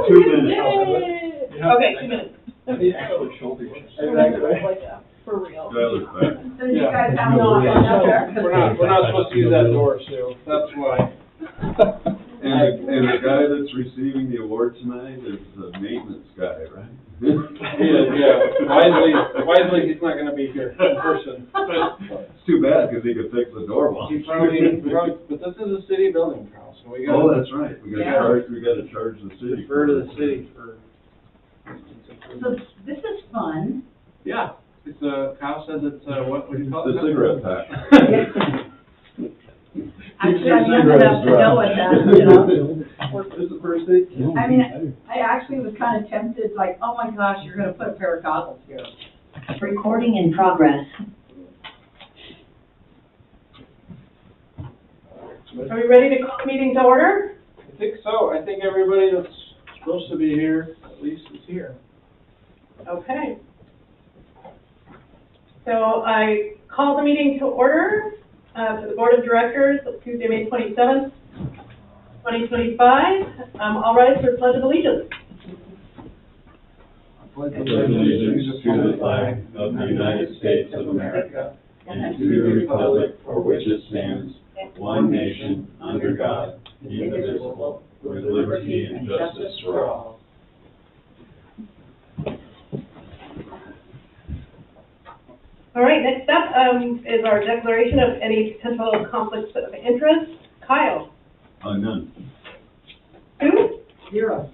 2 minutes. Yeah. Okay, 2 minutes. For real. Tyler's back. So you guys have no We're not supposed to use that door, Sue, that's why. And the guy that's receiving the award tonight is the maintenance guy, right? Yeah. Wisely, he's not gonna be here in person. It's too bad, because he could fix the door once. He probably, but this is a city building, Kyle, so we Oh, gotta that's right, we gotta Yeah. charge the city. defer to the city for. So this is fun. Yeah, it's Kyle says it's what do you call it? The cigarette pack. Actually, I'm young enough to know what that, you know. This is the first day? I mean, I actually was kind of tempted, like, oh my gosh, you're gonna put a pair of goggles here. Recording in progress. Are we ready to call the meeting to order? I think so, I think everybody that's supposed to be here, at least is here. Okay. So I call the meeting to order for the Board of Directors of Tuesday, May 27th, 2025. All rise for Pledge of Allegiance. Pledge allegiance to the flag of the United States of America and to the republic for which it stands, one nation, under God, indivisible, with liberty and justice for all. All right, next up is our declaration of any potential conflicts of interest. Kyle? None. Sue? 0.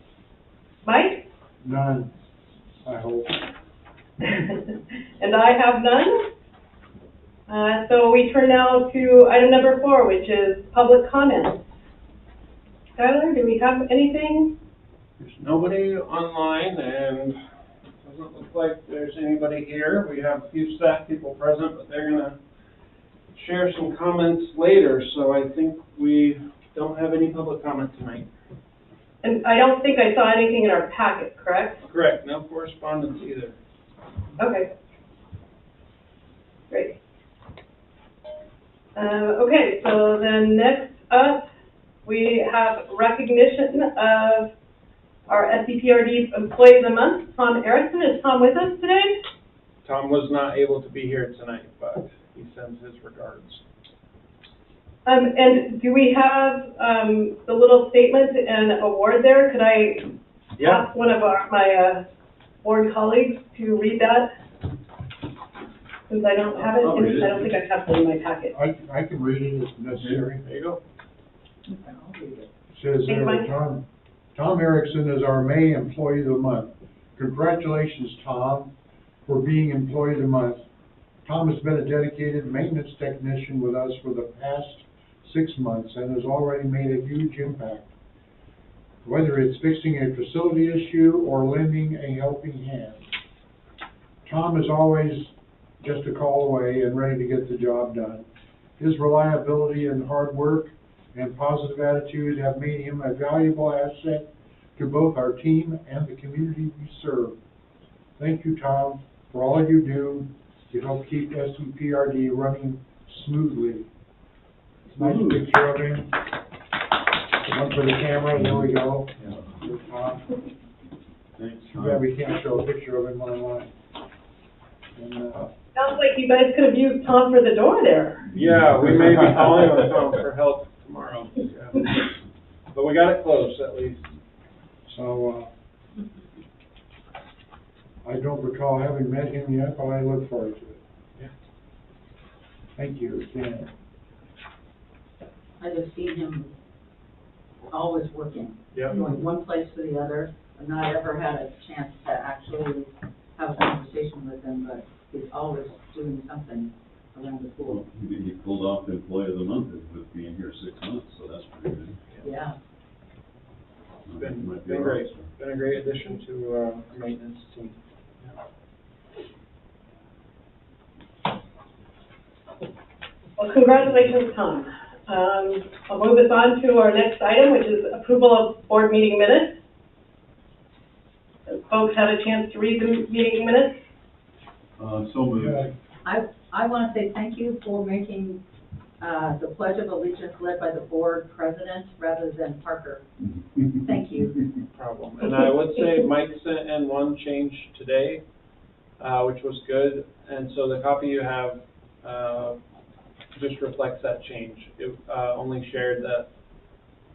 Mike? None, I hope. And I have none. So we turn now to item number 4, which is public comment. Tyler, do we have anything? There's nobody online, and it doesn't look like there's anybody here. We have a few staff people present, but they're gonna share some comments later, so I think we don't have any public comment tonight. And I don't think I saw anything in our packet, correct? Correct, no correspondence either. Okay. Great. Okay, so then next up, we have recognition of our SEPRD Employee of the Month, Tom Erickson. Is Tom with us today? Tom was not able to be here tonight, but he sends his regards. And do we have the little statement and award there? Could I ask one of my board colleagues to read that? Since I don't have it, and I don't think I have it in my packet. I can read it if necessary. There you go. Says Thank you, Mike. Tom Erickson is our May Employee of the Month. Congratulations, Tom, for being Employee of the Month. Tom has been a dedicated maintenance technician with us for the past 6 months and has already made a huge impact. Whether it's fixing a facility issue or lending a helping hand, Tom is always just a call away and ready to get the job done. His reliability and hard work and positive attitude have made him a valuable asset to both our team and the community we serve. Thank you, Tom, for all you do to help keep SEPRD running smoothly. Nice picture of him. One for the camera, there we go. There's Tom. Thanks. Too bad we can't show a picture of him online. And, Sounds like you guys could have used Tom for the door there. Yeah, we may be calling on Tom for help tomorrow. Yeah. But we got it closed at least. So, I don't recall having met him yet, but I look forward to it. Yeah. Thank you, Dan. I just seen him always working, Yep. going one place to the other. I've not ever had a chance to actually have a conversation with him, but he's always doing something around the pool. He pulled off the Employee of the Month with being here 6 months, so that's pretty good. Yeah. It's been great. Been a great addition to our maintenance team. Well, congratulations, Tom. I'll move us on to our next item, which is approval of board meeting minutes. Have folks had a chance to read the meeting minutes? So moved. I want to say thank you for making the Pledge of Allegiance led by the board president rather than Parker. Thank you. No problem. And I would say Mike sent in one change today, which was good, and so the copy you have, just reflects that change. It, only shared that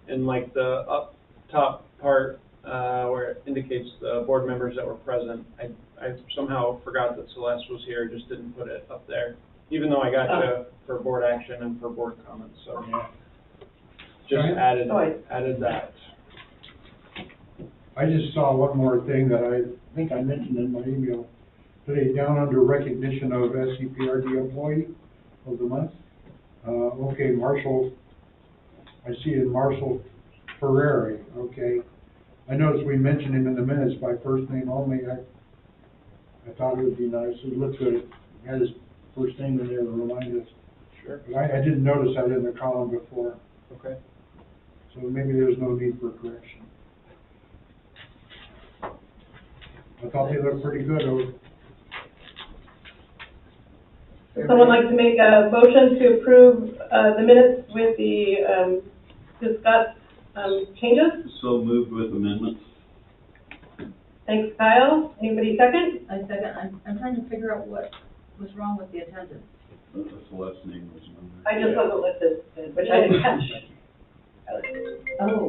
in like the up top part, where it indicates the board members that were present. I somehow forgot that Celeste was here, just didn't put it up there, even though I got you for board action and for board comments, so. Just added that. I just saw one more thing that I think I mentioned in my email today, down under recognition of SEPRD Employee of the Month. Okay, Marshall, I see it, Marshall Ferrari, okay. I noticed we mentioned him in the minutes by first name only. I thought it would be nice, it looked good, it had his first name in there to remind us. Sure. But I didn't notice that in the column before, Okay. so maybe there's no need for correction. I thought they looked pretty good. Would someone like to make a motion to approve, the minutes with the, discussed, changes? So moved with amendments. Thanks, Kyle. Anybody second? I second, I'm trying to figure out what was wrong with the attendance. The last name was on there. I just wasn't listed, which I didn't catch. Oh,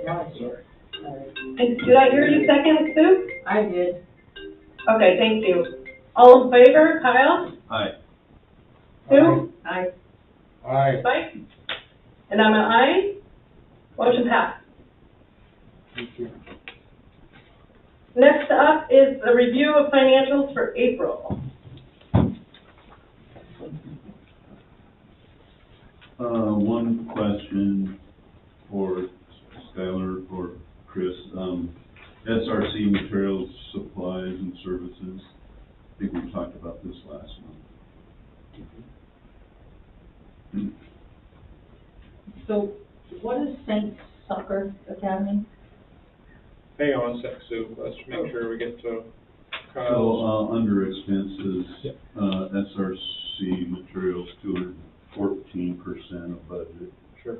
now I see it. And did I hear you second, Sue? I did. Okay, thank you. All in favor, Kyle? Aye. Sue? I, Aye. Mike? And I'm an aye. Motion passed. Thank you. Next up is a review of financials for April. One question for Skylar or Chris. SRC materials, supplies, and services. I think we talked about this last month. so what is Saint Soccer Academy? Hang on a sec, Sue, let's make sure we get to Kyle's. So, under expenses, SRC materials, 214% of budget. Sure.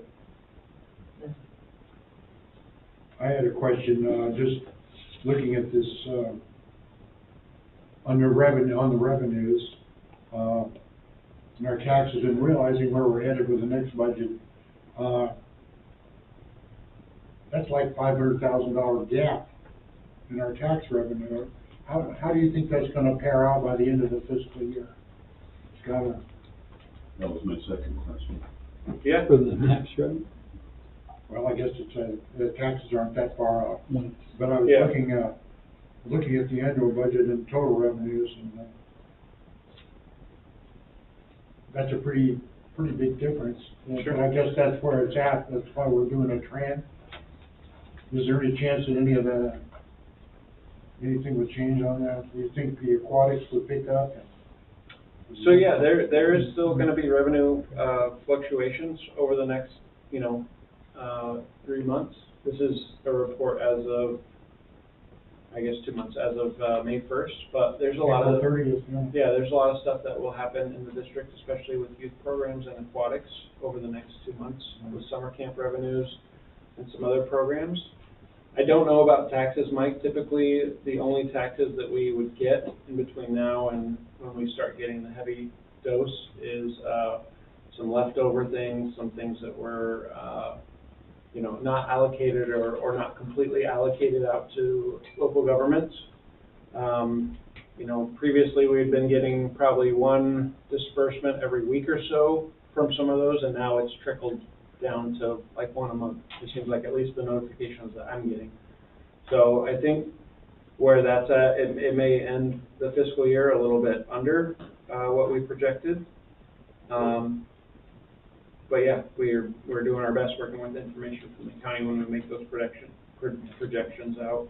I had a question, just looking at this, under revenue, on the revenues, and our taxes, and realizing where we're headed with the next budget, that's like $500,000 gap in our tax revenue. How do you think that's gonna pair out by the end of the fiscal year? Skylar? That was my second question. Yeah. For the next row? Well, I guess the taxes aren't that far off, but I was Yeah. looking at the annual budget and total revenues, and that's a pretty big difference. Sure. But I guess that's where it's at, that's why we're doing a trend. Is there any chance that anything would change on that? Do you think the aquatics would pick up? So yeah, there is still gonna be revenue, fluctuations over the next, 3 months. This is a report as of, I guess, 2 months, as of, May 1st, but there's a lot of. April 30th, yeah. Yeah, there's a lot of stuff that will happen in the district, especially with youth programs and aquatics over the next 2 months, with summer camp revenues and some other programs. I don't know about taxes, Mike. Typically, the only taxes that we would get in between now and when we start getting the heavy dose is, some leftover things, some things that were, not allocated or not completely allocated out to local governments. Previously we had been getting probably one disbursement every week or so from some of those, and now it's trickled down to like one a month. It seems like, at least the notifications that I'm getting. So I think where that's at, it may end the fiscal year a little bit under what we projected. But yeah, we're doing our best working with information from the county when we make those projections out.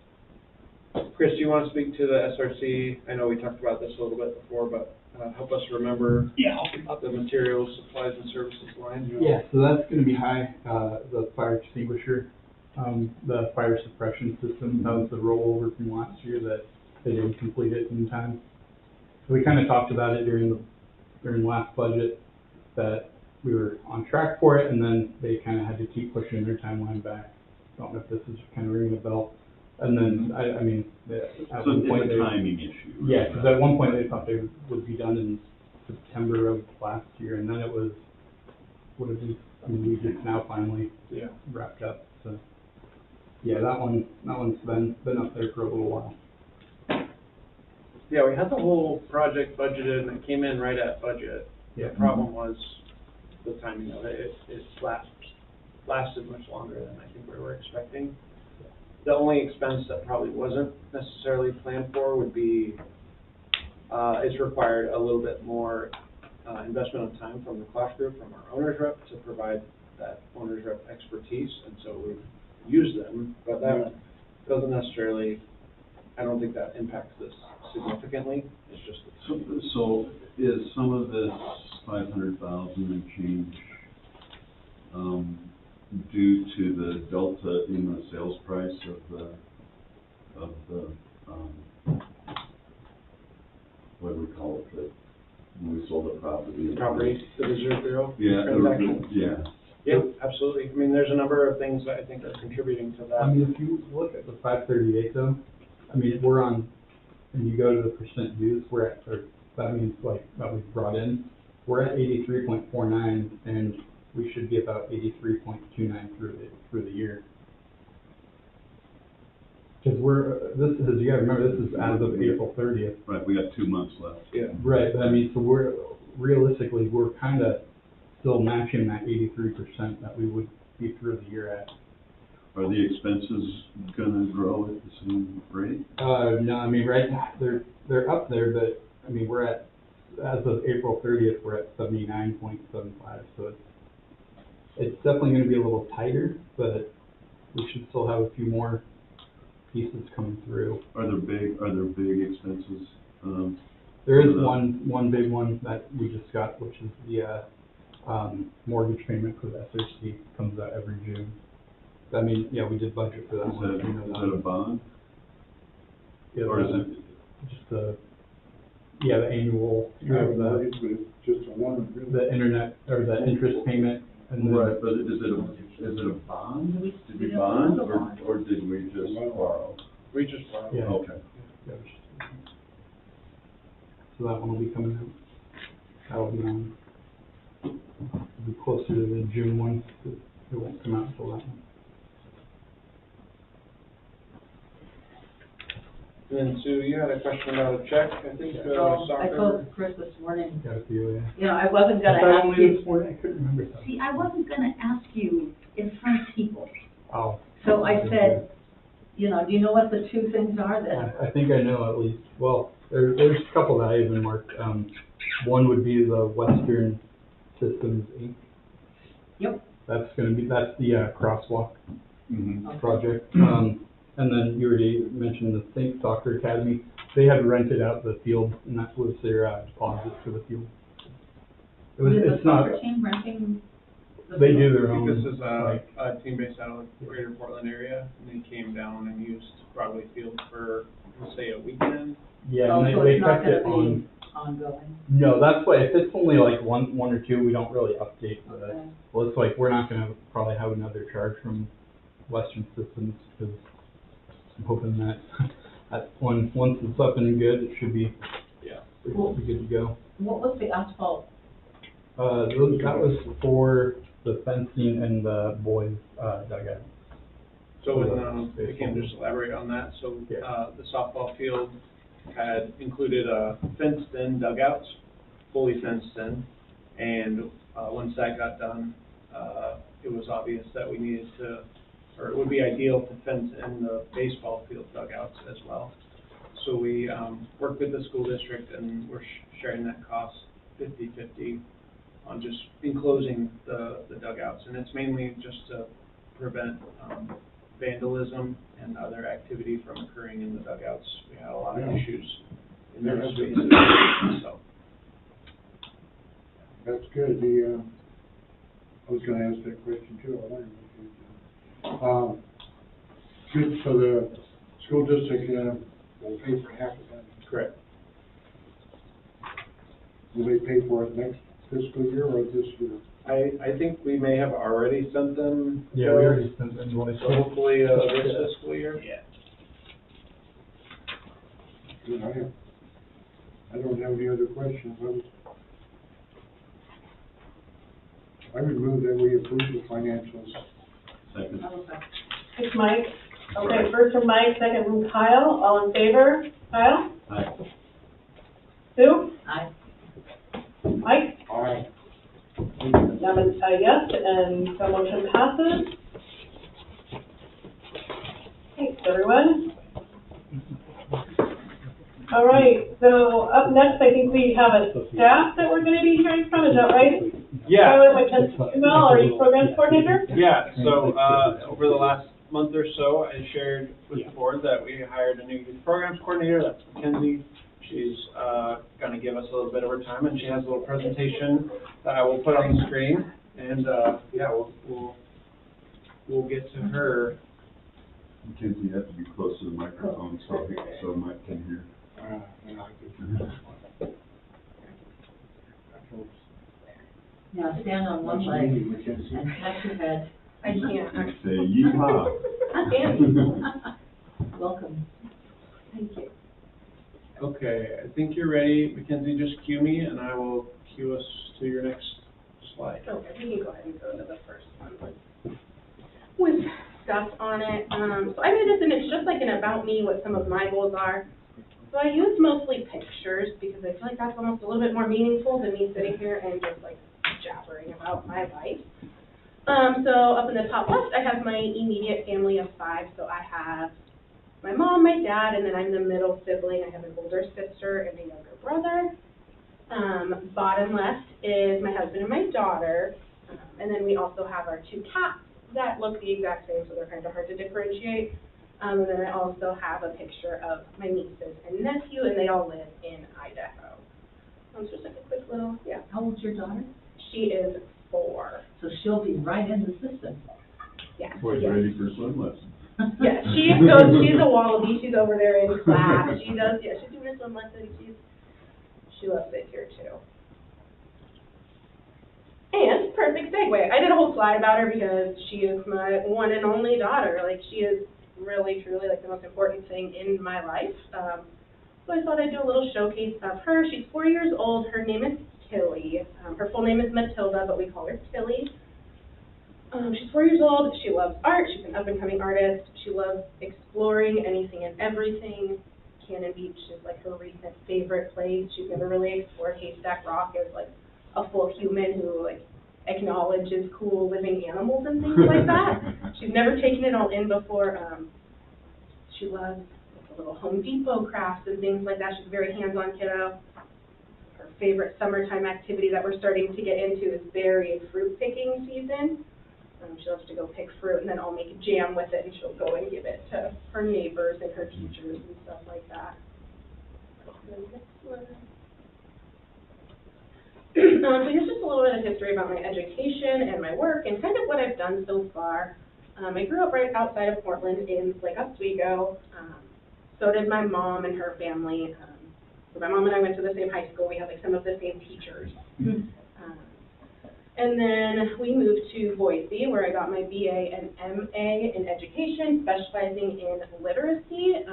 Chris, do you want to speak to the SRC? I know we talked about this a little bit before, but help us remember the materials, supplies, and services line. Yeah, so that's gonna be high, the fire extinguisher, the fire suppression system, that was the rollover from last year that they didn't complete it in time. So we kinda talked about it during last budget, that we were on track for it, and then they kinda had to keep pushing their timeline back. Don't know if this is kinda ringing a bell. And then, I mean, at So one point, it's a they, timing issue. yeah, because at one point they thought they would be done in September of last year, and then it was, what did we, I mean, we just now finally wrapped up, so. Yeah, that one's been up there for a little while. Yeah, we had the whole project budgeted and it came in right at budget. Yeah. The problem was the timing of it. It lasted much longer than I think we were expecting. The only expense that probably wasn't necessarily planned for would be, it's required a little bit more investment of time from the class group, from our owner's rep, to provide that owner's rep expertise, and so we've used them, but that doesn't necessarily, I don't think that impacts this significantly. It's just. So is some of this 500,000 and change, due to the delta in the sales price of the, what do we call it, when we sold the property? The property, the Reserve Bureau Yeah, transaction? yeah. Yeah, absolutely. I mean, there's a number of things that I think are contributing to I that. mean, if you look at the 538 though, I mean, we're on, and you go to the percent dues, we're at, or that means like, that we've brought in, we're at 83.49, and we should be about 83.29 through the year. Because you gotta remember, this is as of April 30th. Right, we got 2 months left. Yeah. Right, but I mean, so realistically, we're kind of still matching that 83% that we would be through the year at. Are the expenses gonna grow at the same rate? No, I mean, right now, they're up there, but, I mean, we're at, as of April 30th, we're at 79.75, so it's definitely gonna be a little tighter, but we should still have a few more pieces coming through. Are there big expenses? There is one big one that we just got, which is the, mortgage payment for the SRC, comes out every June. I mean, yeah, we did budget for that Is one. that a bond? Yeah, Or is it? just the annual, You have a mortgage, but it's just a loan, really. the internet, or the interest payment, and then. Right, but is it a bond? Did we bond, or did we just borrow? We just borrowed. Yeah. Okay. Yeah, so that one will be coming out. That'll be on. It'll be closer to the June one, it won't come out until that one. And then Sue, you had a question about a check, I think, So I soccer. told Chris this morning, Got a few, yeah. you know, I wasn't I gonna thought ask only you, this morning, I couldn't remember that. See, I wasn't gonna ask you in front of people. Oh. so I said, you know, do you know what the two things are that, I think I know at least, well, there's a couple that I even marked. One would be the Western Systems Inc. Yep. That's the crosswalk Mm-hmm. project. And then you already mentioned the Think Soccer Academy. They had rented out the field, and that was their deposit for the field. is the It's not, soccer team renting? the they field? do their I own. think this is like, a team based out of the greater Portland area, and they came down and used Broadway Field for, say, a weekend. yeah, Oh, and so they it's not kept it gonna on. be ongoing? No, that's why, if it's only like one or two, we don't really update the, Okay. well, it's like, we're not gonna probably have another charge from Western Systems, because I'm hoping that, once it's up and good, it should be, Yeah. it should be good to go. What was the asphalt? That was for the fencing and the boys' dugout. So when, we can just elaborate on that. So, Yeah. the softball field had included fenced-in dugouts, fully fenced in. And, once that got done, it was obvious that we needed to, or it would be ideal to fence in the baseball field dugouts as well. So we, worked with the school district and we're sharing that cost 50-50 on just enclosing the dugouts. And it's mainly just to prevent, vandalism and other activity from occurring in the dugouts. We had a lot of Yeah. issues in those spaces, so. That's good, I was gonna ask that question too, I wondered what you, good, so the school district, will pay for half of that. Correct. Will they pay for it next fiscal year or this year? I think we may have already sent them. Yeah, we already sent invoice. So hopefully, this fiscal year. Yeah. Good, I don't have any other questions. I would move that we approve the financials. Second. It's Mike. Okay, first from Mike, second from Kyle. All in favor? Kyle? Aye. Sue? Aye. Mike? Aye. I'm a yes, and so motion passes. Thanks, everyone. All right, so up next, I think we have a staff that we're going to be hearing from, is that right? Yeah. Tyler McKenzie, are you programs coordinator? Yeah, so, over the last month or so, I shared with the board that we hired a new youth programs coordinator, that's Mackenzie. She's, gonna give us a little bit of her time, and she has a little presentation that I will put on the screen, and, yeah, we'll get to her. Mackenzie, you have to be close to the microphone so Mike can hear. Now stand on one leg and touch your head. I can't. Say yeehaw. Welcome. Thank you. Okay, I think you're ready. Mackenzie, just cue me, and I will cue us to your next slide. Okay, we can go ahead and go to the first one with stuff on it. So I made this, and it's just like an about me, what some of my goals are. So I use mostly pictures because I feel like that's almost a little bit more meaningful than me sitting here and just like jabbering about my life. So up in the top left, I have my immediate family of 5. So I have my mom, my dad, and then I'm the middle sibling. I have an older sister and a younger brother. Bottom left is my husband and my daughter. And then we also have our 2 cats that look the exact same, so they're kind of hard to differentiate. And then I also have a picture of my nieces and nephew, and they all live in Idaho. So just like a quick little, yeah. How old's your daughter? She is 4. So she'll be right in the system. Yeah. Boy's ready for swim lesson. Yeah, she's a wallaby. She's over there in class. She's doing her swim lesson. She loves it here too. And perfect segue. I did a whole slide about her because she is my one and only daughter. Like, she is really, truly, like, the most important thing in my life. So I thought I'd do a little showcase of her. She's 4 years old. Her name is Tilly. Her full name is Matilda, but we call her Tilly. She's 4 years old. She loves art. She's an up-and-coming artist. She loves exploring anything and everything. Cannon Beach is, like, her recent favorite place. She's never really explored Haystack Rock as, like, a full human who, like, acknowledges cool living animals and things like that. She's never taken it all in before. She loves little Home Depot crafts and things like that. She's a very hands-on kiddo. Her favorite summertime activity that we're starting to get into is berry and fruit picking season. She loves to go pick fruit, and then I'll make jam with it, and she'll go and give it to her neighbors and her teachers and stuff like that. So here's just a little bit of history about my education and my work and kind of what I've done so far. I grew up right outside of Portland in Lake Oswego. So did my mom and her family. So my mom and I went to the same high school. We had like some of the same teachers. And then we moved to Boise, where I got my BA and MA in education, specializing in literacy.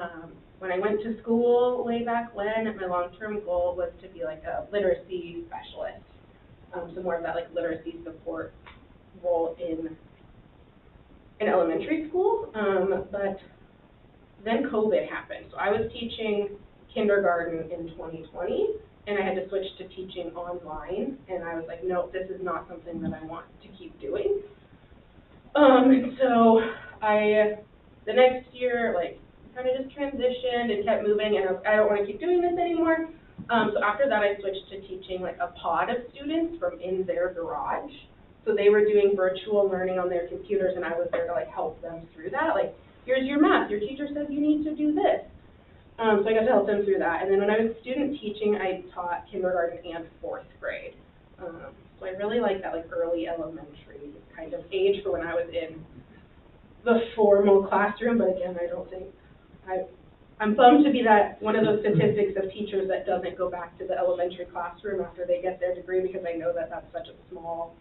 When I went to school way back when, my long-term goal was to be like a literacy specialist. So more of that like literacy support role in elementary school. But then COVID happened. So I was teaching kindergarten in 2020, and I had to switch to teaching online. And I was like, no, this is not something that I want to keep doing. So the next year, like, kind of just transitioned and kept moving, and I don't want to keep doing this anymore. So after that, I switched to teaching like a pod of students from in their garage. So they were doing virtual learning on their computers, and I was there to like help them through that. Like, here's your math. Your teacher says you need to do this. So I got to help them through that. And then when I was student teaching, I taught kindergarten and 4th grade. So I really like that like early elementary kind of age for when I was in the formal classroom. But again, I don't think I'm bummed to be that one of those statistics of teachers that doesn't go back to the elementary classroom after they get their degree, because I know that that's such a small,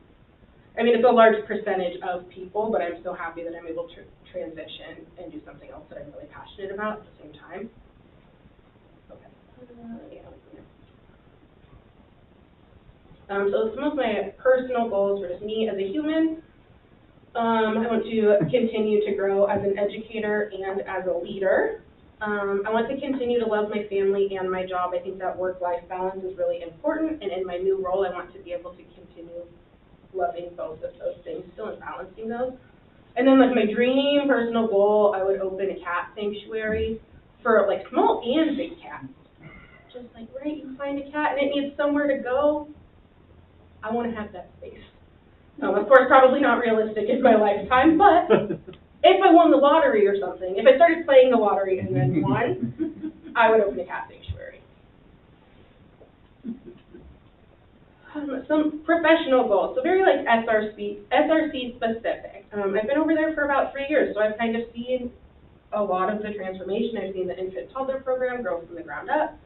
I mean, it's a large percentage of people, but I'm so happy that I'm able to transition and do something else that I'm really passionate about at the same time. Okay. So some of my personal goals for just me as a human, I want to continue to grow as an educator and as a leader. I want to continue to love my family and my job. I think that work-life balance is really important, and in my new role, I want to be able to continue loving both of those things still and balancing those. And then like my dream personal goal, I would open a cat sanctuary for like small and big cats. Just like, right, you find a cat and it needs somewhere to go, I want to have that space. Of course, probably not realistic in my lifetime, but if I won the lottery or something, if I started playing the lottery and then won, I would open a cat sanctuary. Some professional goals, so very like SRC specific. I've been over there for about 3 years, so I've kind of seen a lot of the transformation. I've seen the infant toddler program grow from the ground up.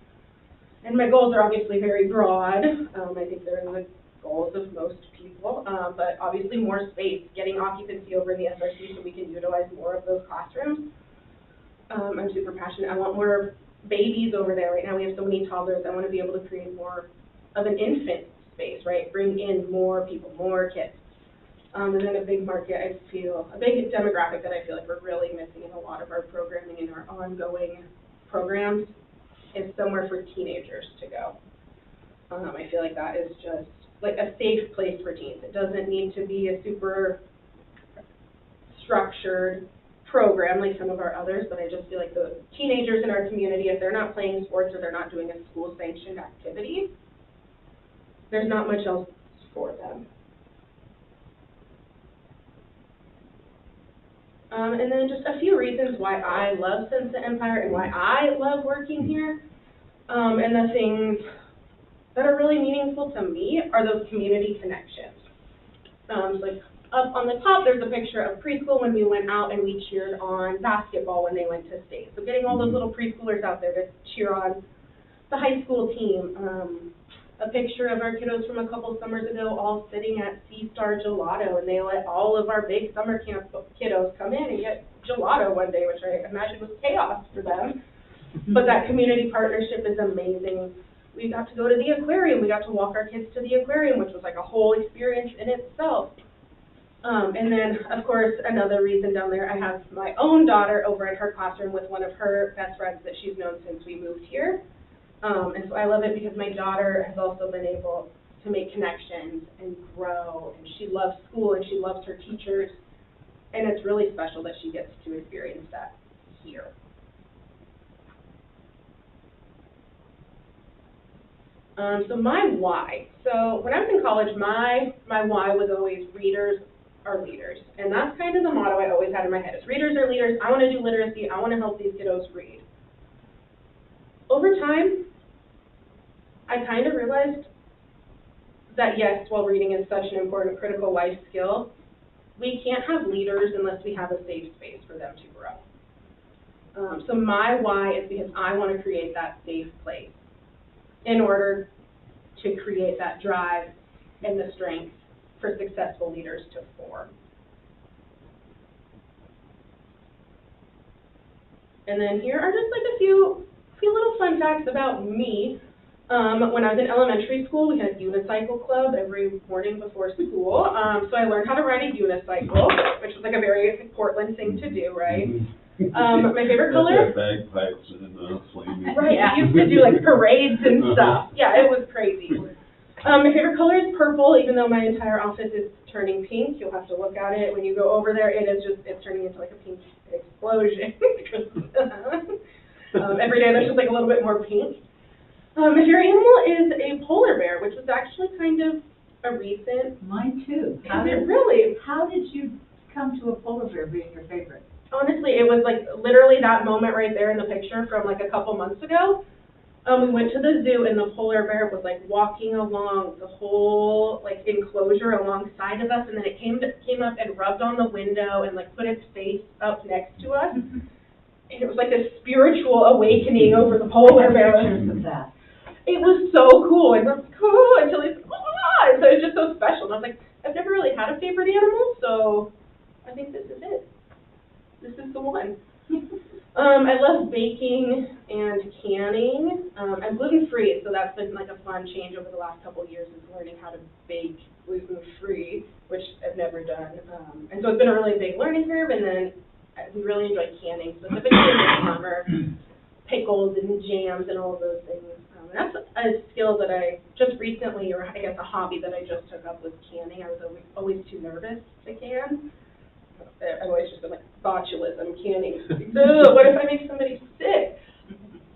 And my goals are obviously very broad. I think they're the goals of most people, but obviously more space, getting occupancy over in the SRC so we can utilize more of those classrooms. I'm super passionate. I want more babies over there. Right now we have so many toddlers. I want to be able to create more of an infant space, right? Bring in more people, more kids. And then a big market, I feel, a big demographic that I feel like we're really missing in a lot of our programming and our ongoing programs is somewhere for teenagers to go. I feel like that is just like a safe place for teens. It doesn't need to be a super structured program like some of our others, but I just feel like the teenagers in our community, if they're not playing sports or they're not doing a school-sanctioned activity, there's not much else for them. And then just a few reasons why I love Sunset Empire and why I love working here. And the things that are really meaningful to me are those community connections. So like up on the top, there's a picture of preschool when we went out and we cheered on basketball when they went to state. So getting all those little preschoolers out there to cheer on the high school team. A picture of our kiddos from a couple summers ago all sitting at C-Star Gelato, and they let all of our big summer camp kiddos come in and get gelato one day, which I imagine was chaos for them. But that community partnership is amazing. We got to go to the aquarium. We got to walk our kids to the aquarium, which was like a whole experience in itself. And then, of course, another reason down there, I have my own daughter over in her classroom with one of her best friends that she's known since we moved here. And so I love it because my daughter has also been able to make connections and grow, and she loves school and she loves her teachers, and it's really special that she gets to experience that here. So my why. So when I was in college, my why was always readers are leaders, and that's kind of the motto I always had in my head is readers are leaders. I want to do literacy. I want to help these kiddos read. Over time, I kind of realized that yes, while reading is such an important critical life skill, we can't have leaders unless we have a safe space for them to grow. So my why is because I want to create that safe place in order to create that drive and the strength for successful leaders to form. And then here are just like a few little fun facts about me. When I was in elementary school, we had a unicycle club every morning before school. So I learned how to ride a unicycle, which was like a very Portland thing to do, right? My favorite color? Bagpipes and flaming. Right, we used to do like parades and stuff. Yeah, it was crazy. My favorite color is purple, even though my entire office is turning pink. You'll have to look at it. When you go over there, it's turning into like a pink explosion. Every day there's just like a little bit more pink. My favorite animal is a polar bear, which was actually kind of a recent. Mine too. Really? How did you come to a polar bear being your favorite? Honestly, it was like literally that moment right there in the picture from like a couple months ago. We went to the zoo and the polar bear was like walking along the whole like enclosure alongside of us, and then it came up and rubbed on the window and like put its face up next to us. And it was like a spiritual awakening over the polar bear. Pictures of that. It was so cool. And I was like, oh, until he's, oh, and so it was just so special. And I was like, I've never really had a favorite animal, so I think this is it. This is the one. I love baking and canning. I'm gluten-free, so that's been like a fun change over the last couple of years, is learning how to bake gluten-free, which I've never done. And so it's been a really big learning curve, and then we really enjoy canning, specifically in the summer, pickles and jams and all of those things. And that's a skill that I just recently, or I guess a hobby that I just took up, was canning. I was always too nervous to can. I've always just been like, botulism, canning. Ugh, what if I make somebody sick?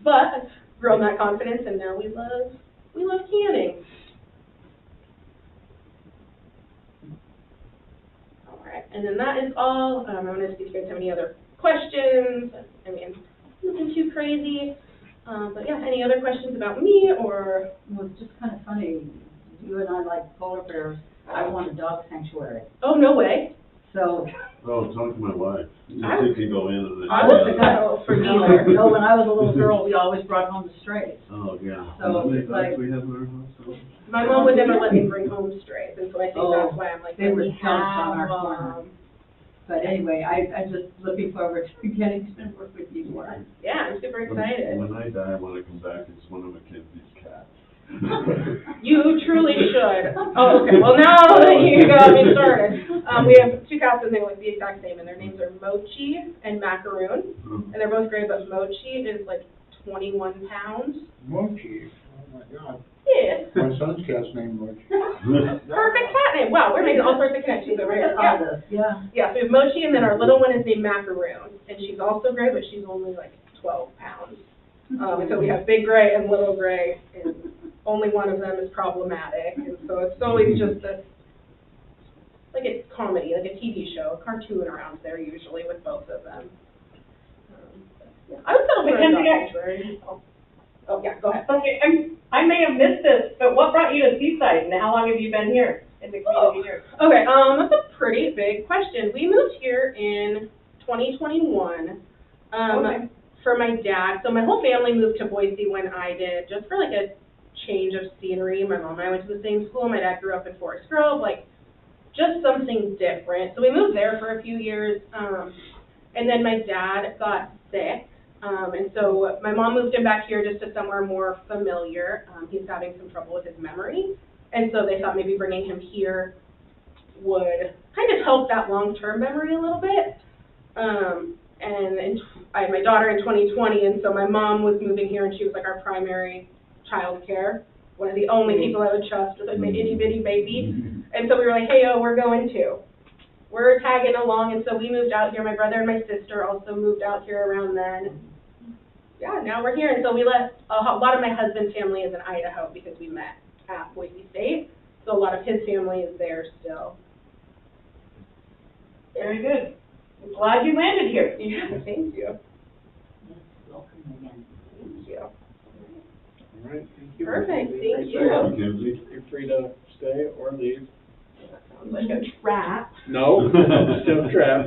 But I've grown that confidence, and now we love canning. All right, and then that is all. I want to see if you guys have any other questions. I mean, nothing too crazy. But yeah, any other questions about me or? Well, it's just kind of funny. You and I like polar bears. I want a dog sanctuary. Oh, no way. So. Oh, talk to my wife. You I can go in and. I was the go for either. No, when I was a little girl, we always brought home the strays. Oh, yeah. So How many it's like- dogs we have in our house? My mom would never let me bring home strays, and so I think that's why I'm like, they were let me dumped on our have corner. them. But anyway, I'm just looking forward to getting to work with you more. Yeah, I'm super excited. When I die, I want to come back as one of Mackenzie's cats. You truly should. Oh, okay. Well, now that you got me started, we have two cats and they look the exact same, and their names are Mochi and Macaroon, and they're both great. But Mochi is like 21 pounds. Mochi, oh my God. Yeah. My son's cat's named Mochi. Perfect cat name. Wow, we're making all sorts of connections over here. Yeah. Yeah. Yeah, so we have Mochi, and then our little one is named Macaroon, and she's also gray, but she's only like 12 pounds. And so we have Big Gray and Little Gray, and only one of them is problematic, and so it's always just this, like a comedy, like a TV show, a cartoon around there usually with both of them. Yeah. I would settle for a dog sanctuary. Oh, yeah, go ahead. Okay, I may have missed this, but what brought you to Seaside, and how long have you been here in the community here? Okay, that's a pretty big question. We moved here in 2021. Okay. For my dad. So my whole family moved to Boise when I did, just for like a change of scenery. My mom and I went to the same school. My dad grew up in Forest Grove, like just something different. So we moved there for a few years. And then my dad got sick. And so my mom moved him back here just to somewhere more familiar. He's having some trouble with his memory. And so they thought maybe bringing him here would kind of help that long-term memory a little bit. And I had my daughter in 2020, and so my mom was moving here, and she was like our primary child care, one of the only people I would trust with like my itty-bitty baby. And so we were like, hey, we're going to. We're tagging along, and so we moved out here. My brother and my sister also moved out here around then. Yeah, now we're here, and so we left. A lot of my husband's family is in Idaho because we met at Boise State, so a lot of his family is there still. Very good. I'm glad you landed here. Yeah, thank you. Yes, welcome again. Thank you. All right, thank you. Perfect, thank you. Mackenzie? You're free to stay or leave. Sounds like a trap. No, it's no trap.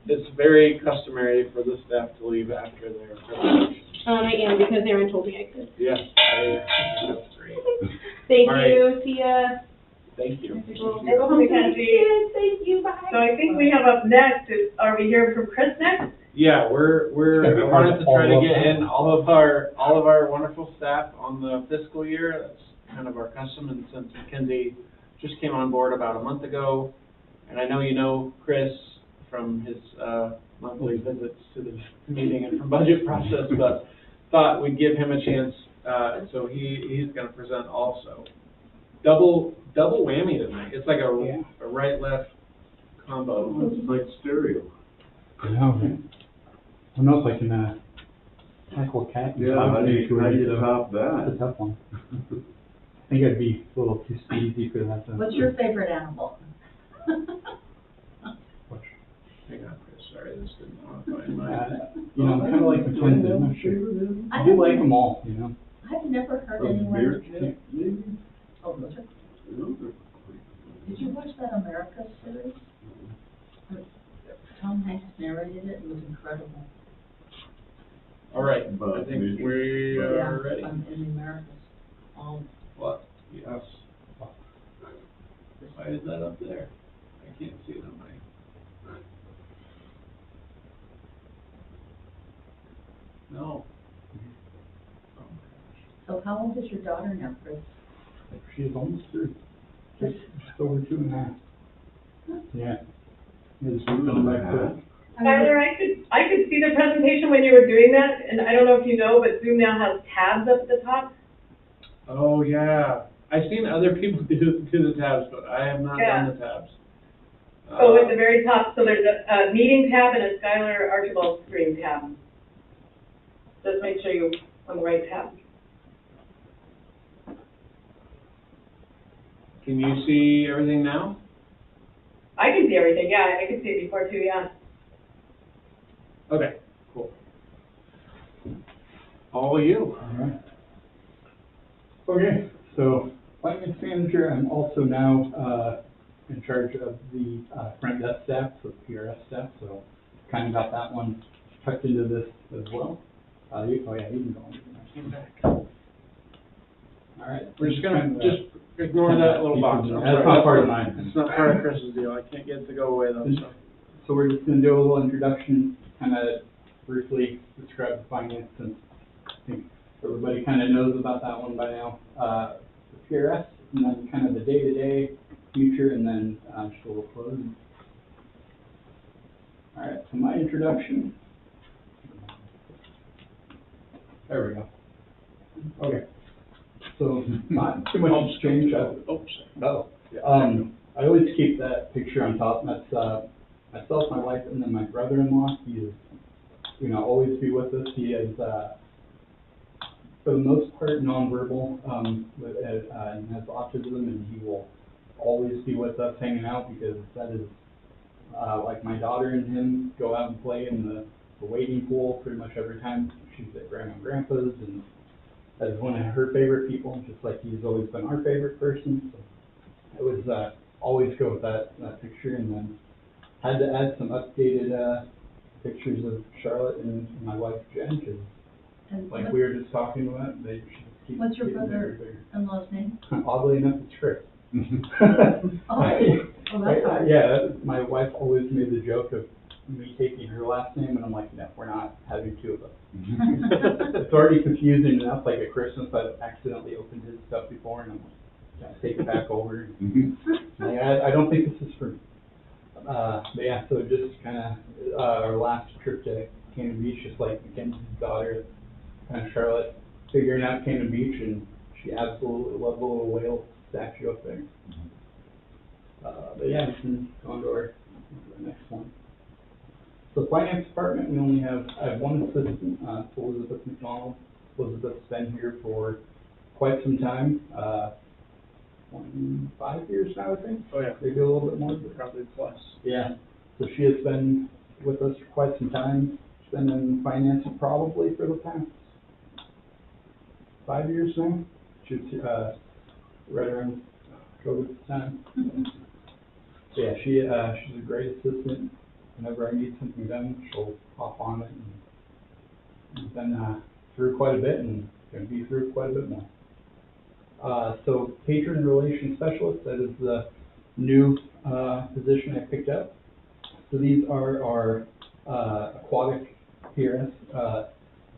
It's very customary for the staff to leave after their presentation. I am, because Aaron told me I could. Yes, that's great. Thank All you, see ya. Thank you. Go home, Mackenzie. Thank you, bye. So I think we have up next, are we hearing from Chris next? Yeah, we're It's I hard wanted to to try to follow get up. in all of our wonderful staff on the fiscal year. That's kind of our custom, and since Mackenzie just came on board about a month ago, and I know you know Chris from his monthly visits to the meeting and from budget process, but thought we'd give him a chance, so he's going to present also. Double whammy tonight. It's like a right-left combo. It's like stereo. I know, right? Who knows, I can, tackle a cat. and Yeah, dog how do you sanctuary, so top That's a that? tough one. I think I'd be a little too speedy for that. What's your favorite animal? Hang on, Chris. Sorry, this didn't want to find my. You know, kind of like Mackenzie, I'm not sure. I do like them all, you know? I've never heard A anyone. meerkat, maybe? Oh, those are, No, they're- did you watch that America series? Tom Hanks narrated it, it was incredible. All right, I But think maybe- we are ready. In the Americas. What? Yes. Why is that up there? I can't see it on my. No. So how old is your daughter now, Chris? She's almost 3. Just over 2.5. Yeah. It's coming back to Tyler, I could see the presentation when you were doing that, and I don't know if you know, but Zoom now has tabs up at the top. Oh, yeah. I've seen other people do the tabs, but I have not done the tabs. Oh, at the very top, so there's a meeting tab and a Skylar Archibald screen tab. Just make sure you're on the right tab. Can you see everything now? I can see everything, yeah, I could see it before too, yeah. Okay, cool. All you. All right. Okay, so finance manager, I'm also now in charge of the front desk staff, so PRS staff, so kind of got that one tucked into this as well. You can go on. All right. We're just gonna, just ignore that little box. I'm That's sorry. not part of mine. It's not part of Chris's deal. I can't get it to go away though, so. So we're just gonna do a little introduction, kind of briefly describe the finance, since I think everybody kind of knows about that one by now. The PRS, and then kind of the day-to-day future, and then just a little close. All right, so my introduction. There we go. Okay. So not too much has changed. I always keep that picture on top. That's myself, my wife, and then my brother-in-law. He is, always be with us. He is, for the most part, nonverbal, and has autism, and he will always be with us hanging out, because that is, like my daughter and him go out and play in the wading pool pretty much every time she's at Grandma and Grandpa's, and as one of her favorite people, just like he's always been our favorite person. So it was always go with that picture, and then had to add some updated pictures of Charlotte and my wife Jen, because like we were just talking about, they just keep What's your getting bigger and bigger. brother-in-law's name? Oddly enough, it's Chris. Oh, that's hard. Yeah, my wife always made the joke of me taking her last name, and I'm like, no, we're not having two of us. It's already confusing enough. Like at Christmas, I've accidentally opened his stuff before, and I'm like, yeah, take it back over. Like, I don't think this is for me. But yeah, so just kind of our last trip to Cannon Beach, just like Mackenzie's daughter, kind of Charlotte, figuring out Cannon Beach, and she absolutely loved the little whale statue up there. But yeah, we can go on to the next one. So finance department, I have one assistant, Elizabeth McDonald. Elizabeth's been here for quite some time, 5 years now, I think. Oh, yeah. Maybe a little bit more. Probably plus. Yeah, so she has been with us for quite some time. She's been in finance probably for the past 5 years now. She was right around COVID time. So yeah, she's a great assistant. Whenever I need something done, she'll hop on it, and we've been through quite a bit, and going to be through quite a bit more. So patron relations specialist, that is the new position I picked up. So these are our aquatic PRS.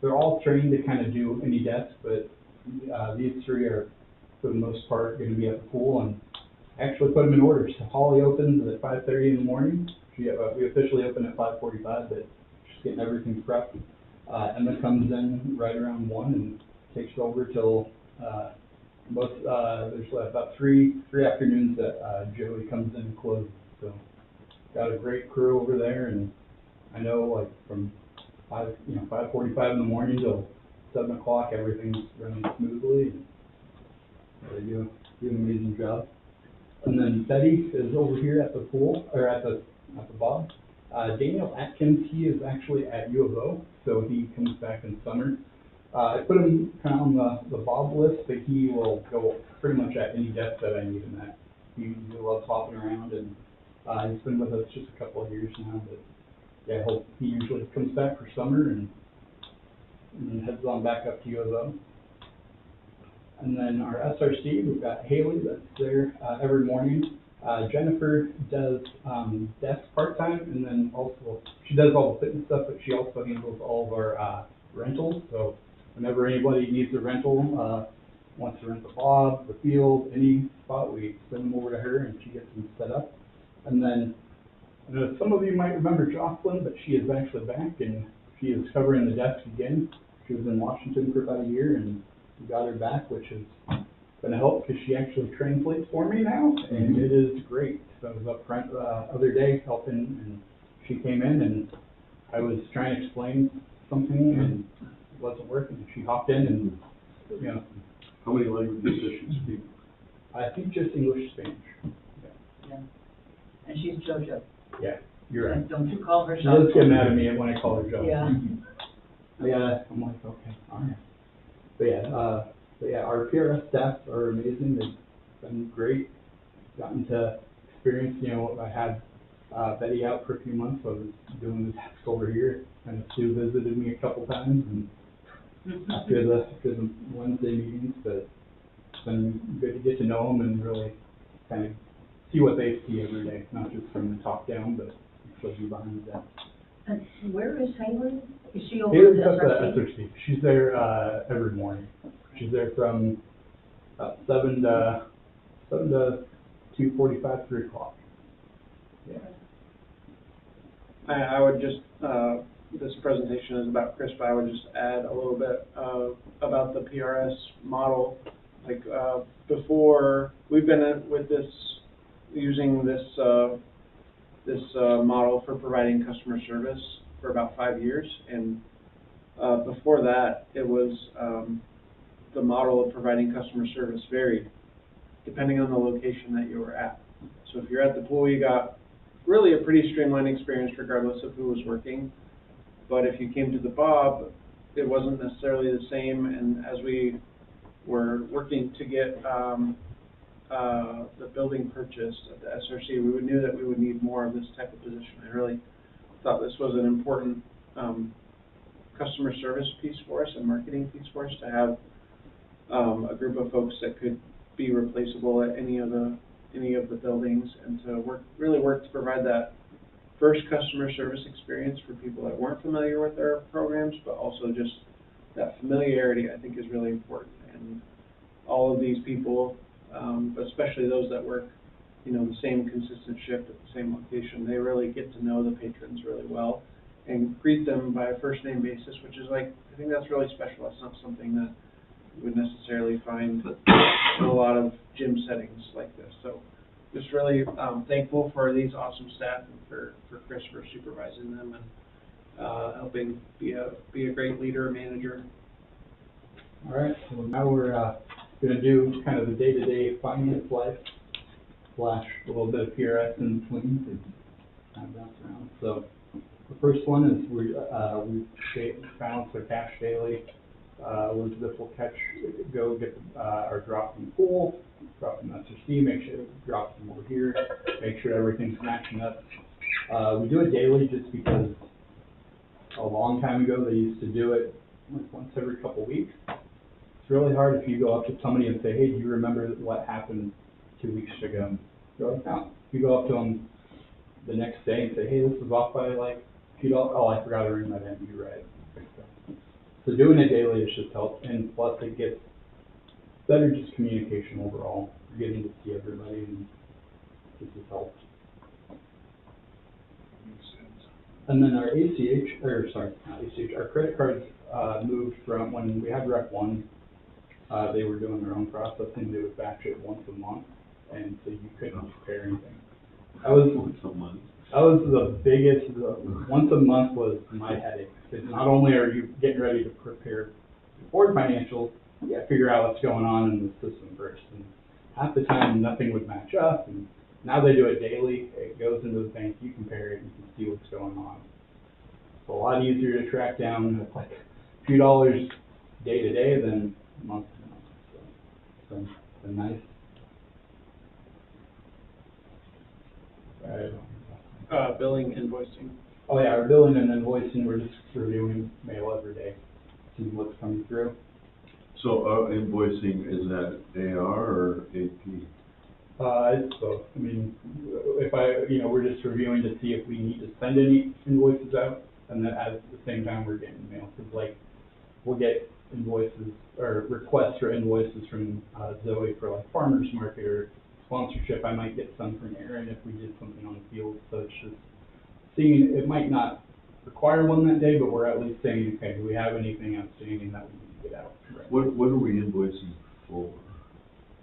They're all trained to kind of do any desk, but these three are, for the most part, going to be at the pool, and actually put them in order. So Holly opens at 5:30 in the morning. We officially open at 5:45, but she's getting everything prepped. Emma comes in right around 1 and takes over till there's about three afternoons that Joey comes in and closes. So got a great crew over there, and I know like from 5:45 in the morning till 7 o'clock, everything's running smoothly. And they do an amazing job. And then Betty is over here at the pool, or at the Bob. Daniel Atkins, he is actually at U of O, so he comes back in summer. I put him kind of on the Bob list, but he will go pretty much at any desk that I need him at. He loves hopping around, and he's been with us just a couple of years now, but yeah, he usually comes back for summer and heads on back up to U of O. And then our SRC, we've got Haley that's there every morning. Jennifer does desk part-time, and then also she does all the fitness stuff, but she also handles all of our rentals, so whenever anybody needs a rental, wants to rent the fob, the field, any spot, we send them over to her and she gets them set up. And then, I know some of you might remember Jocelyn, but she is actually back and she is covering the desk again. She was in Washington for about a year and we got her back, which is going to help because she actually translates for me now, and it is great. So I was up front other day helping, and she came in and I was trying to explain something and it wasn't working. She hopped in and, you know. How many languages does she speak? I think just English, Spanish. Yeah. And she's JoJo. Yeah, you're right. And don't you call her She does Jojo. get mad at me when I call her Joe. Yeah. Yeah, I'm like, okay, all right. But yeah, our PRS staff are amazing. They've been great. Gotten to experience, you know, I had Betty out for a few months. I was doing the task over here, and Sue visited me a couple times, and after the Wednesday meetings, but it's been good to get to know them and really kind of see what they see every day, not just from the top down, but actually be behind the desk. And where is Hayward? Is she over Taylor's at at the SRC? SRC. She's there every morning. She's there from about 7 to 2:45, 3 o'clock. Yeah. I would just, this presentation is about Chris, but I would just add a little bit about the PRS model. Like, before, we've been with this, using this model for providing customer service for about 5 years, and before that, it was the model of providing customer service varied depending on the location that you were at. So if you're at the pool, you got really a pretty streamlined experience regardless of who was working. But if you came to the Bob, it wasn't necessarily the same, and as we were working to get the building purchased at the SRC, we knew that we would need more of this type of position. I really thought this was an important customer service piece for us and marketing piece for us to have a group of folks that could be replaceable at any of the buildings, and to really work to provide that first customer service experience for people that weren't familiar with our programs, but also just that familiarity I think is really important. And all of these people, but especially those that work, you know, the same consistent shift at the same location, they really get to know the patrons really well and greet them by a first name basis, which is like, I think that's really special. That's not something that you would necessarily find in a lot of gym settings like this. So just really thankful for these awesome staff and for Chris for supervising them and helping be a great leader, manager. All right, so now we're going to do kind of the day-to-day finance life / a little bit of PRS in between to kind of bounce around. So the first one is we balance our cash daily. Elizabeth will go get our drop from the pool, drop from SRC, make sure it drops them over here, make sure everything's matching up. We do it daily just because a long time ago they used to do it like once every couple weeks. It's really hard if you go up to somebody and say, hey, do you remember what happened 2 weeks ago? They're like, no. If you go up to them the next day and say, hey, this was off by like $2, oh, I forgot to ring that in, you're right. So doing it daily is just help, and plus it gets better just communication overall. You're getting to see everybody, and this has helped. And then our our credit cards moved from when we had Rec 1, they were doing their own processing. They would batch it once a month, and so you couldn't compare anything. That was Once a month. That was the biggest, once a month was my headache, because not only are you getting ready to prepare board financials, you gotta figure out what's going on in the system first, and half the time nothing would match up, and now they do it daily. It goes into the bank, you compare it, you can see what's going on. It's a lot easier to track down like a few dollars day to day than month to month, so it's been nice. Billing, invoicing. Oh yeah, our billing and invoicing, we're just reviewing mail every day, seeing what's coming through. So invoicing, is that AR or AP? It's both. I mean, if we're just reviewing to see if we need to send any invoices out, and then at the same time we're getting mail. Because like we'll get invoices or requests for invoices from, Zoe for like farmer's market or sponsorship. I might get some from Aaron if we did something on the field, so it's just seeing, it might not require one that day, but we're at least saying, okay, do we have anything outstanding that we need to get out? What are we invoicing for?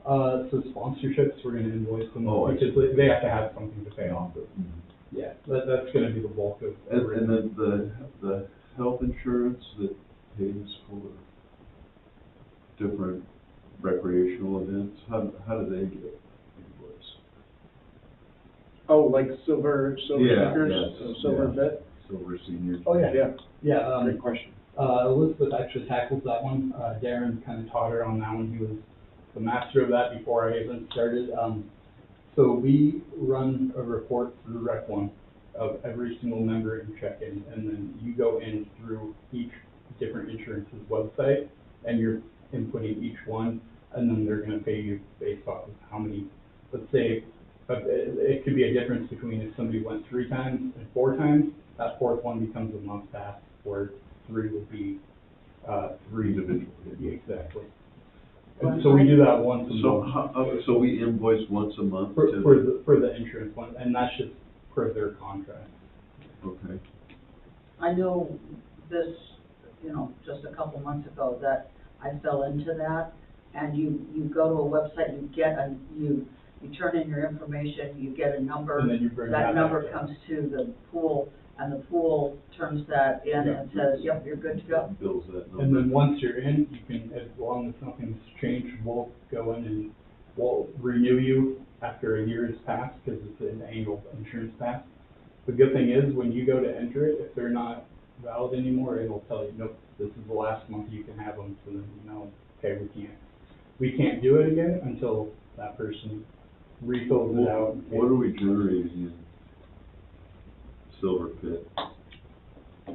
So sponsorships, we're gonna invoice them, Oh, I because see. they have to have something to pay off of. Yeah, that's gonna be the bulk of. And then the health insurance that pays for different recreational events, how do they get invoiced? Oh, like silver Yeah, stickers, yes, silver yeah. bit? Silver seniors? Oh, yeah. Yeah, Yeah, great question. Elizabeth actually tackles that one. Darren kind of taught her on that one. He was the master of that before I even started. So we run a report through Rec One of every single member in check-in, and then you go in through each different insurance's website, and you're inputting each one, and then they're gonna pay you based off of how many, let's say, it could be a difference between if somebody went 3 times and 4 times, that 4th one becomes a month pass, where 3 would be, 3 Individual. Yeah, exactly. And so we do that once a So, month. so we invoice once a month For to? the insurance one, and that's just per their contract. Okay. I know this, just a couple months ago, that I fell into that, and you go to a website, you turn in your information, you get a number. And then you bring that that number back. comes to the pool, and the pool turns that in and says, yep, you're good to go. Bills that number. And then once you're in, you can, as long as nothing's changed, we'll go in and we'll renew you after a year has passed, because it's an annual insurance pass. The good thing is, when you go to enter it, if they're not valid anymore, it'll tell you, nope, this is the last month you can have them, so then you know, okay, we can't do it again until that person refills it out. What are we generating in Silver Pit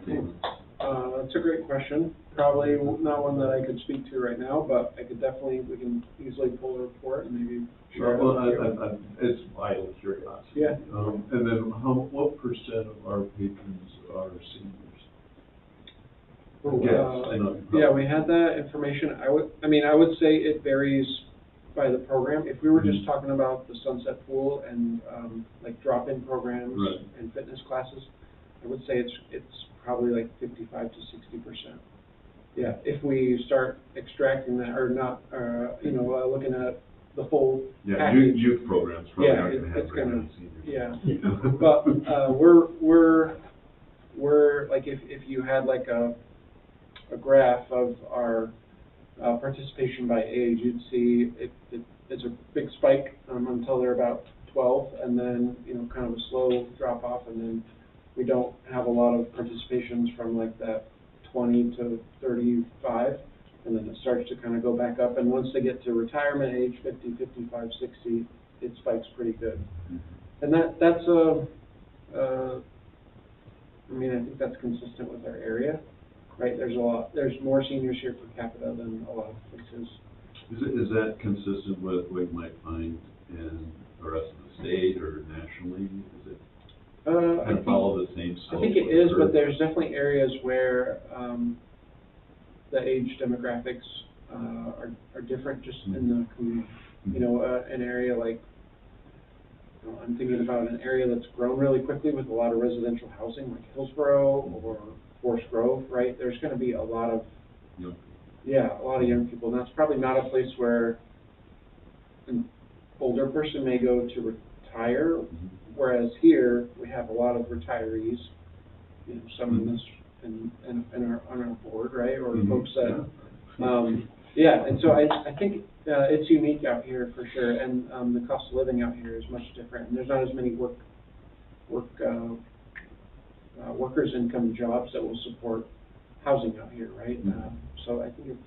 payments? That's a great question. Probably not one that I could speak to right now, but we can easily pull a report and maybe share it Well, with you. it's idle curiosity. Yeah. And then what percent of our patrons are seniors? Oh, Yes, I know. Yeah, we had that information. I would say it varies by the program. If we were just talking about the Sunset Pool and, like drop-in programs Right. and fitness classes, I would say it's probably like 55 to 60%. Yeah, if we start extracting that, or not, looking at the full Yeah, package. youth programs probably Yeah, aren't gonna have it's very gonna, many seniors. yeah. But, we're, like, if you had like a graph of our, participation by age, you'd see it's a big spike, until they're about 12, and then, kind of a slow drop off, and then we don't have a lot of participations from like that 20 to 35, and then it starts to kind of go back up, and once they get to retirement age, 50, 55, 60, it spikes pretty good. And that's I think that's consistent with our area, right? There's more seniors here per capita than a lot of places. Is that consistent with what you might find in the rest of the state or nationally? Is it kind of follow the same slope? I think it is, but there's definitely areas where, the age demographics, are different just in the community. An area like, I'm thinking about an area that's grown really quickly with a lot of residential housing, like Hillsborough or Forest Grove, right? There's gonna be a lot of, a lot of young people, and that's probably not a place where an older person may go to retire, whereas here, we have a lot of retirees, some in this, on our board, right, or folks that, and so I think, it's unique out here for sure, and, the cost of living out here is much different, and there's not as many workers' income jobs that will support housing out here, right? So I think it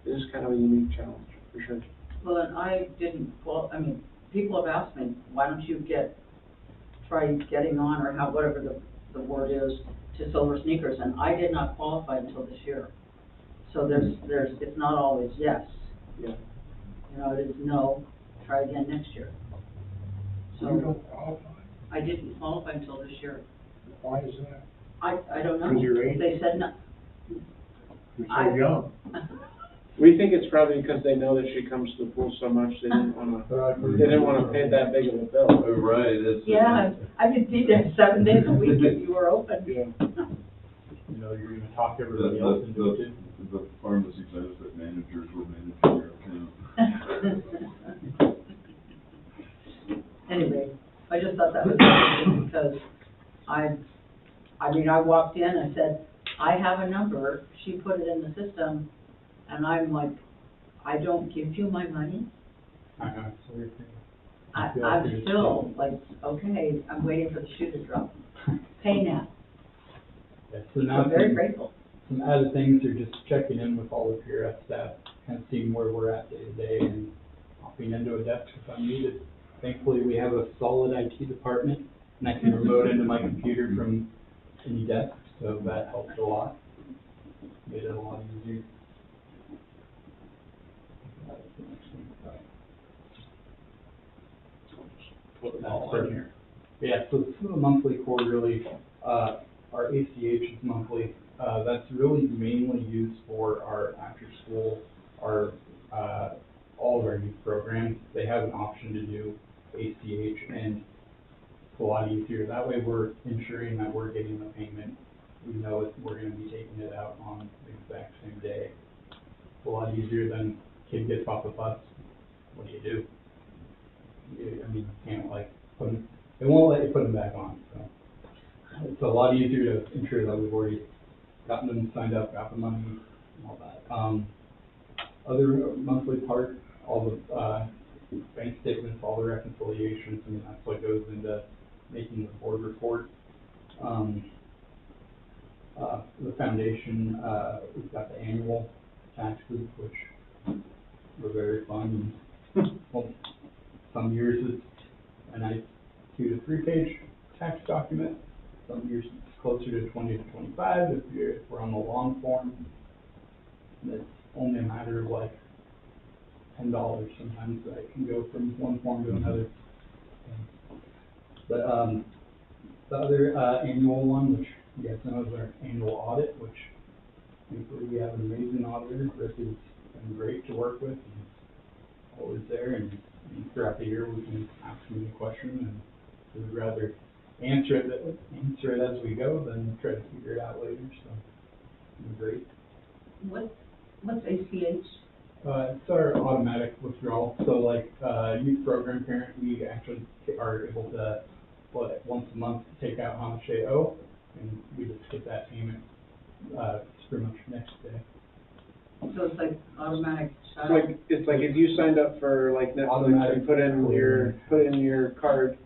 is kind of a unique challenge, for sure. Well, and people have asked me, why don't you try getting on, or whatever the word is, to Silver Sneakers, and I did not qualify until this year. So it's not always yes. Yeah. It is no, try again next year. So you don't qualify. I didn't qualify until this year. Why is that? I don't know. Because your age? They said no. You're so young. We think it's probably because they know that she comes to the pool so much, they didn't wanna pay that big of a bill. Oh, right, it's. Yeah, I could be there 7 days a week if you were open. Yeah. You know, you're gonna talk everybody else into it. The pharmacy benefit managers will manage your account. Anyway, I just thought that was interesting because I walked in, I said, I have a number, she put it in the system, and I'm like, I don't give you my money? I know, it's a weird thing. I'm still like, okay, I'm waiting for the shoe to drop. Pay now. Yeah, so now I'm very grateful. some added things are just checking in with all the PRS staff, kind of seeing where we're at day to day and hopping into a desk if I'm needed. Thankfully, we have a solid IT department, and I can remote into my computer from any desk, so that helps a lot. Made it a lot easier. Put them That's all for in here. Yeah, so this is a monthly, quarterly, our ACH is monthly. That's really mainly used for our after-school, our, all of our youth programs. They have an option to do ACH, and it's a lot easier. That way we're ensuring that we're getting the payment. We know that we're gonna be taking it out on the exact same day. It's a lot easier than kid gets off the bus. What do? I mean, you can't like put them, they won't let you put them back on, so. It's a lot easier to ensure that we've already gotten them signed up, got the money, and all that. Other monthly part, all the, bank statements, all the reconciliations, I mean, that's what goes into making the board report. The foundation, we've got the annual taxes, which were very fun, and, well, some years it's a nice 2 to 3 page tax document. Some years it's closer to 20 to 25 if we're on the long form. And it's only a matter of like $10 sometimes that I can go from one form to another. But the other annual one, which you guys know is our annual audit, which thankfully we have an amazing auditor. Rick has been great to work with. He's always there, and throughout the year we can ask him any question, and we'd rather answer it as we go than try to figure it out later. So it's great. What's ACH? It's our automatic withdrawal. So like youth program parent, we actually are able to once a month take out how much they owe, and we just get that payment pretty much next day. So it's like automatic. It's like if you signed up for like Netflix Automatic and put in your card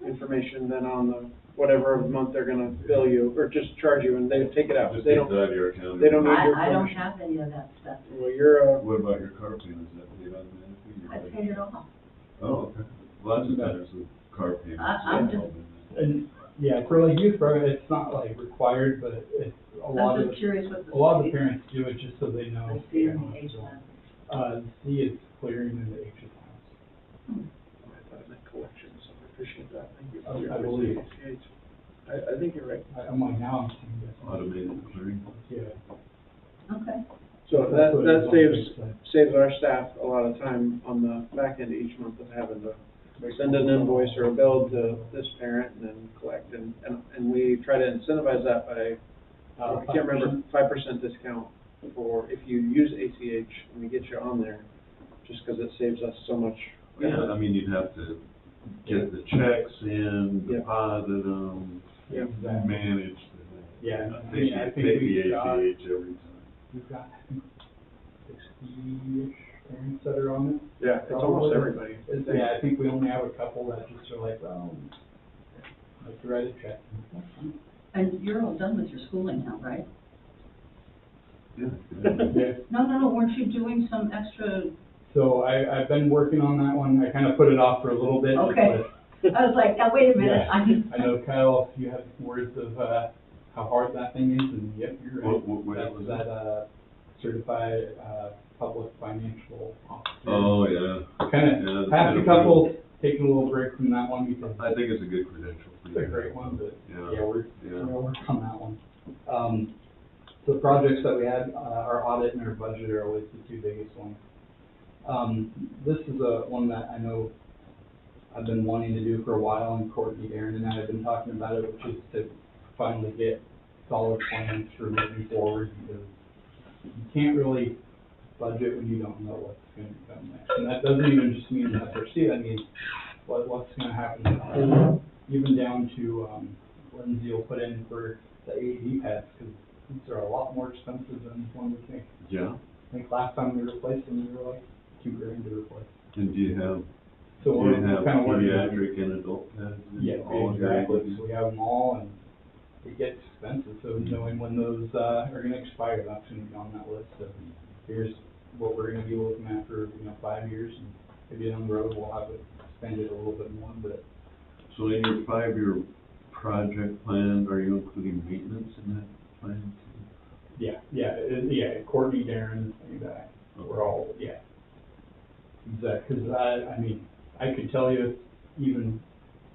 information, then on the whatever month they're gonna bill you or just charge you, and they take it out. Just They gets don't. out of your account. They don't need your I don't permission. have any of that stuff. Well, you're What about your car payment? Is that paid automatically? I paid it off. Oh, okay. Lots of times with car payments. I'm just- And yeah, for like youth program, it's not like required, but it's a lot I'm of just curious what the. a lot of the parents do it just so they know. The C and the H one. The C is clearing and the H is house. I thought it meant collections, so I appreciate that. Thank you. I believe. I think you're right. I'm like, now I'm seeing this. Automated clearing. Yeah. Okay. So That's what it that is on the website. saves our staff a lot of time on the back end each month of having to send an invoice or a bill to this parent and then collect, and we try to incentivize that by, I can't remember, 5% discount for if you use ACH and we get you on there, just because it saves us so much. Yeah, I mean, you'd have to get the checks in, Yeah. deposit them, Yeah. manage the. Yeah, I Take think the we've got, ACH every time. we've got, I think, 60-ish parents that are on it. Yeah, it's almost everybody. Yeah, I think we only have a couple that just are like, well, I'd like to write a check. And you're all done with your schooling now, right? Yeah. Yeah. No, weren't you doing some extra? So I've been working on that one. I kind of put it off for a little bit. Okay. I was like, now wait a minute. Yeah. I know, Kyle, you have words of how hard that thing is, and yep, you're right. What That was was that certified public financial officer. Oh, yeah. Kind of Yeah, passed kind a of couple, taking a little break from that one because I think it's a good credential for it's you. a great one, but Yeah. yeah, we're Yeah. gonna work on that one. So the projects that we had, our audit and our budget are always the two biggest ones. This is one that I know I've been wanting to do for a while, and Courtney, Aaron, and I have been talking about it, which is to finally get solid plans for moving forward, because you can't really budget when you don't know what's going to come next. And that doesn't even just mean the SRC, that means what's going to happen in the pool, even down to Lindsay will put in for the AED pads, because these are a lot more expensive than one would think. Yeah. I think last time we replaced them, they were like $2,000 to replace. And do you have Kind of working. pediatric and adult pads? Yeah, all of your exactly. AEDs? So we have them all, and it gets expensive. So knowing when those are going to expire, that's going to be on that list. So here's what we're going to be looking at for 5 years, and maybe down the road we'll have to spend it a little bit more. But So in your 5-year project plan, are you including maintenance in that plan? yeah. Courtney, Darren, and we're all exactly. Because I mean, I could tell you even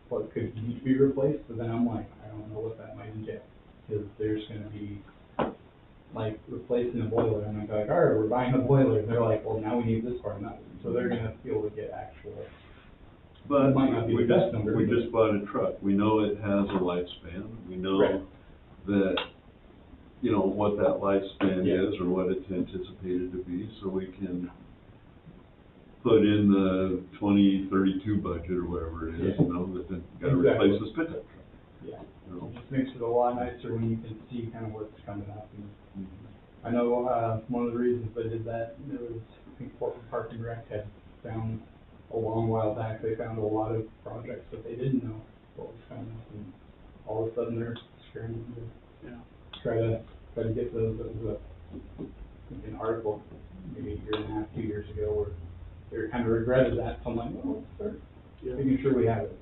what could need to be replaced, but then I'm like, I don't know what that might entail, because there's going to be like replacing a boiler, and I'm like, all right, we're buying a boiler. And they're like, well, now we need this part and that. So they're going to be able to get actual. But It might not be the best number, we but- just bought a truck. We know it has a lifespan. We know Right. that, what that lifespan Yeah. is or what it's anticipated to be, so we can put in the 2032 budget or whatever it is, Yeah. that then gotta Exactly. replace this pickup truck. Yeah. you know? It just makes it a lot nicer when you can see kind of what's coming up. And I know one of the reasons I did that, there was, I think Portland Park and Rec had found a long while back, they found a lot of projects that they didn't know what was coming up, and all of a sudden they're scrambling to try to get those. There was an article maybe a year and a half, 2 years ago, where they kind of regretted that. So I'm like, well, let's start making sure we have it.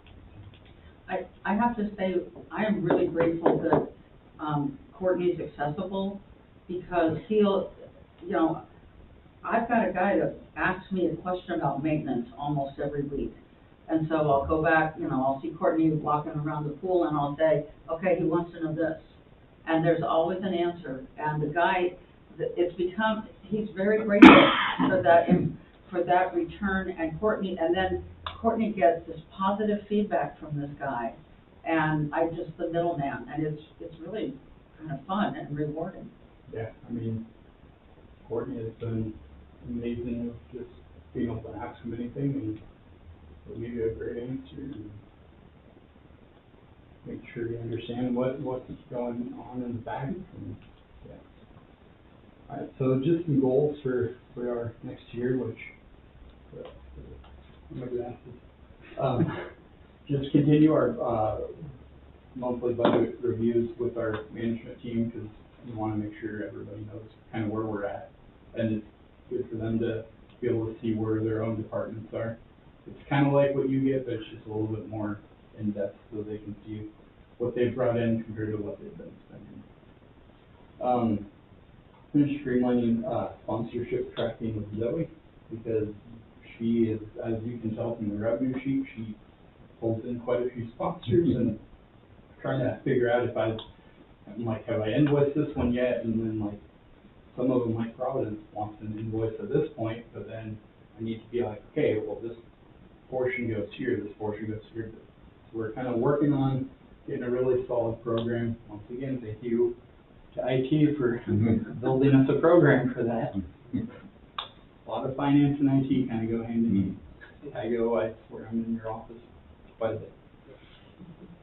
I have to say, I am really grateful that, Courtney's accessible, because he'll, I've got a guy that asks me a question about maintenance almost every week. And so I'll go back, I'll see Courtney walking around the pool, and I'll say, okay, he wants to know this. And there's always an answer. And the guy, he's very grateful for that return, and then Courtney gets this positive feedback from this guy, and I'm just the middleman, and it's really kind of fun and rewarding. Yeah, I mean, Courtney has been amazing with just being able to ask him anything, and he'll give you a great answer, and make sure you understand what's going on in the back. And, All right, so just some goals for our next year, which my glasses. Just continue our monthly budget reviews with our management team, because we want to make sure everybody knows kind of where we're at, and it's good for them to be able to see where their own departments are. It's kind of like what you get, but it's just a little bit more in depth, so they can see what they've brought in compared to what they've been spending. Finish streamlining sponsorship tracking with Zoe, because she is, as you can tell from the revenue sheet, she pulls in quite a few sponsors, and trying to figure out if I'm like, have I invoiced this one yet? And then like, some of them, like Providence, wants an invoice at this point, but then I need to be like, okay, well, this portion goes here, this portion goes here. So we're kind of working on getting a really solid program. Once again, thank you to IT for building us a program for that. A lot of finance and IT kind of go hand in hand. I swear I'm in your office quite a bit.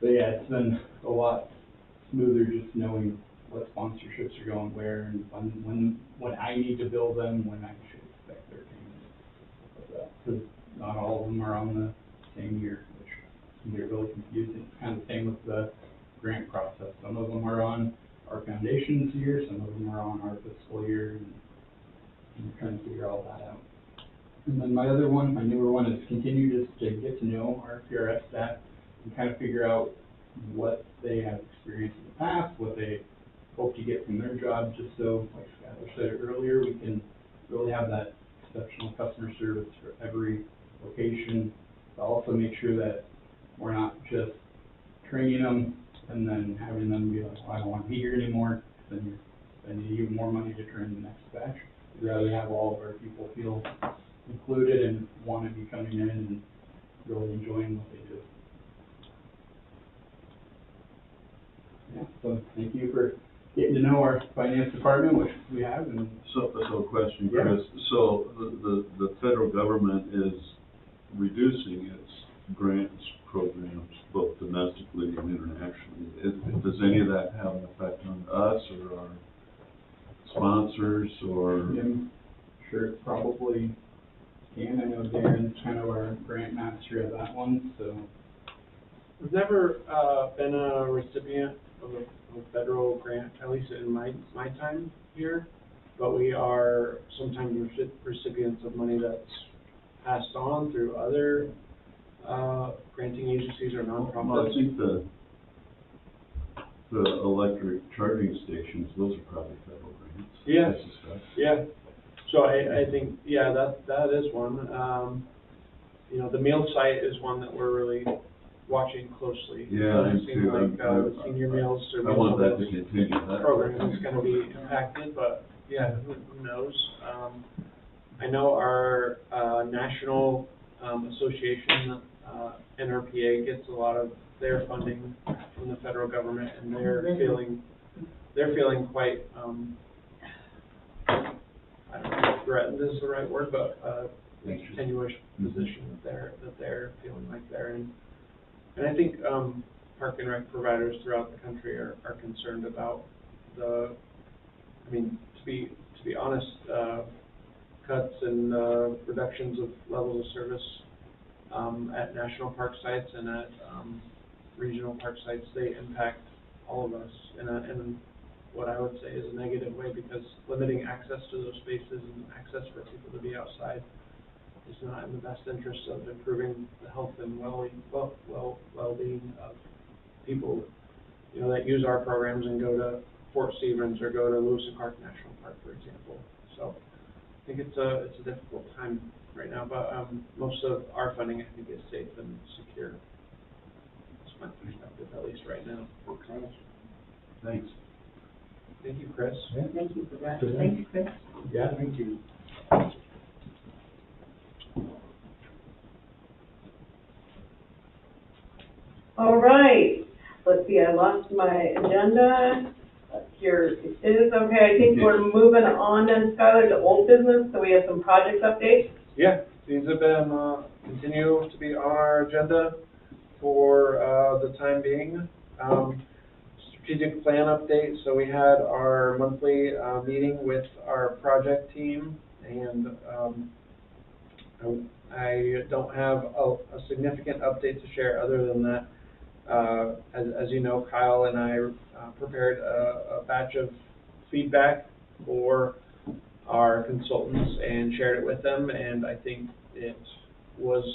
But yeah, it's been a lot smoother just knowing what sponsorships are going where, and when I need to bill them, when I should expect their payment. Because not all of them are on the same year, which can get really confusing. It's kind of the same with the grant process. Some of them are on our foundation's year, some of them are on our fiscal year, and we're trying to figure all that out. And then my other one, my newer one, is continue just to get to know our PRS staff and kind of figure out what they have experienced in the past, what they hope to get from their job, just so, like Skylar said earlier, we can really have that exceptional customer service for every location, but also make sure that we're not just training them and then having them be like, well, I don't want to be here anymore, then you're spending even more money to train the next batch. We'd rather have all of our people feel included and want to be coming in and really enjoying what they do. Yeah, so thank you for getting to know our finance department, which we have, and So question, Yeah. Chris. So the federal government is reducing its grants programs, both domestically and internationally. Does any of that have an effect on us or our sponsors or? I'm sure it probably can. I know Darren's kind of our grant master of that one, so. We've never, been a recipient of a federal grant, at least in my time here, but we are sometimes recipients of money that's passed on through other, granting agencies or Well, I nonprofits. think the electric charging stations, those are probably federal grants. Yes. I suspect. Yeah, so I think, yeah, that is one. You know, the meal site is one that we're really watching closely. Yeah, I It seems too. like, the senior meals or I want that to meals continue. That program is gonna be impacted, but yeah, who knows? I know our, national, association, NRPA gets a lot of their funding from the federal government, and they're feeling quite, I don't know if threatened is the right word, but, tenuous position that they're feeling like they're in. And I think, park and rec providers throughout the country are concerned about I mean, to be honest, cuts and, reductions of levels of service, at national park sites and at, regional park sites, they impact all of us in what I would say is a negative way, because limiting access to those spaces and access for people to be outside is not in the best interest of improving the health and well-being of people, you know, that use our programs and go to Fort Stevens or go to Lewis and Clark National Park, for example. So I think it's a difficult time right now, but most of our funding, I think, is safe and secure. That's my perspective, at least right now. Thanks. Thank you, Chris. Thank you for that. Thank you, Chris. Yeah, thank you. All right, let's see, I lost my agenda. Here it is. Okay, I think we're moving on then, Skylar, to old business, so we have some project updates. Yeah, these have been, continue to be on our agenda for, the time being. Strategic plan update, so we had our monthly, meeting with our project team, and, I don't have a significant update to share other than that. As you know, Kyle and I, prepared a batch of feedback for our consultants and shared it with them, and I think it was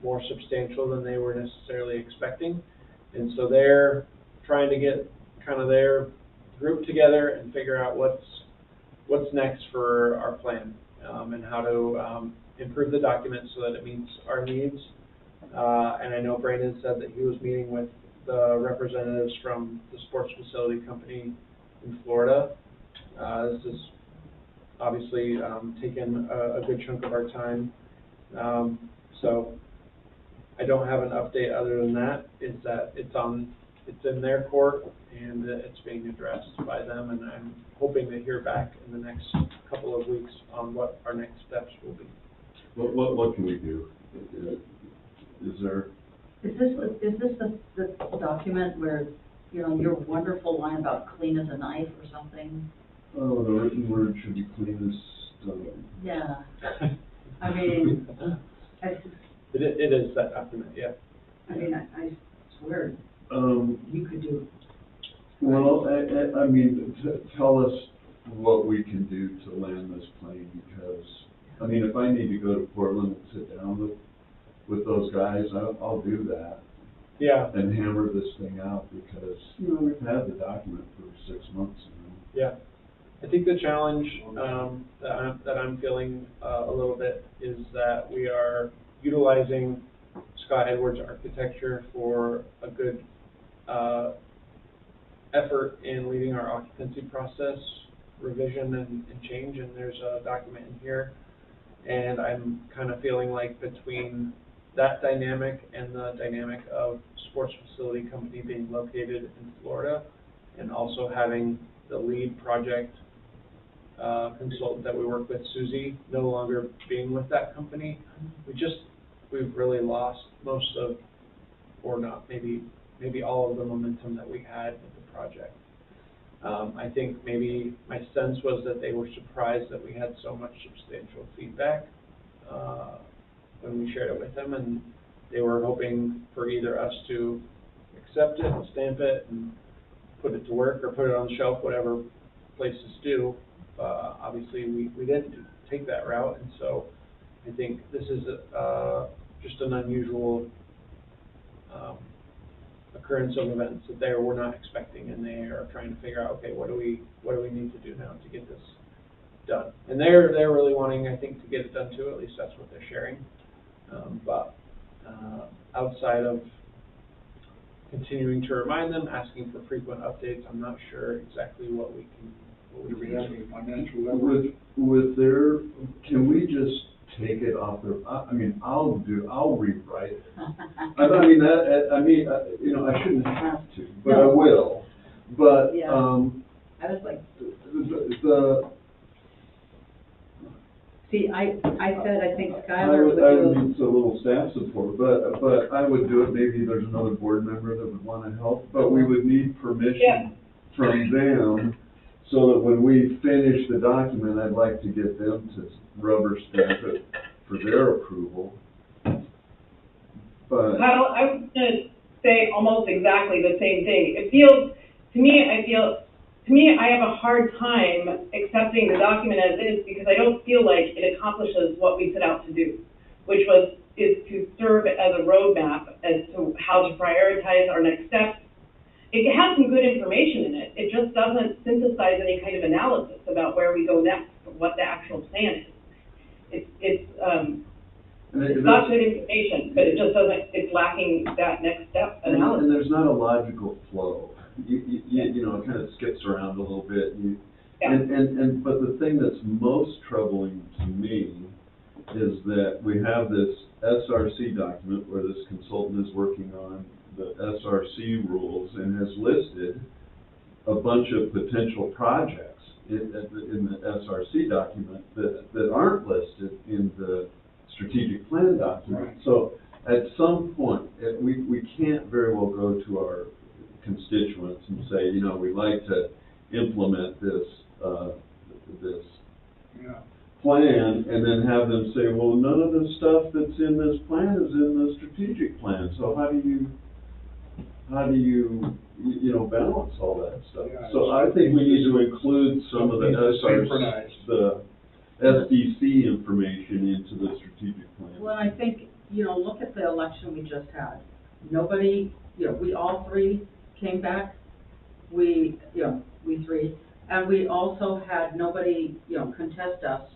more substantial than they were necessarily expecting. And so they're trying to get kind of their group together and figure out what's next for our plan, and how to, improve the document so that it meets our needs. And I know Brandon said that he was meeting with the representatives from the sports facility company in Florida. This has obviously, taken a good chunk of our time. So I don't have an update other than that, is that it's in their court and it's being addressed by them, and I'm hoping to hear back in the next couple of weeks on what our next steps will be. What can we do? Is there? Is this the document where, you know, your wonderful line about clean as a knife or something? Oh, the written word should be clean as stone. Yeah. I mean, It is that document, yeah. I swear, you could do. Well, I mean, tell us what we can do to land this plane, because, I mean, if I need to go to Portland and sit down with those guys, I'll do that. Yeah. And hammer this thing out, because, you know, we've had the document for 6 months now. Yeah. I think the challenge, that I'm feeling, a little bit is that we are utilizing Scott Edwards architecture for a good, effort in leading our occupancy process revision and change, and there's a document in here. And I'm kind of feeling like between that dynamic and the dynamic of sports facility company being located in Florida, and also having the lead project consultant that we work with, Susie, no longer being with that company, we've really lost most of, or not, maybe all of the momentum that we had with the project. I think maybe my sense was that they were surprised that we had so much substantial feedback when we shared it with them, and they were hoping for either us to accept it and stamp it and put it to work, or put it on the shelf, whatever places do. Obviously, we didn't take that route, and so I think this is just an unusual occurrence of events that they were not expecting, and they are trying to figure out, okay, what do we need to do now to get this done? And they're really wanting, I think, to get it done too. At least that's what they're sharing. But outside of continuing to remind them, asking for frequent updates, I'm not sure exactly what we can. Do we have any financial leverage? With their, can we just take it off their, I mean, I'll rewrite it. You know, I shouldn't have to, but I will. But, Yeah. I was like, see, I said, I think Skylar would I do. would need a little staff support, but I would do it. Maybe there's another board member that would want to help, but we would need permission from them, so that when we finish the document, I'd like to get them to rubber stamp it for their approval. But Kyle, I was gonna say almost exactly the same thing. It feels, to me, I have a hard time accepting the document as is, because I don't feel like it accomplishes what we set out to do, which is to serve as a roadmap as to how to prioritize our next steps. It has some good information in it. It just doesn't synthesize any kind of analysis about where we go next, or what the actual plan is. It's not good information, but it just doesn't, it's lacking that next step analysis. and there's not a logical flow. You know, it kind of skips around a little bit. But the thing that's most troubling to me is that we have this SRC document where this consultant is working on the SRC rules and has listed a bunch of potential projects in the SRC document that aren't listed in the strategic plan document. Right. So at some point, we can't very well go to our constituents and say, you know, we'd like to implement this plan, and then have them say, well, none of the stuff that's in this plan is in the strategic plan. So how do you balance all that stuff? Yeah, so I think we need to include some of the SDC information into the strategic plan. Well, I think, look at the election we just had. Nobody, we all three came back. We three, and we also had nobody, contest us.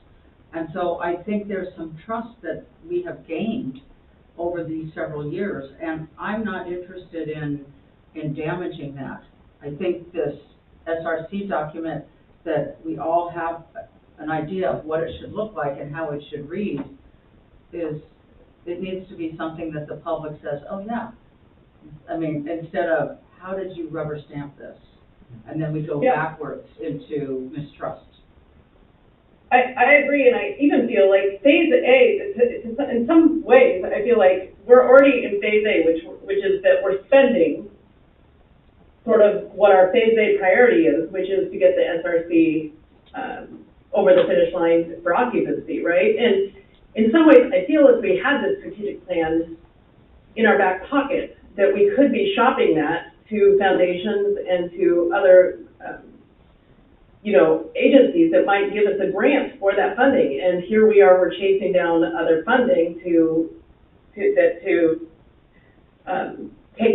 And so I think there's some trust that we have gained over these several years, and I'm not interested in damaging that. I think this SRC document, that we all have an idea of what it should look like and how it should read, it needs to be something that the public says, oh yeah. I mean, instead of, how did you rubber stamp this? And then we go backwards into mistrust. I agree, and I even feel like phase A, in some ways, I feel like we're already in phase A, which is that we're spending sort of what our phase A priority is, which is to get the SRC over the finish line for occupancy, right? And in some ways, I feel if we had this strategic plan in our back pocket, that we could be shopping that to foundations and to other agencies that might give us a grant for that funding. And here we are, we're chasing down other funding to take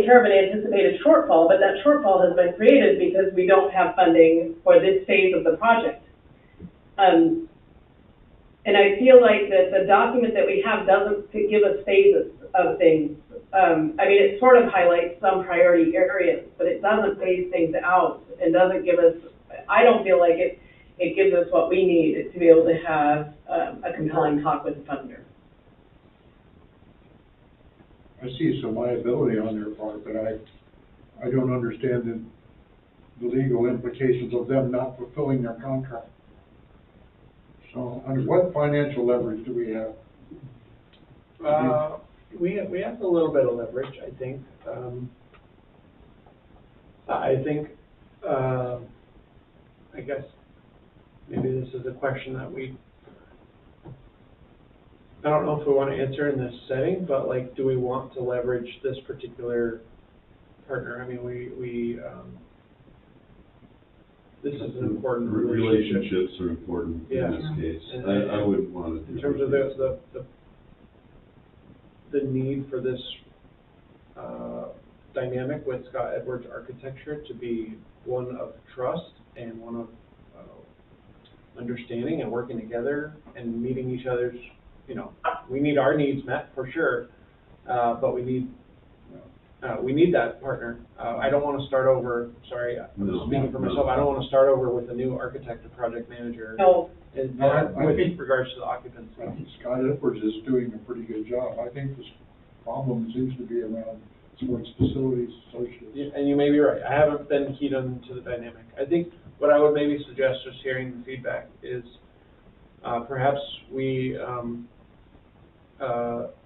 care of an anticipated shortfall, but that shortfall has been created because we don't have funding for this phase of the project. And I feel like that the document that we have doesn't give us phases of things. It sort of highlights some priority areas, but it doesn't phase things out and doesn't give us, I don't feel like it gives us what we need to be able to have a compelling talk with the funder. I see some liability on their part, but I don't understand the legal implications of them not fulfilling their contract. So, under what financial leverage do we have? We have a little bit of leverage, I think. I guess maybe this is a question that I don't know if we want to answer in this setting, but like, do we want to leverage this particular partner? I mean, this is an important relationship. Relationships are important in Yeah. this case. And I wouldn't want to do. In terms of the need for this dynamic with Scott Edwards Architecture to be one of trust and one of understanding and working together and meeting each other's, we need our needs met for sure, but we need that partner. I don't want to start over, sorry, I'm speaking for myself, I don't want to start over with a new architect or project manager. No, With regards to the occupancy. I think Scott Edwards is doing a pretty good job. I think this problem seems to be around sports facilities associates. And you may be right. I haven't been keyed into the dynamic. I think what I would maybe suggest, just hearing the feedback, is perhaps we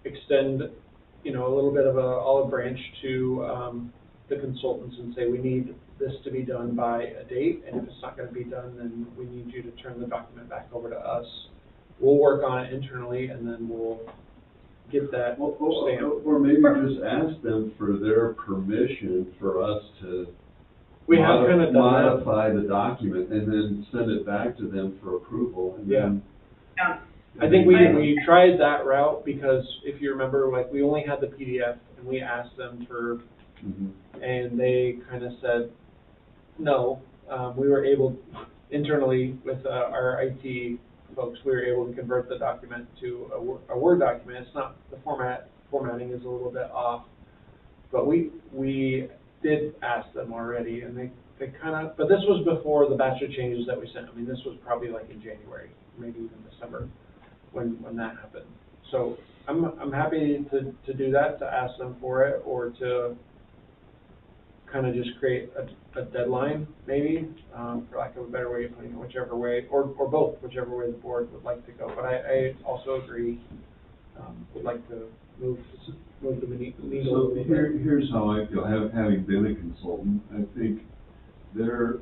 extend, a little bit of a olive branch to the consultants and say, we need this to be done by a date, and if it's not going to be done, then we need you to turn the document back over to us. We'll work on it internally, and then we'll get that stamp. Or maybe just ask them for their permission for us to We have kind of done that. modify the document and then send it back to them for approval. And then, yeah. I think we tried that route because if you remember, like, we only had the PDF and we asked them for, and they kind of said no. We were able, internally with our IT folks, we were able to convert the document to a Word document. It's not, the formatting is a little bit off, but we did ask them already, and they kind of, but this was before the batch of changes that we sent. I mean, this was probably like in January, maybe even December, when that happened. So I'm happy to do that, to ask them for it, or to kind of just create a deadline, maybe, for lack of a better way of putting it, whichever way, or both, whichever way the board would like to go. But I also agree, would like to move the needle. So here's how I feel, having been a consultant. I think they're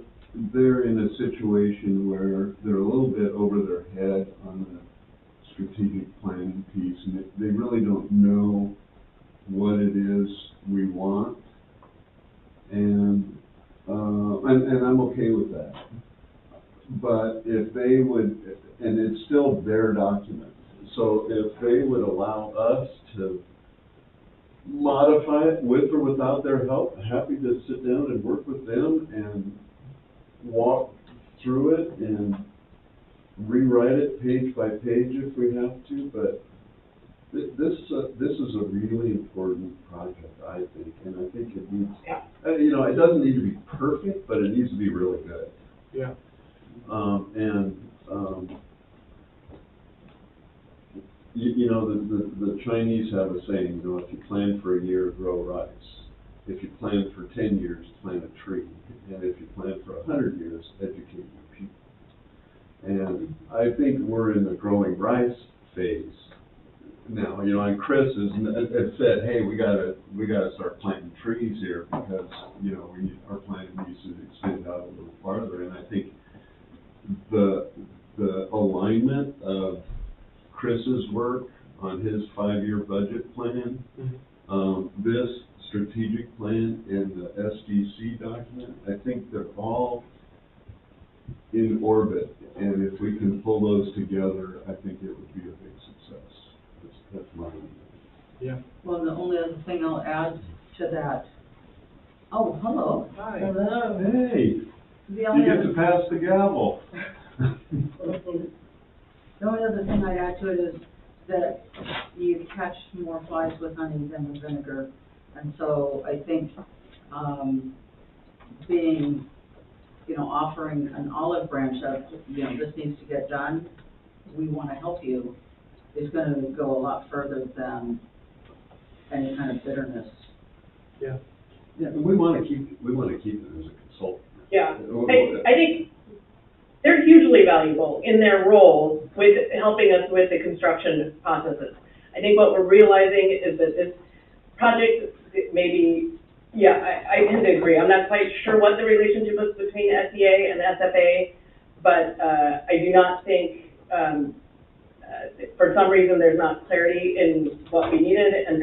in a situation where they're a little bit over their head on the strategic planning piece, and they really don't know what it is we want, and I'm okay with that. But if they would, and it's still their document, so if they would allow us to modify it with or without their help, happy to sit down and work with them and walk through it and rewrite it page by page if we have to. But this is a really important project, I think, and I think it needs, it doesn't need to be perfect, but it needs to be really good. Yeah. The Chinese have a saying, if you plan for a year, grow rice. If you plan for 10 years, plant a tree. And if you plan for 100 years, educate your people. And I think we're in the growing rice phase now. And Chris has said, hey, we gotta start planting trees here because, our planting needs to extend out a little farther. And I think the alignment of Chris's work on his 5-year budget plan, this strategic plan and the SDC document, I think they're all in orbit. And if we can pull those together, I think it would be a big success. That's my opinion. Yeah. Well, the only other thing I'll add to that. Oh, hello. Hi. Hello. Hey, The you only get other, to pass the gavel. the only other thing I'd add to it is that you catch more flies with honey than with vinegar. And so I think, being you know, offering an olive branch of, you know, this needs to get done, we want to help you, is going to go a lot further than any kind of bitterness. Yeah. Yeah, and we want to keep them as a consultant. Yeah, I think they're hugely valuable in their role with helping us with the construction processes. I think what we're realizing is that this project maybe, yeah, I tend to agree. I'm not quite sure what the relationship is between SEA and SFA, but I do not think, for some reason, there's not clarity in what we needed, and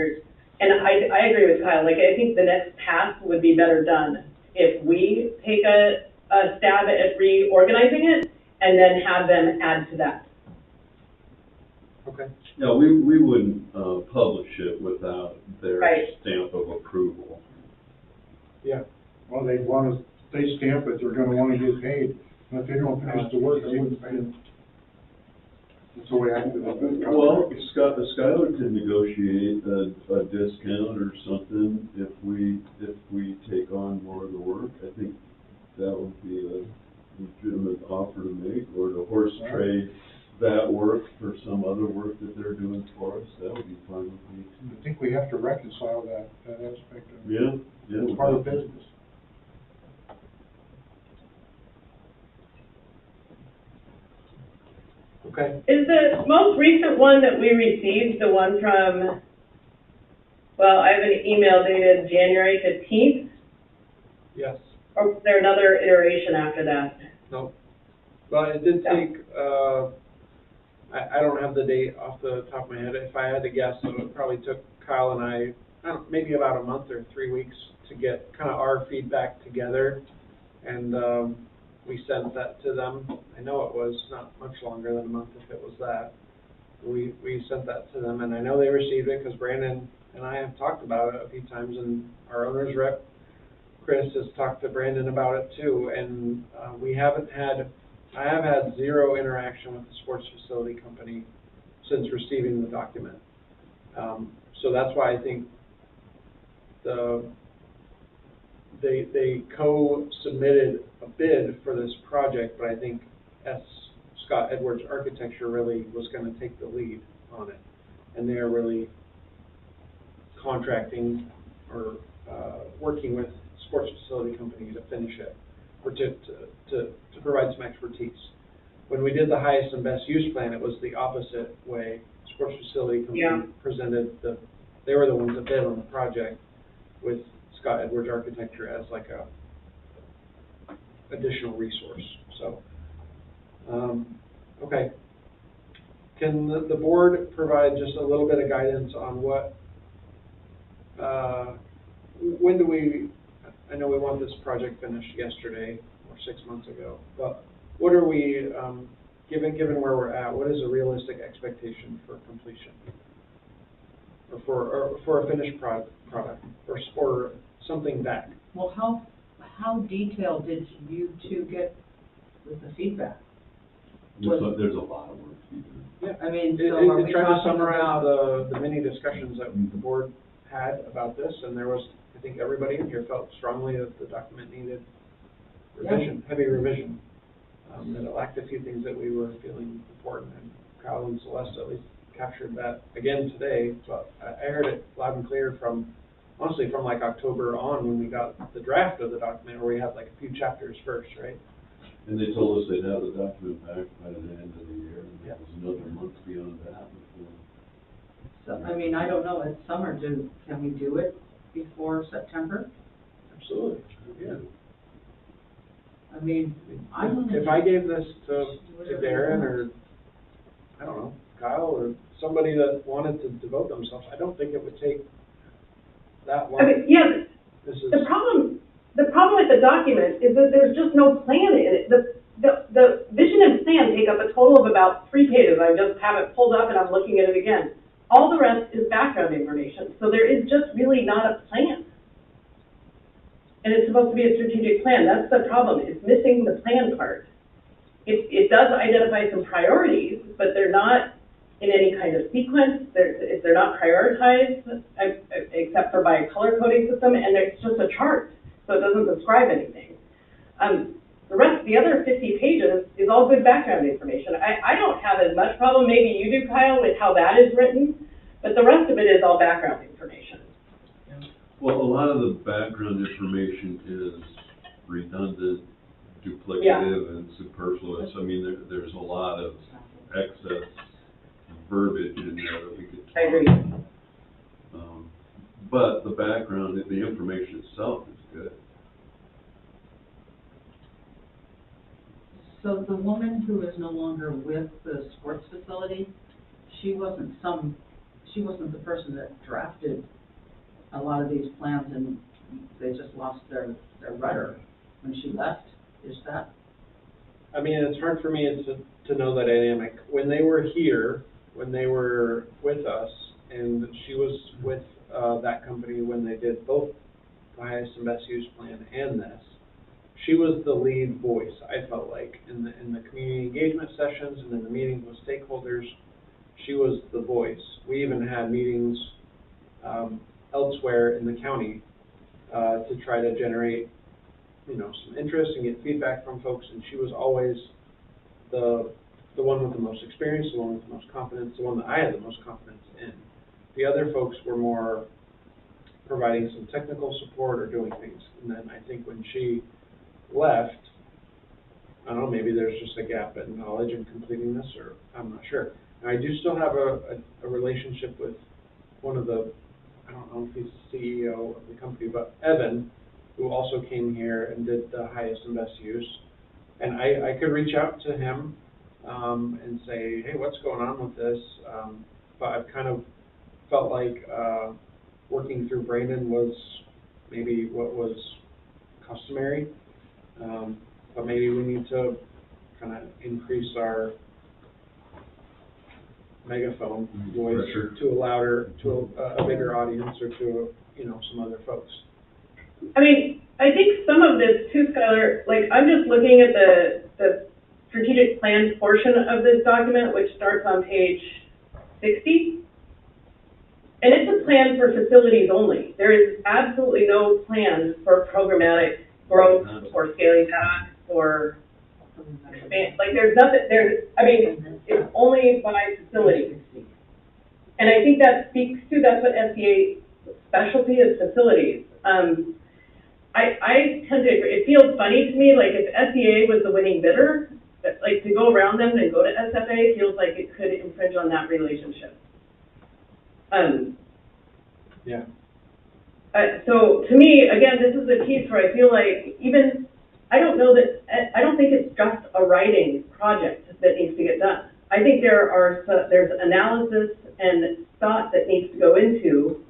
I agree with Kyle. Like, I think the next pass would be better done if we take a stab at reorganizing it and then have them add to that. Okay. No, we wouldn't publish it without their Right. stamp of approval. Yeah. Well, they stamp it, they're gonna wanna get paid, and if they don't finish the work, they wouldn't pay them. That's the way I do it. Well, Skylar could negotiate a discount or something if we take on more of the work. I think that would be a legitimate offer to make, or to horse trade that work for some other work that they're doing for us. That would be fine with me too. I think we have to reconcile that aspect of it. Yeah, yeah. It's part of business. Okay. Is the most recent one that we received the one from, well, I have an email dated January 15th, Yes. or was there another iteration after that? No. But it did take, I don't have the date off the top of my head. If I had to guess, it probably took Kyle and I don't know, maybe about a month or 3 weeks to get kind of our feedback together. And we sent that to them. I know it was not much longer than a month if it was that. We sent that to them, and I know they received it because Brandon and I have talked about it a few times, and our owner's rep, Chris, has talked to Brandon about it too. And I have had zero interaction with the sports facility company since receiving the document. So that's why I think they co-submitted a bid for this project, but I think Scott Edwards Architecture really was going to take the lead on it. And they're really contracting or working with sports facility company to finish it, or to provide some expertise. When we did the highest and best use plan, it was the opposite way. Sports facility company presented they were the ones that bid on the project, with Scott Edwards Architecture as like a additional resource. So, okay. Can the board provide just a little bit of guidance on what, when do we, I know we want this project finished yesterday or 6 months ago, but what are we, given where we're at, what is a realistic expectation for completion? Or for a finished product, or something back? Well, how detailed did you two get with the feedback? There's a lot of work to be done. Yeah, I mean, so are we trying to talking summarize about? the many discussions that the board had about this, and there was, I think everybody in here felt strongly that the document needed revision, heavy revision. That it lacked a few things that we were feeling important, and Kyle and Celeste at least captured that again today. But I heard it loud and clear honestly from like October on, when we got the draft of the document, where we had like a few chapters first, right? And they told us they'd have the document back by the end of the year, and that was another month beyond that before. So, I mean, I don't know, it's summer, can we do it before September? Absolutely, yeah. I mean, If I gave this to Darren, or, I don't know, Kyle, or somebody that wanted to devote themselves, I don't think it would take that long. I mean, yeah, This is, the problem with the document is that there's just no plan in it. The vision and plan take up a total of about 3 pages. I just have it pulled up and I'm looking at it again. All the rest is background information. So there is just really not a plan. And it's supposed to be a strategic plan. That's the problem. It's missing the plan part. It does identify some priorities, but they're not in any kind of sequence. They're not prioritized, except for by a color coding system, and it's just a chart, so it doesn't describe anything. the other 50 pages is all good background information. I don't have as much problem, maybe you do, Kyle, with how that is written, but the rest of it is all background information. Well, a lot of the background information is redundant, duplicative, Yeah. and superfluous. I mean, there's a lot of excess verbiage in there that we could talk. I agree. But the background, the information itself is good. So the woman who is no longer with the sports facility, she wasn't the person that drafted a lot of these plans, and they just lost their rudder when she left, is that? I mean, it's hard for me to know that dynamic. When they were here, when they were with us, and she was with that company when they did both the highest and best use plan and this, she was the lead voice, I felt like, in the community engagement sessions and in the meetings with stakeholders. She was the voice. We even had meetings elsewhere in the county to try to generate, some interest and get feedback from folks, and she was always the one with the most experience, the one with the most confidence, the one that I had the most confidence in. The other folks were more providing some technical support or doing things. And then I think when she left, I don't know, maybe there's just a gap in knowledge in completing this, or I'm not sure. And I do still have a relationship with one of the, I don't know if he's the CEO of the company, but Evan, who also came here and did the highest and best use. And I could reach out to him and say, hey, what's going on with this? But I've kind of felt like working through Brandon was maybe what was customary. But maybe we need to kind of increase our megaphone voice to a bigger audience, or to some other folks. I mean, I think some of this too, Skylar, like I'm just looking at the strategic plan portion of this document, which starts on page 60. And it's a plan for facilities only. There is absolutely no plan for programmatic growth or scaling back or expand. Like there's nothing, it's only by facilities. And I think that speaks to, that's what SEA specialty is, facilities. I tend to agree. It feels funny to me, like if SEA was the winning bidder, like to go around them and go to SFA feels like it could infringe on that relationship. Yeah. So to me, again, this is a piece where I feel like I don't think it's just a writing project that needs to get done. I think there's analysis and thought that needs to go into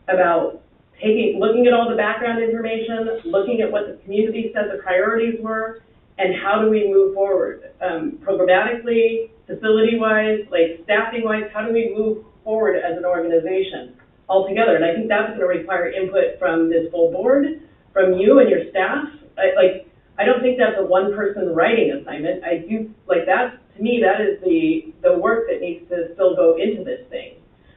about looking at all the background information, looking at what the community said the priorities were, and how do we move forward, programmatically, facility-wise, like staffing-wise, how do we move forward as an organization altogether? And I think that's going to require input from this full board, from you and your staff. I don't think that's a one-person writing assignment. I do, like that, to me, that is the work that needs to still go into this thing.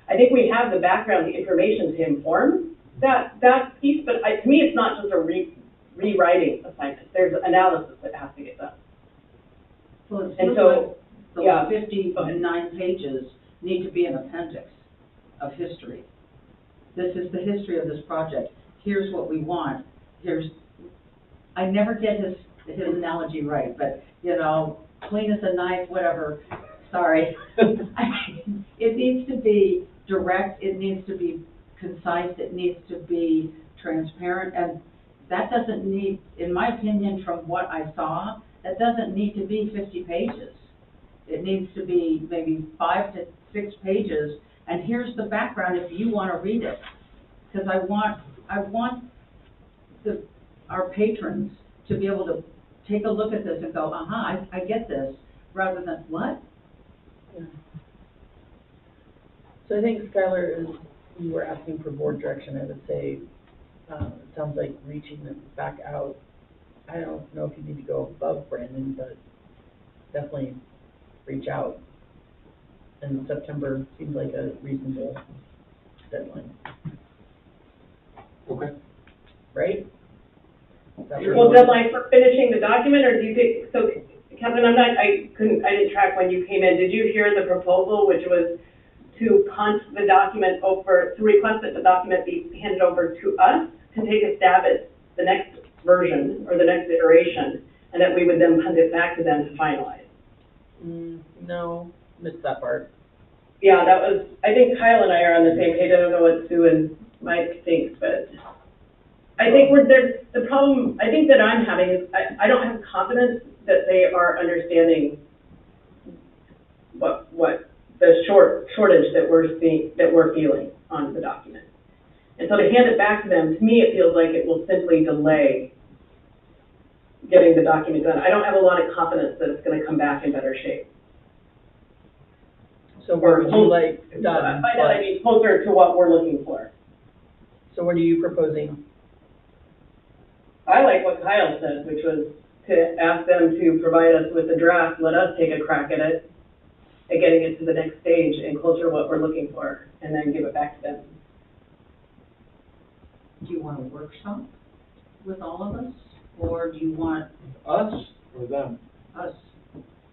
I think we have the background, the information to inform that piece, but to me, it's not just a rewriting assignment. There's analysis that has to get done. Well, it And feels so, like yeah. the 59 pages need to be an appendix of history. This is the history of this project. Here's what we want. I never get his analogy right, but, clean as a knife, whatever, sorry. It needs to be direct, it needs to be concise, it needs to be transparent, and that doesn't need, in my opinion, from what I saw, that doesn't need to be 50 pages. It needs to be maybe 5 to 6 pages, and here's the background if you want to read it. Because I want our patrons to be able to take a look at this and go, aha, I get this, rather than, what? Yeah. So I think, Skylar, as you were asking for board direction, I would say, it sounds like reaching them back out. I don't know if you need to go above Brandon, but definitely reach out. And September seems like a reasonable deadline. Okay. Right? Is that what you Well, want? deadline for finishing the document, or do you think, so, Kevin, I didn't track when you came in. Did you hear the proposal, which was to punt the document over, to request that the document be handed over to us to take a stab at the next version or the next iteration, and that we would then punt it back to them to finalize? No, missed that part. Yeah, that was, I think Kyle and I are on the same page. I don't know what Sue and Mike think, but I think the problem, I think that I'm having is, I don't have confidence that they are understanding what the shortage that we're seeing, that we're feeling on the document. And so to hand it back to them, to me, it feels like it will simply delay getting the document done. I don't have a lot of confidence that it's gonna come back in better shape. So what would you like done? By that I mean closer to what we're looking for. So what are you proposing? I like what Kyle said, which was to ask them to provide us with a draft, let us take a crack at it, at getting it to the next stage and closer to what we're looking for, and then give it back to them. Do you want a workshop with all of us, or do you want Us or them? us?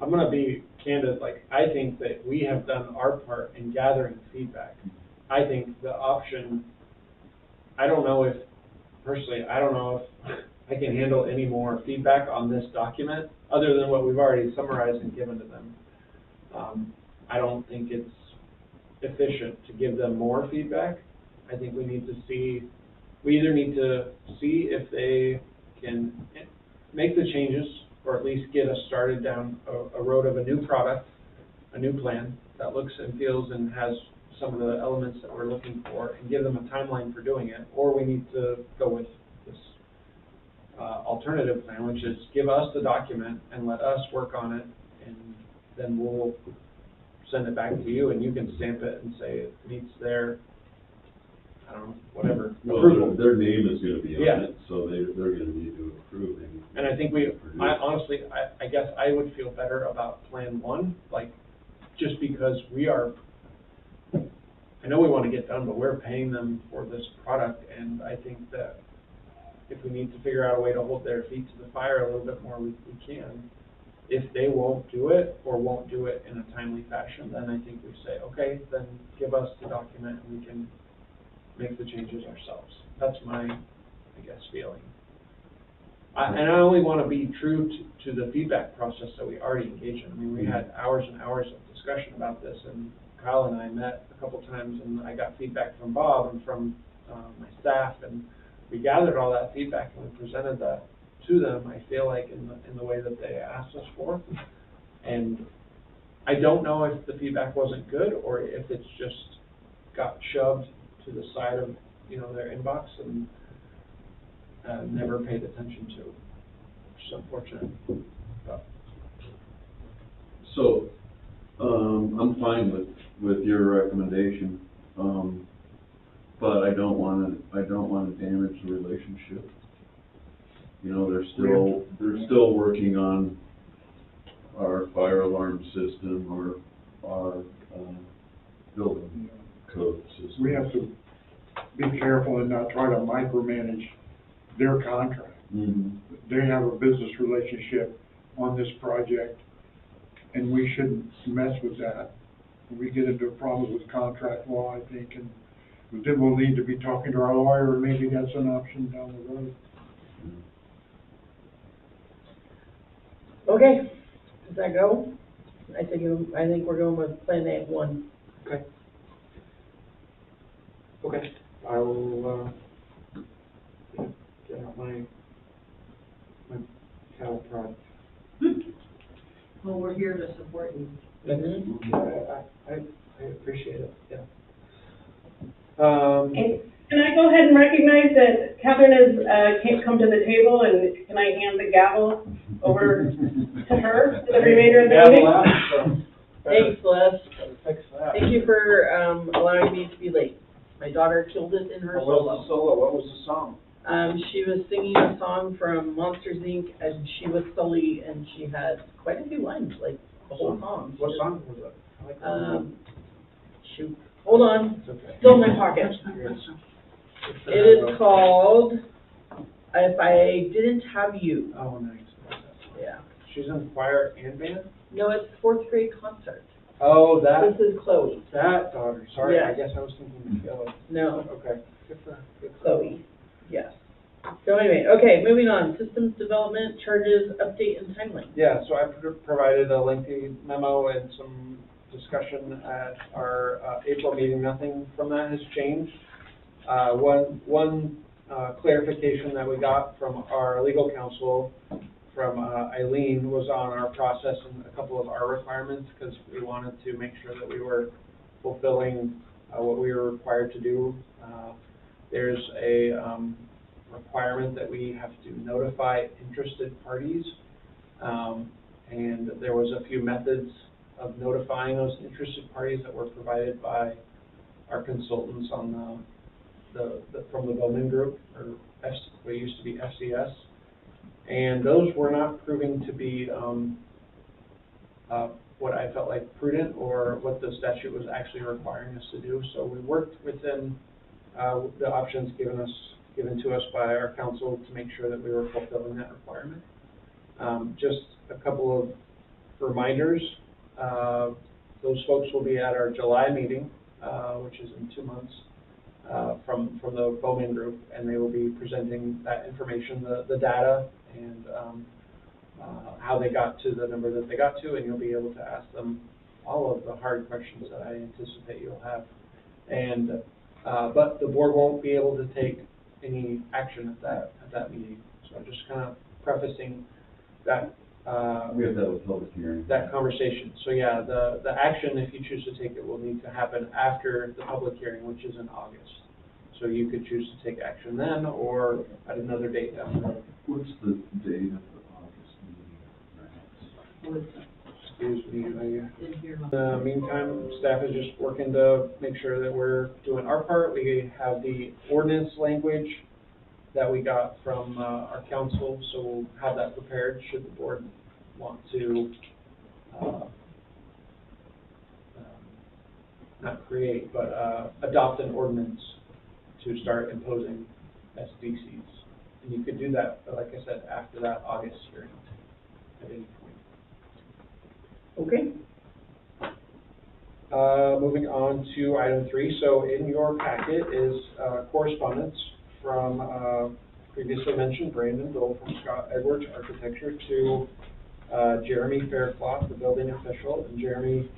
I'm gonna be candid, like, I think that we have done our part in gathering feedback. I think the option, I don't know if I can handle any more feedback on this document, other than what we've already summarized and given to them. I don't think it's efficient to give them more feedback. I think we either need to see if they can make the changes, or at least get us started down a road of a new product, a new plan that looks and feels and has some of the elements that we're looking for, and give them a timeline for doing it, or we need to go with this alternative plan, which is give us the document and let us work on it, and then we'll send it back to you, and you can stamp it and say it meets their, I don't know, whatever, approval. Well, their name is gonna be Yeah. on it, so they're gonna need to approve it. And I think honestly, I guess I would feel better about Plan 1, like, just because I know we want to get done, but we're paying them for this product, and I think that if we need to figure out a way to hold their feet to the fire a little bit more, we can. If they won't do it, or won't do it in a timely fashion, then I think we say, okay, then give us the document and we can make the changes ourselves. That's my, I guess, feeling. And I only want to be true to the feedback process that we already engaged in. I mean, we had hours and hours of discussion about this, and Kyle and I met a couple times, and I got feedback from Bob and from my staff, and we gathered all that feedback and we presented that to them, I feel like, in the way that they asked us for. And I don't know if the feedback wasn't good, or if it's just got shoved to the side of, their inbox and never paid attention to, which is unfortunate. But. So, I'm fine with your recommendation, but I don't wanna damage the relationship. They're still working on our fire alarm system, or our, building code system. We have to be careful and not try to micromanage their contract. Mhm. They have a business relationship on this project, and we shouldn't mess with that. We get into problems with contract law, I think, and then we'll need to be talking to our lawyer, and maybe that's an option down the road. Okay, does that go? I think we're going with Plan A1. Okay. Okay, I will, get out my cattle prod. Well, we're here to support you. I appreciate it, yeah. And can I go ahead and recognize that Catherine can't come to the table, and can I hand the gavel over to her for the remainder of the meeting? Thanks, Les. Fix that. Thank you for allowing me to be late. My daughter killed it in her What was the solo. solo? What was the song? She was singing a song from Monsters, Inc., and she was Sully, and she had quite a few lines, like the whole song. What song was it? I like that. Shoot, hold on, It's okay. still in my pocket. It is called if I didn't have you, Oh, nice. yeah. She's in choir and band? No, it's fourth grade concert. Oh, This is Chloe. that daughter, sorry, I Yeah. guess I was thinking Kelly. No, Okay. Good for Chloe, yes. So anyway, okay, moving on, systems development, charges, update and timeline. Yeah, so I provided a lengthy memo and some discussion at our April meeting. Nothing from that has changed. One clarification that we got from our legal counsel, from Eileen, was on our process and a couple of our requirements, because we wanted to make sure that we were fulfilling what we were required to do. There's a requirement that we have to notify interested parties, and there was a few methods of notifying those interested parties that were provided by our consultants on from the Bowman Group, or what used to be FCS, and those were not proving to be what I felt like prudent, or what the statute was actually requiring us to do. So we worked within the options given to us by our council to make sure that we were fulfilling that requirement. Just a couple of reminders. Those folks will be at our July meeting, which is in 2 months, from the Bowman Group, and they will be presenting that information, the data, and how they got to the number that they got to, and you'll be able to ask them all of the hard questions that I anticipate you'll have. And but the board won't be able to take any action at that meeting. So I'm just kind of prefacing that. We have that with public hearing. That conversation. So yeah, the action, if you choose to take it, will need to happen after the public hearing, which is in August. So you could choose to take action then, or at another date down the road. What's the date of the August meeting? Excuse me, Didn't hear in the meantime, staff is just working to make sure that we're doing our part. We have the ordinance language that we got from our council, so we'll have that prepared should the board want to not create, but adopt an ordinance to start imposing SDCs. And you could do that, like I said, after that August hearing at any point. Okay. Moving on to item 3. So in your packet is correspondence from previously mentioned Brandon Dole from Scott Edwards Architecture to Jeremy Faircloth, the building official. And Jeremy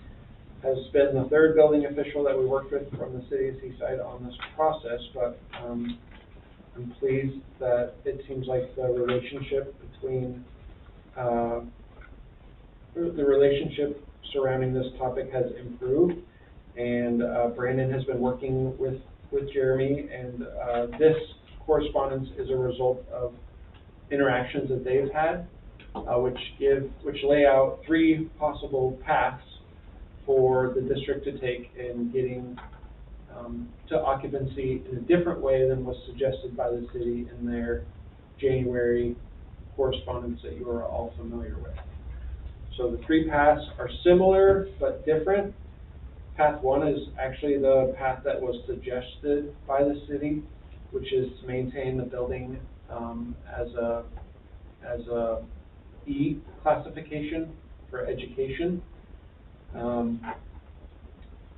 has been the third building official that we worked with from the city of Seaside on this process, but I'm pleased that it seems like the relationship between the relationship surrounding this topic has improved, and Brandon has been working with Jeremy, and this correspondence is a result of interactions that they've had, which lay out 3 possible paths for the district to take in getting to occupancy in a different way than was suggested by the city in their January correspondence that you are all familiar with. So the 3 paths are similar but different. Path 1 is actually the path that was suggested by the city, which is to maintain the building as a E classification for education.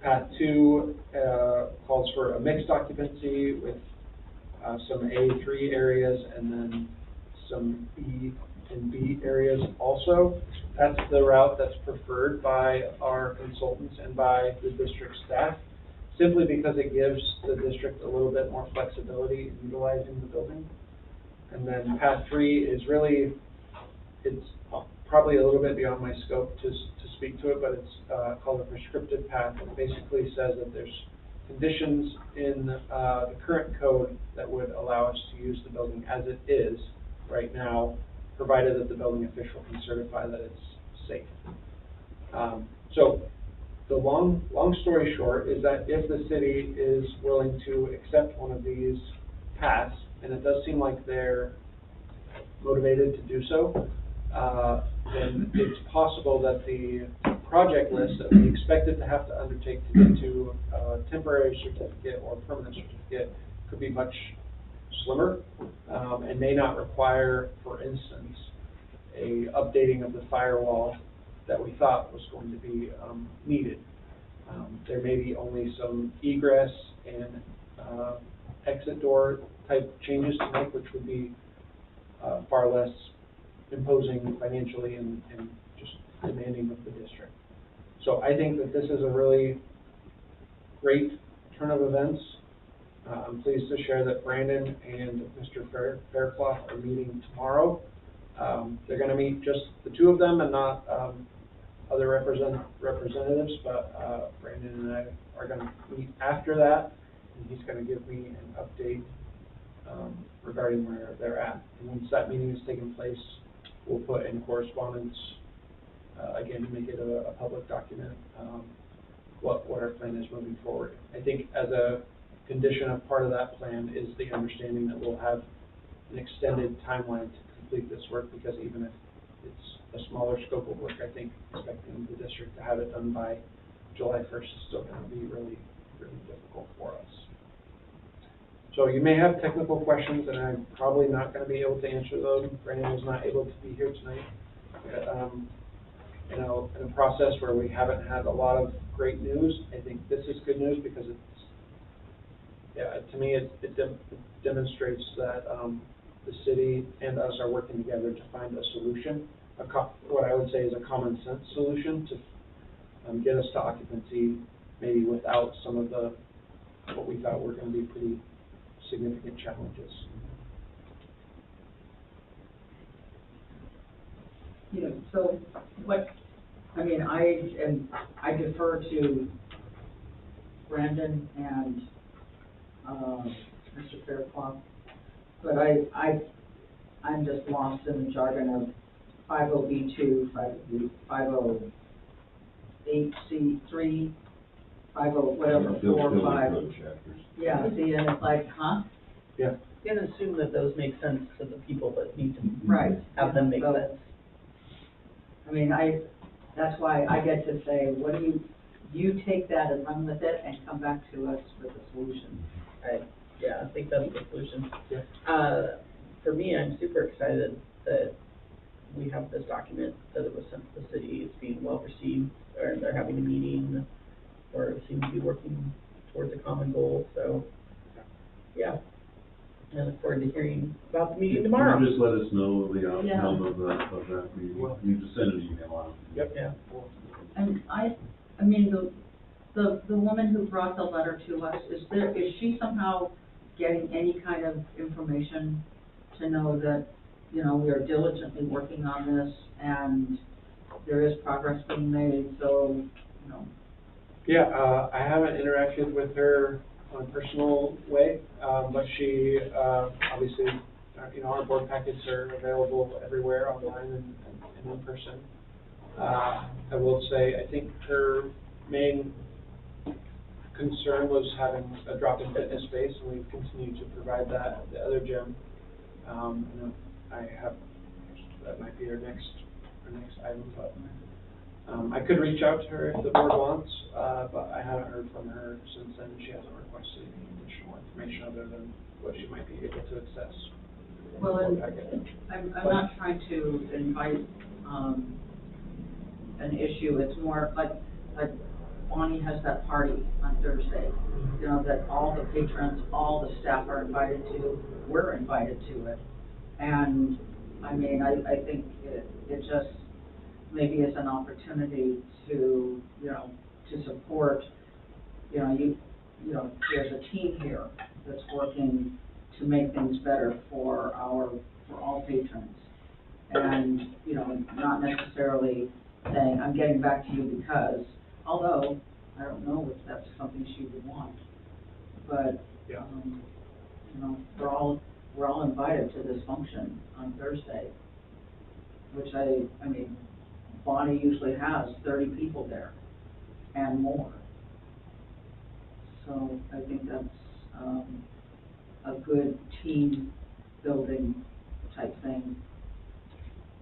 Path 2 calls for a mixed occupancy with some A3 areas and then some E and B areas also. That's the route that's preferred by our consultants and by the district staff, simply because it gives the district a little bit more flexibility in utilizing the building. And then path 3 is really, it's probably a little bit beyond my scope to speak to it, but it's called a prescriptive path. It basically says that there's conditions in the current code that would allow us to use the building as it is right now, provided that the building official can certify that it's safe. So the long story short is that if the city is willing to accept one of these paths, and it does seem like they're motivated to do so, then it's possible that the project list that we expected to have to undertake to get to a temporary certificate or permanent certificate could be much slimmer, and may not require, for instance, a updating of the firewall that we thought was going to be needed. There may be only some egress and exit door type changes to make, which would be far less imposing financially and just demanding of the district. So I think that this is a really great turn of events. I'm pleased to share that Brandon and Mr. Fairclough are meeting tomorrow. They're going to meet just the two of them and not other representatives, but Brandon and I are going to meet after that, and he's going to give me an update regarding where they're at. And once that meeting has taken place, we'll put in correspondence, again, to make it a public document, what our plan is moving forward. I think as a condition of part of that plan is the understanding that we'll have an extended timeline to complete this work, because even if it's a smaller scope of work, I think expecting the district to have it done by July 1st is still going to be really, really difficult for us. So you may have technical questions, and I'm probably not going to be able to answer those. Brandon was not able to be here tonight. In a process where we haven't had a lot of great news, I think this is good news, because to me, it demonstrates that the city and us are working together to find a solution, what I would say is a common sense solution to get us to occupancy, maybe without some of what we thought were going to be pretty significant challenges. So I defer to Brandon and Mr. Fairclough, but I'm just lost in the jargon of 50B2, 508C3, 50 whatever, 4 or 5. Yeah, see, and it's like, huh? Yeah. You can assume that those make sense to the people that need to Right. have them make sense. I mean, that's why I get to say, what do you take that and run with it and come back to us with a solution. I think that's the solution. Yeah. For me, I'm super excited that we have this document, that it was sent to the city, it's being well received, or they're having a meeting, or seem to be working towards a common goal, so, yeah. I look forward to hearing about the meeting tomorrow. Can you just let us know the outcome of that meeting? You just send an email out. Yep. Yeah. And I mean, the woman who brought the letter to us, is she somehow getting any kind of information to know that, we are diligently working on this and there is progress being made, so, Yeah, I haven't interacted with her on a personal way, but she, obviously, our board packets are available everywhere, online and in person. I will say, I think her main concern was having a drop-in fitness space, and we've continued to provide that at the other gym. That might be our next item, but I could reach out to her if the board wants, but I haven't heard from her since then. She hasn't requested any additional information other than what she might be able to access. well, I'm not trying to invite, an issue. It's more like Bonnie has that party on Thursday, that all the patrons, all the staff are invited to, we're invited to it. And, I mean, I think it just maybe is an opportunity to, to support, there's a team here that's working to make things better for all patrons. And, not necessarily saying, I'm getting back to you because, although I don't know if that's something she would want. But, Yeah. we're all invited to this function on Thursday, which I mean, Bonnie usually has 30 people there and more. So I think that's, a good team building type thing.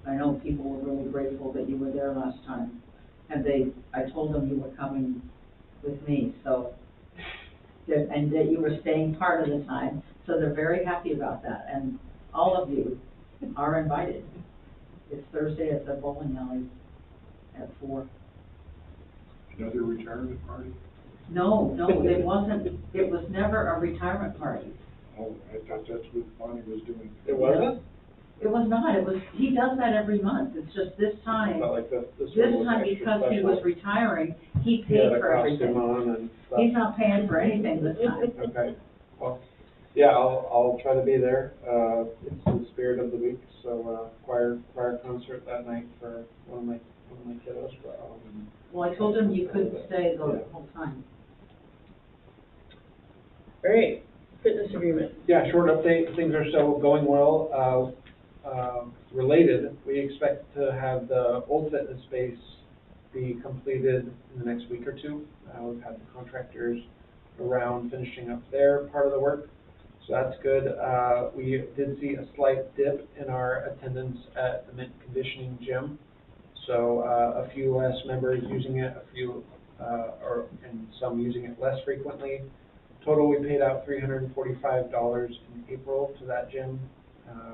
I know people were really grateful that you were there last time, and I told them you were coming with me, so, and that you were staying part of the time, So they're very happy about that, and all of you are invited. It's Thursday at the bowling alley at 4. Another retirement party? No, it wasn't, it was never a retirement party. Oh, I thought that's what Bonnie was doing. It wasn't? It was not, it was, he does that every month, it's just this time. Not like this This one was time, extra because he special. was retiring, he He paid had a for costume everything. on and stuff. He's not paying for anything this time. Okay, well, yeah, I'll try to be there. It's the spirit of the week, so, choir concert that night for one of my kiddos, but, Well, I told him you couldn't stay the whole time. All right, fitness agreement. yeah, short update, things are still going well. Related, we expect to have the old fitness space be completed in the next week or two. We've had the contractors around finishing up their part of the work, so that's good. We did see a slight dip in our attendance at the mint conditioning gym. So, a few less members using it, and some using it less frequently. Total, we paid out $345 in April to that gym,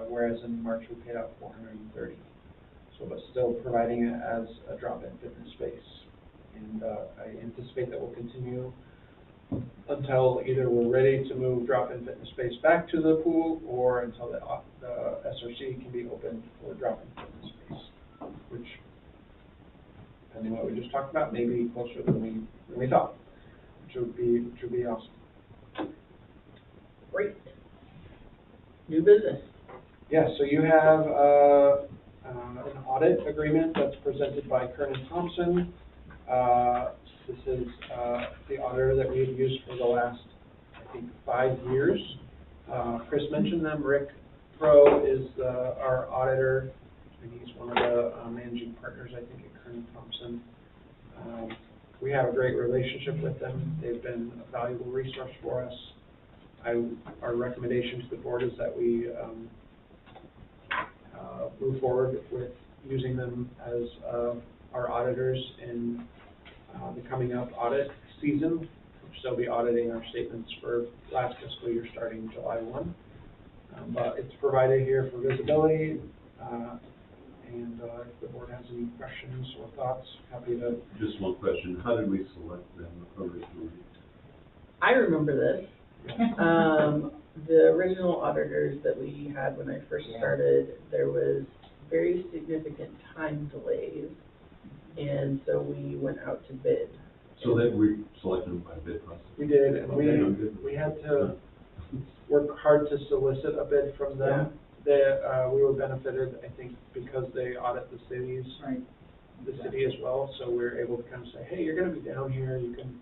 whereas in March we paid out $430. So, but still providing it as a drop-in fitness space. And, I anticipate that will continue until either we're ready to move drop-in fitness space back to the pool, or until the SRC can be opened for drop-in fitness space, which, depending on what we just talked about, may be closer than we thought, which would be awesome. Great. New business. Yeah, so you have, an audit agreement that's presented by Kernan Thompson. This is, the auditor that we've used for the last, I think, 5 years. Chris mentioned them. Rick Pro is, our auditor, and he's one of the managing partners, I think, at Kernan Thompson. We have a great relationship with them. They've been a valuable resource for us. Our recommendation to the board is that we move forward with using them as our auditors in the coming up audit season, which they'll be auditing our statements for last fiscal year starting July 1. But it's provided here for visibility, and if the board has any questions or thoughts, happy to. Just one question, how did we select them originally? I remember this. The original auditors that we had when I first started, there was very significant time delays, and so we went out to bid. So then we selected them by bid process? We did, and Okay. we had to work hard to solicit a bid from them. We were benefited, I think, because they audit the cities, Right. the city as well, so we were able to kind of say, hey, you're gonna be down here, you can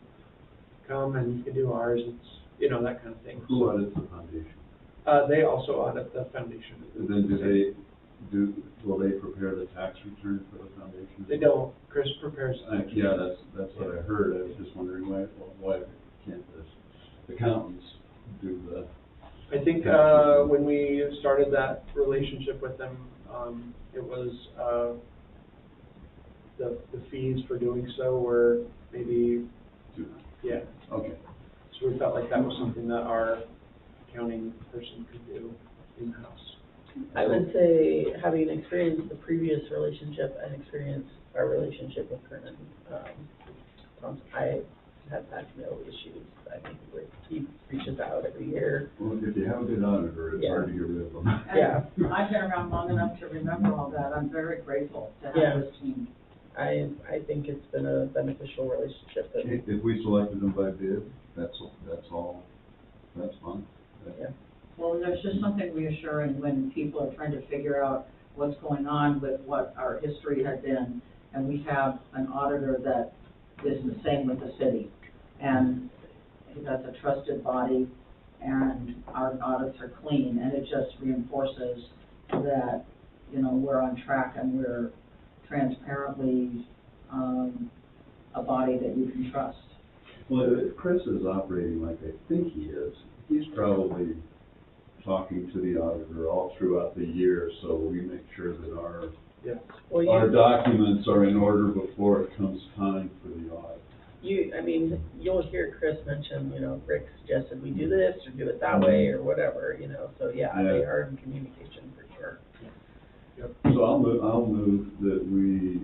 come and you can do ours, it's, you know, that kind of thing. Who audits the foundation? They also audit the foundation. And then will they prepare the tax return for the foundation? They don't, Chris prepares. Yeah, that's what I heard, I was just wondering why can't the accountants do the? I think, when we started that relationship with them, it was, the fees for doing so were maybe, yeah. Okay. So we felt like that was something that our accounting person could do in-house. I would say, having experienced the previous relationship and experienced our relationship with Kernan, Thompson, I have had no issues. I think he reaches out every year. Well, if you have a good auditor, it's hard to get rid of them. Yeah. I've been around long enough to remember all that. I'm very grateful to Yeah. have this team. I think it's been a beneficial relationship. That, If we selected them by bid, that's all, that's fine. yeah. Well, there's just something reassuring when people are trying to figure out what's going on with what our history had been, and we have an auditor that is the same with the city. And that's a trusted body, and our audits are clean, and it just reinforces that, you know, we're on track and we're transparently a body that you can trust. Well, if Chris is operating like I think he is, he's probably talking to the auditor all throughout the year, so we make sure that Well, our documents are in order before it comes time for the audit. I mean, you'll hear Chris mention, Rick suggested we do this or do it that way or whatever, so yeah, they are in communication for sure. So I'll move that we,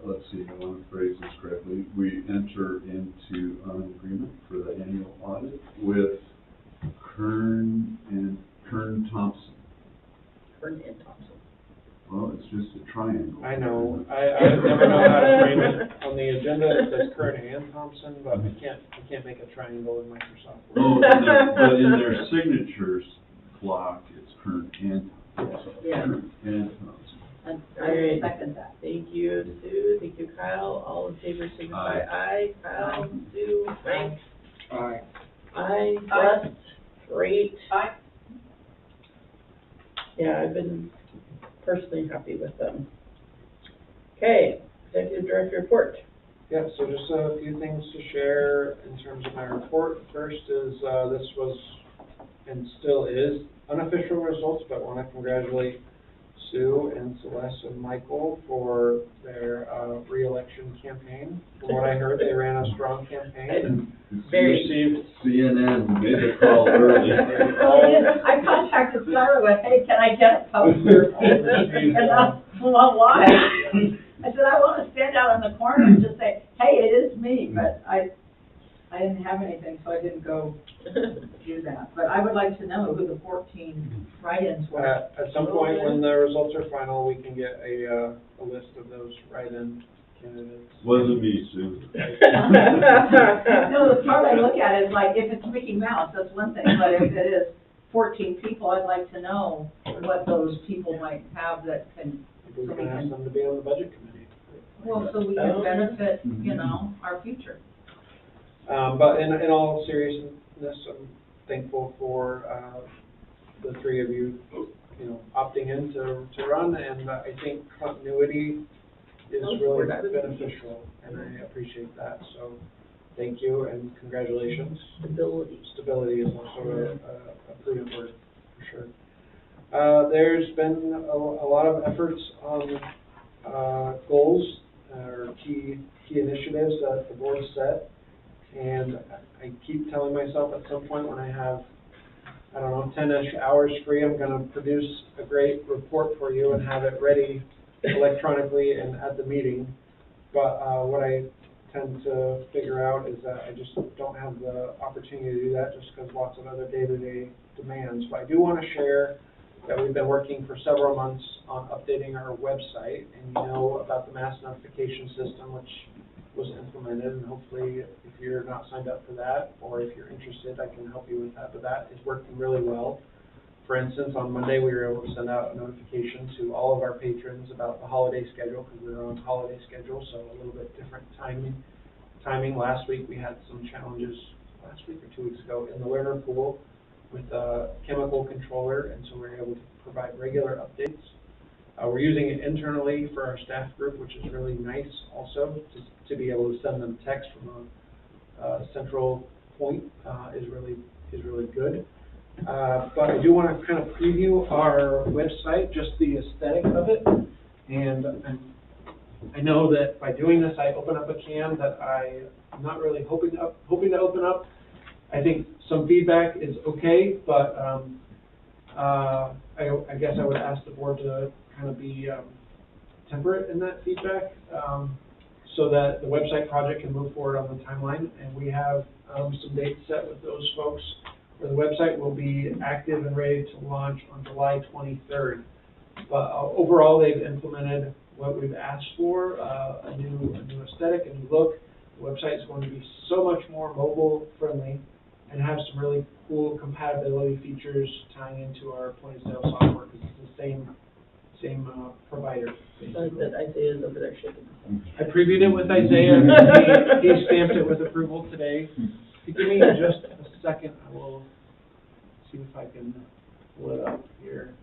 let's see if I want to phrase this correctly. We enter into an agreement for the annual audit with Kern Thompson. Kern and Thompson. Well, it's just a triangle. I know, I never know how to frame it. On the agenda, it says Kern and Thompson, but I can't make a triangle in Microsoft Oh, Word. but in their signatures block, it's Kern and Thompson. Yeah. Kern and Thompson. And All I right. second that. Thank you, Sue, thank you, Kyle, all in favor signify aye. Kyle, Sue, Frank, Aye. aye, Aye. Russ, great. Aye. Yeah, I've been personally happy with them. Okay, executive director report. Yeah, so just a few things to share in terms of my report. First is, this was, and still is, unofficial results, but want to congratulate Sue and Celeste and Michael for their re-election campaign. From what I heard, they ran a strong campaign and Very. received. CNN made the call early. I contacted Sarah with, hey, can I get a poster? And well, why? I said, I want to stand out in the corner and just say, hey, it is me, but I didn't have anything, so I didn't go do that. But I would like to know who the 14 write-ins were. At some point, when the results are final, we can get a list of those write-in candidates. Wasn't me, Sue. No, the part I look at is like, if it's Mickey Mouse, that's one thing, but if it is 14 people, I'd like to know what those people might have that can, We can ask them to be on the budget committee. well, so we can benefit, our future. But in all seriousness, I'm thankful for the three of you, opting in to run, and I think continuity is really beneficial, and I appreciate that. So thank you and congratulations. Stability is also a prudent word, for sure. There's been a lot of efforts on goals or key initiatives that the board set. And I keep telling myself at some point when I have, 10-ish hours free, I'm going to produce a great report for you and have it ready electronically and at the meeting. But what I tend to figure out is that I just don't have the opportunity to do that just because lots of other day-to-day demands. But I do want to share that we've been working for several months on updating our website, and about the mass notification system, which was implemented, and hopefully if you're not signed up for that, or if you're interested, I can help you with that, but that is working really well. For instance, on Monday, we were able to send out a notification to all of our patrons about the holiday schedule, because we were on holiday schedule, so a little bit different timing. Last week, we had some challenges, last week or 2 weeks ago, in the learner pool with a chemical controller, and so we were able to provide regular updates. We're using it internally for our staff group, which is really nice also, to be able to send them text from a central point is really good. But I do want to kind of preview our website, just the aesthetic of it. And I know that by doing this, I open up a can that I'm not really hoping to open up. I think some feedback is okay, but I guess I would ask the board to kind of be temperate in that feedback, so that the website project can move forward on the timeline. And we have some dates set with those folks where the website will be active and ready to launch on July 23rd. But overall, they've implemented what we've asked for, a new aesthetic, a new look. The website is going to be so much more mobile friendly and have some really cool compatibility features tying into our point of sale software, because it's the same provider. That Isaiah's over there shaking his head. I previewed it with Isaiah. He stamped it with approval today. If you give me just a second, I will see if I can pull it up here.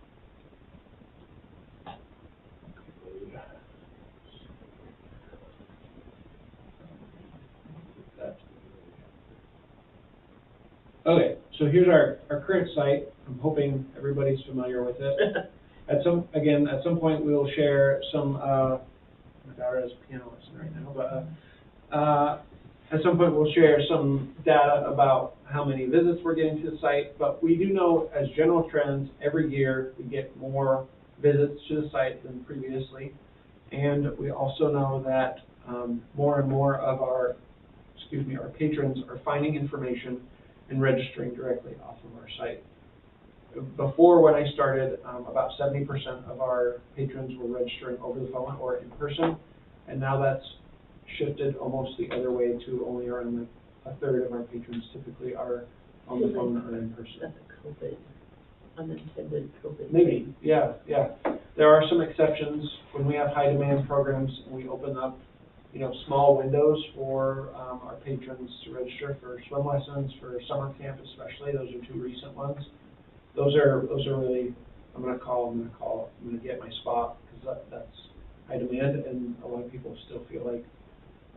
Okay, so here's our current site. I'm hoping everybody's familiar with it. At some point we'll share some, my daughter has a piano lesson right now, but at some point, we'll share some data about how many visits we're getting to the site, but we do know as general trends, every year we get more visits to the site than previously. And we also know that more and more of our patrons are finding information and registering directly off of our site. Before, when I started, about 70% of our patrons were registering over the phone or in person, and now that's shifted almost the other way to only around a third of our patrons typically are on the phone or in person. That's a COVID, unintended COVID. Maybe, yeah. There are some exceptions when we have high demand programs and we open up, small windows for our patrons to register for swim lessons, for summer camp especially. Those are two recent ones. Those are really, I'm gonna get my spot because that's high demand, and a lot of people still feel like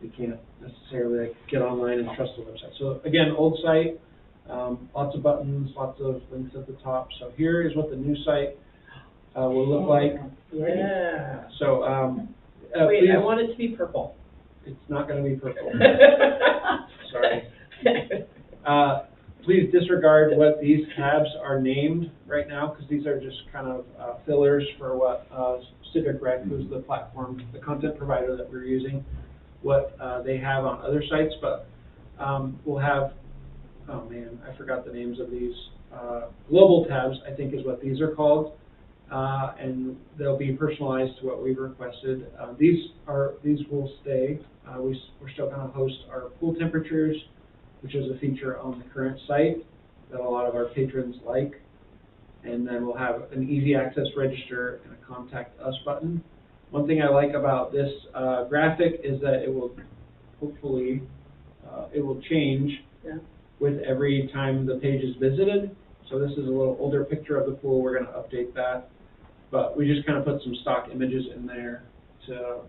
they can't necessarily get online and trust the website. So again, old site, lots of buttons, lots of links at the top. So here is what the new site will look like. Yeah. So Wait, please, I want it to be purple. it's not going to be purple. Sorry. Please disregard what these tabs are named right now, because these are just kind of fillers for what Civic Rec, who's the platform, the content provider that we're using, what they have on other sites. But we'll have, oh man, I forgot the names of these. Global tabs, I think is what these are called. And they'll be personalized to what we've requested. These will stay. We're still going to host our pool temperatures, which is a feature on the current site that a lot of our patrons like. And then we'll have an easy access register and a contact us button. One thing I like about this graphic is that it will hopefully it will change with every time the page is visited. So this is a little older picture of the pool. We're going to update that. But we just kind of put some stock images in there to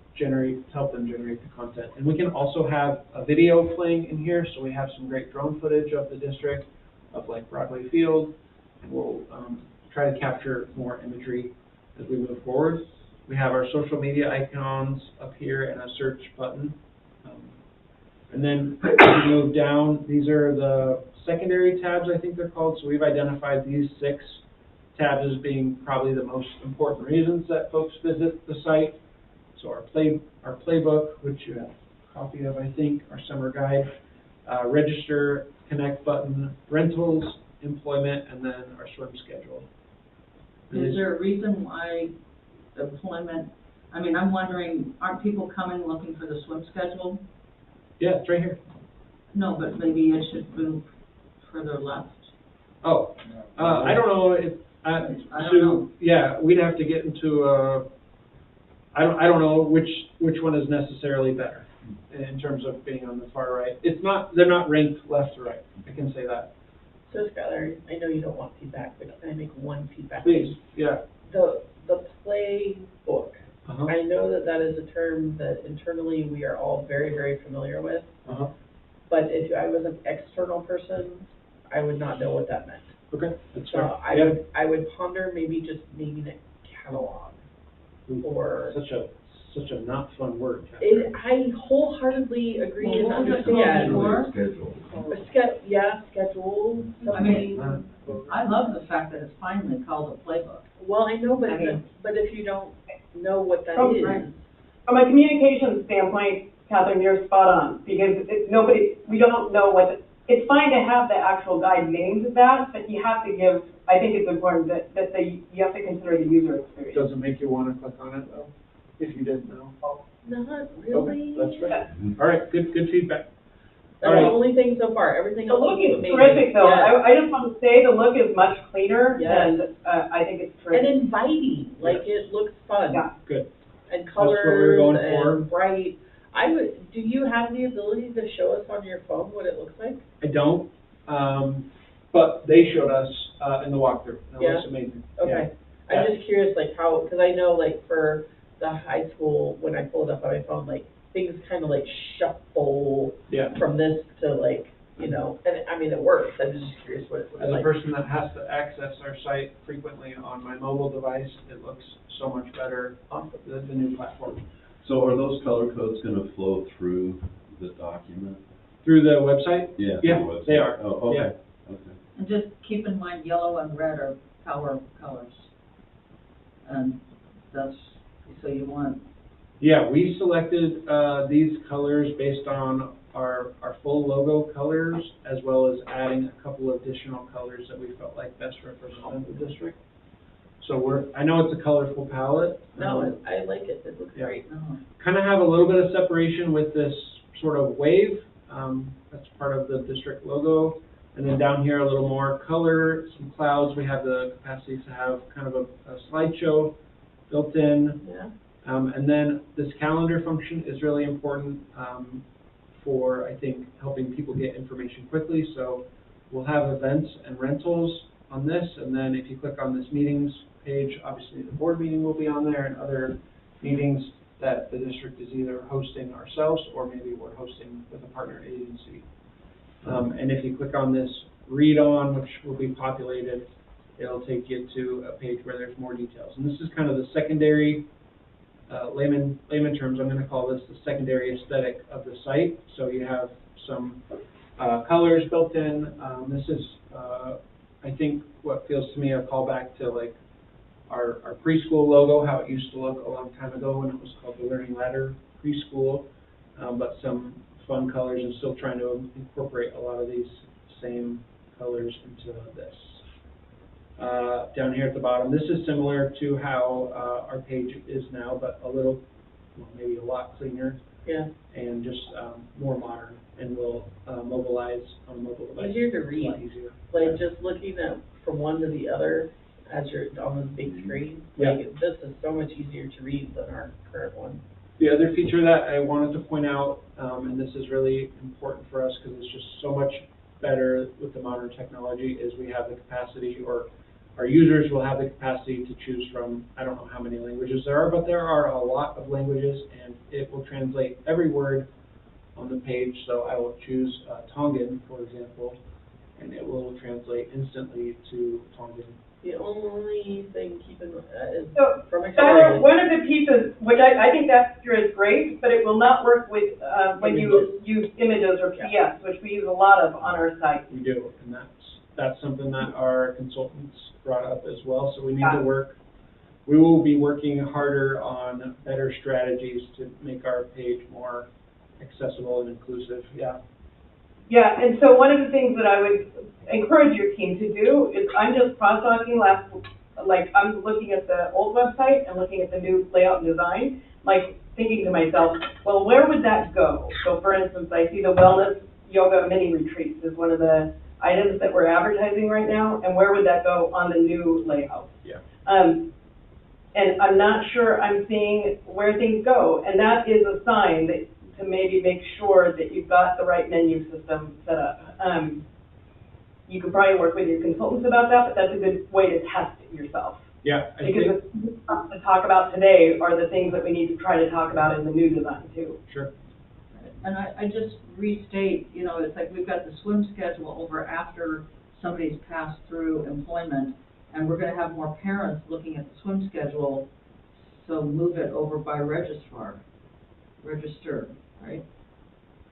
help them generate the content. And we can also have a video playing in here, so we have some great drone footage of the district, of like Broadway Field, and we'll try to capture more imagery as we move forward. We have our social media icons up here and a search button. And then as we move down, these are the secondary tabs, I think they're called. So we've identified these 6 tabs as being probably the most important reasons that folks visit the site. So our playbook, which you have a copy of, I think, our summer guide, register, connect button, rentals, employment, and then our swim schedule. Is there a reason why employment, I'm wondering, aren't people coming looking for the swim schedule? Yeah, it's right here. No, but maybe it should move further left. Oh, I don't know if, I don't know. Yeah, we'd have to get into I don't know which one is necessarily better in terms of being on the far right. They're not ranked left to right. I can say that. So Skylar, I know you don't want feedback, but can I make one feedback? Please, yeah. The playbook. Uh-huh. I know that is a term that internally we are all very, very familiar with. Uh-huh. But if I was an external person, I would not know what that meant. Okay, that's So right. I would ponder maybe just naming it catalog. Or such a not fun word. I wholeheartedly agree and Well, what was it understand. called Schedule. Something. I love the fact that it's finally called a playbook. Well, I know, but I mean- but if you don't know what that Oh, is, right. From a communications standpoint, Catherine, you're spot on, because we don't know it's fine to have the actual guide named that, but you have to I think it's important that you have to consider the user experience. Doesn't make you want to click on it though, if you didn't know. not really. Okay, that's right. All right, good feedback. That's All right. the only thing so far. Everything The else look is amazing. terrific, though. Yes. I just want to say the look is much cleaner, Yes. and I think it's And terrific. inviting, like it looks fun. Yeah. Good. And what we were colors going and for. bright. Do you have the ability to show us on your phone what it looks like? I don't, but they showed us in the walkthrough. That Yeah. looks amazing. Okay. Yeah. I'm just curious, like how, because I know like for the high school, when I pulled up on my phone, like things kind of like shuffle Yeah. from this to like, and I mean, it works. I'm just curious what it looks As a like. person that has to access our site frequently on my mobile device, it looks so much better Awesome. than the new platform. So are those color codes gonna flow through the document? Through the website? Yeah. Yeah, the website. they are. Oh, Yeah. okay, okay. And just keep in mind, yellow and red are power colors. And that's, so you want, Yeah, we selected, these colors based on our full logo colors, as well as adding a couple of additional colors that we felt like best represented the district. So I know it's a colorful palette. No, I like it, it looks Yeah. great. Kind of have a little bit of separation with this sort of wave, that's part of the district logo. And then down here, a little more color, some clouds. We have the capacity to have kind of a slideshow built in. Yeah. And then this calendar function is really important for, I think, helping people get information quickly. So we'll have events and rentals on this, and then if you click on this meetings page, obviously the board meeting will be on there, and other meetings that the district is either hosting ourselves or maybe we're hosting with a partner agency. And if you click on this read on, which will be populated, it'll take you to a page where there's more details. And this is kind of the secondary, layman terms, I'm going to call this the secondary aesthetic of the site. So you have some colors built in. This is, I think, what feels to me a callback to like our preschool logo, how it used to look a long time ago when it was called the Learning Ladder Preschool, but some fun colors and still trying to incorporate a lot of these same colors into this. Down here at the bottom, this is similar to how our page is now, but a little, well, maybe a lot cleaner. Yeah. And just more modern, and will mobilize on a mobile device. Easier to It's a read. lot easier. Like, just looking at from one to the other as you're on this big screen, Yeah. like, this is so much easier to read than our current one. The other feature that I wanted to point out, and this is really important for us because it's just so much better with the modern technology, is we have the capacity, or our users will have the capacity to choose from, I don't know how many languages there are, but there are a lot of languages, and it will translate every word on the page. So I will choose Tongan, for example, and it will translate instantly to Tongan. The only thing keep in is So, from Tyler, experience. one of the pieces, which I think that feature is great, but it will not work with, when you use images or PDFs, which we use a lot of on our site. We do, and that's something that our consultants brought up as well. So we need to work. We will be working harder on better strategies to make our page more accessible and inclusive. Yeah. Yeah, and so one of the things that I would encourage your team to do is, I'm just cross-talking I'm looking at the old website and looking at the new layout and design, like thinking to myself, well, where would that go? So for instance, I see the wellness yoga mini retreats is one of the items that we're advertising right now, and where would that go on the new layout? Yeah. And I'm not sure I'm seeing where things go, and that is a sign that to maybe make sure that you've got the right menu system set up. You could probably work with your consultants about that, but that's a good way to test it yourself. Yeah, I Because think, the stuff to talk about today are the things that we need to try to talk about in the new design too. sure. and I just restate, you know, it's like we've got the swim schedule over after somebody's passed through employment, and we're gonna have more parents looking at the swim schedule, so move it over by register, right?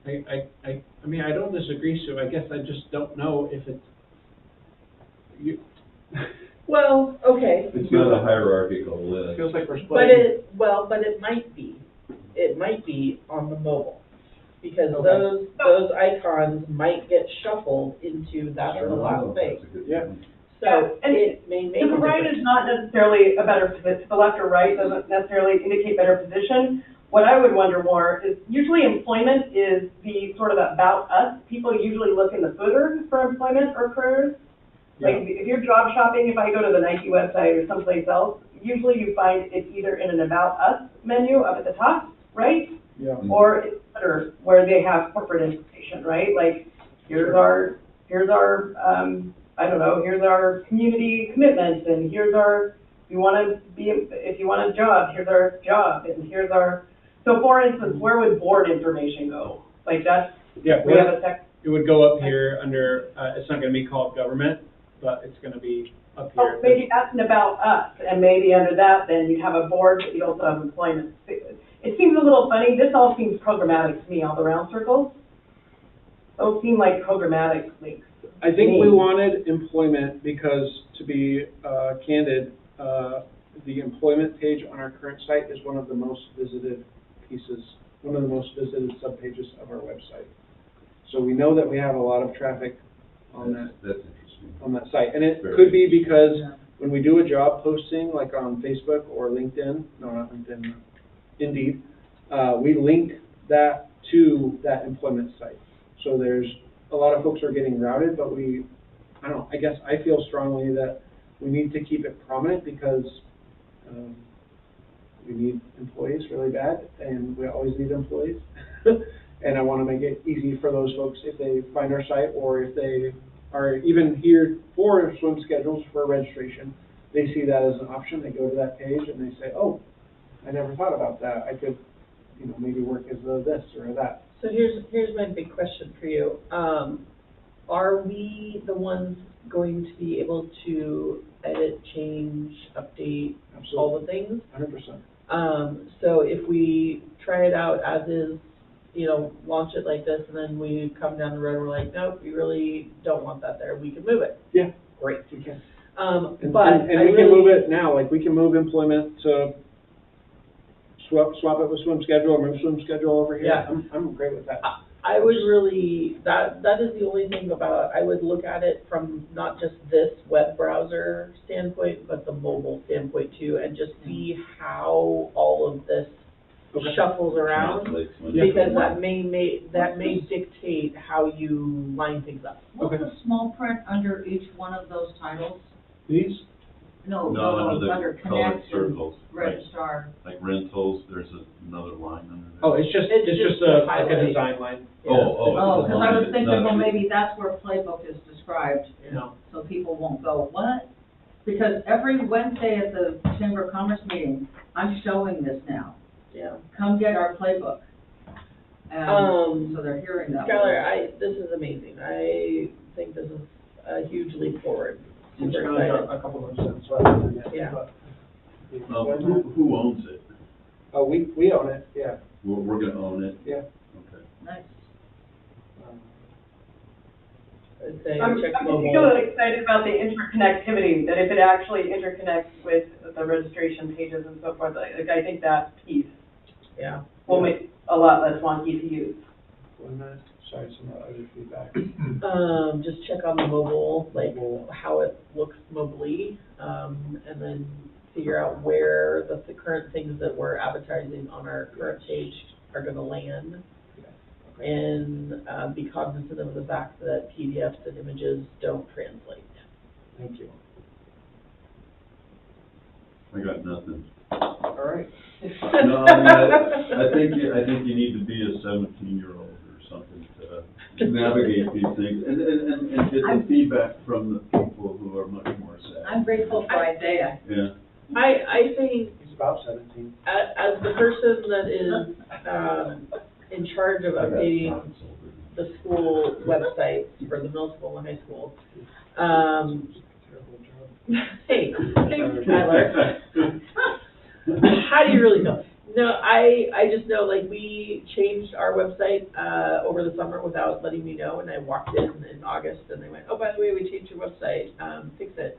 I mean, I don't disagree, Sue. I guess I just don't know if it's, you, Well, okay. It's not a hierarchical list. feels like we're But splitting. but it might be. It might be on the mobile. Because Okay. those icons might get shuffled into that's the last thing. That's a good Yeah. point. So And it may make To a the right difference. is not necessarily a better position, to the left or right doesn't necessarily indicate better position. What I would wonder more is, usually employment is the sort of about us. People usually look in the footer for employment or careers. Like, if you're job shopping, if I go to the Nike website or someplace else, usually you find it's either in an about us menu up at the top, right? Yeah. Or it's footer, where they have corporate information, right? Like, here's our, I don't know, here's our community commitments, and here's our, if you want a job, here's our job, and here's our, so for instance, where would board information go? Like, that's, Yeah, we have a sec, it would go up here under, it's not gonna be called government, but it's gonna be up oh, here. maybe that's an about us, and maybe under that, then you'd have a board, but you also have employment. it seems a little funny, this all seems programmatic to me, all the round circles. Those seem like programmatic links. I think we wanted employment because, to be candid, the employment page on our current site is one of the most visited pieces, one of the most visited subpages of our website. So we know that we have a lot of traffic on that, That's interesting. on that site. And it Very could be interesting. because Yeah. when we do a job posting, like on Facebook or LinkedIn, no, not LinkedIn, Indeed, we link that to that employment site. So there's a lot of folks are getting routed, but I don't know, I guess I feel strongly that we need to keep it prominent because we need employees really bad, and we always need employees. And I want to make it easy for those folks if they find our site, or if they are even here for swim schedules for registration, they see that as an option, they go to that page and they say, oh, I never thought about that, I could, maybe work as this or that. So here's my big question for you. Are we the ones going to be able to edit, change, update, all the things? 100%. So if we try it out as is, launch it like this, and then we come down the road, we're like, nope, we really don't want that there, we can move it. Yeah. Great. We can. But And we can move it now, like we can move employment to swap it with swim schedule, or move swim schedule over here. Yeah. I'm great with that. I would really, that is the only thing about, I would look at it from not just this web browser standpoint, but the mobile standpoint too, and just see how all of this Okay. shuffles around. Translates when- Because that may dictate how you line things up. What's the small print under each one of those titles? These, No, under the under colored connect and circles, right, registrar. like rentals, there's another line under there. oh, it's just It's just a like a highlight. design line. Oh, because I was it's thinking, not- well, maybe that's where playbook is described, No. so people won't go, what? Because every Wednesday at the Chamber of Commerce meeting, I'm showing this now. Yeah. Come get our playbook. So they're hearing that. Skylar, this is amazing. I think this is a huge leap forward. It's Super kind of excited. a couple of cents, so I don't know yet, Yeah. but- Who owns it? Oh, we own it, yeah. We're gonna own it? Yeah. Okay. Nice. I'd say I'm check particularly mobile. excited about the interconnectivity, that if it actually interconnects with the registration pages and so forth, like I think that piece Yeah. will make a lot less wonky to use. 1 minute, sorry, some other feedback. Just check on the mobile, like how it looks mobily, and then figure out where the current things that we're advertising on our current page are gonna land. And, be cognizant of the fact that PDFs and images don't translate. Thank you. I got nothing. All right. No, I think you need to be a 17-year-old or something to navigate these things, and get the feedback from the people who are much more savvy. I'm grateful for Isaiah. Yeah. I think, He's about 17. as the person that is, in charge of updating the school websites for the middle school and high school, Terrible job. thanks, Tyler. How do you really know? No, I just know, like, we changed our website, over the summer without letting me know, and I walked in August, and they went, oh, by the way, we changed your website, fix it.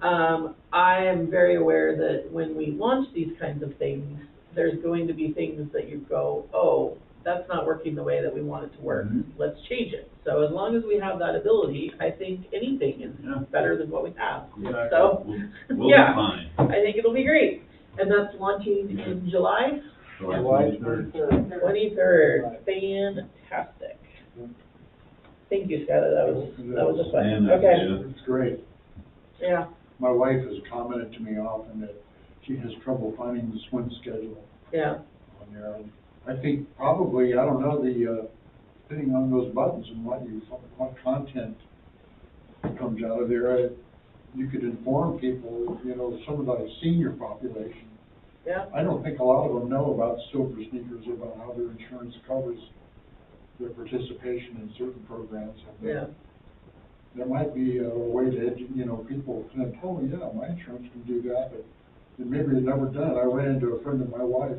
I am very aware that when we launch these kinds of things, there's going to be things that you go, oh, that's not working the way that we want it to work, let's change it. So as long as we have that ability, I think anything is Yeah. better than what we have. Exactly. So, We'll yeah. be fine. I think it'll be great. And that's launching in July July 23rd. 23rd. Fantastic. Thank you, Skylar, that was a fun. And, Okay, yeah. It's great. yeah, My wife has commented to me often that she has trouble finding the swim schedule yeah, on there. I think probably, I don't know, depending on those buttons and what content comes out of there, you could inform people, some of the senior population. yeah, I don't think a lot of them know about silver sneakers, about how their insurance covers their participation in certain programs. yeah, There might be a way to, people can, oh, yeah, my insurance can do that, but maybe they've never done it. I ran into a friend of my wife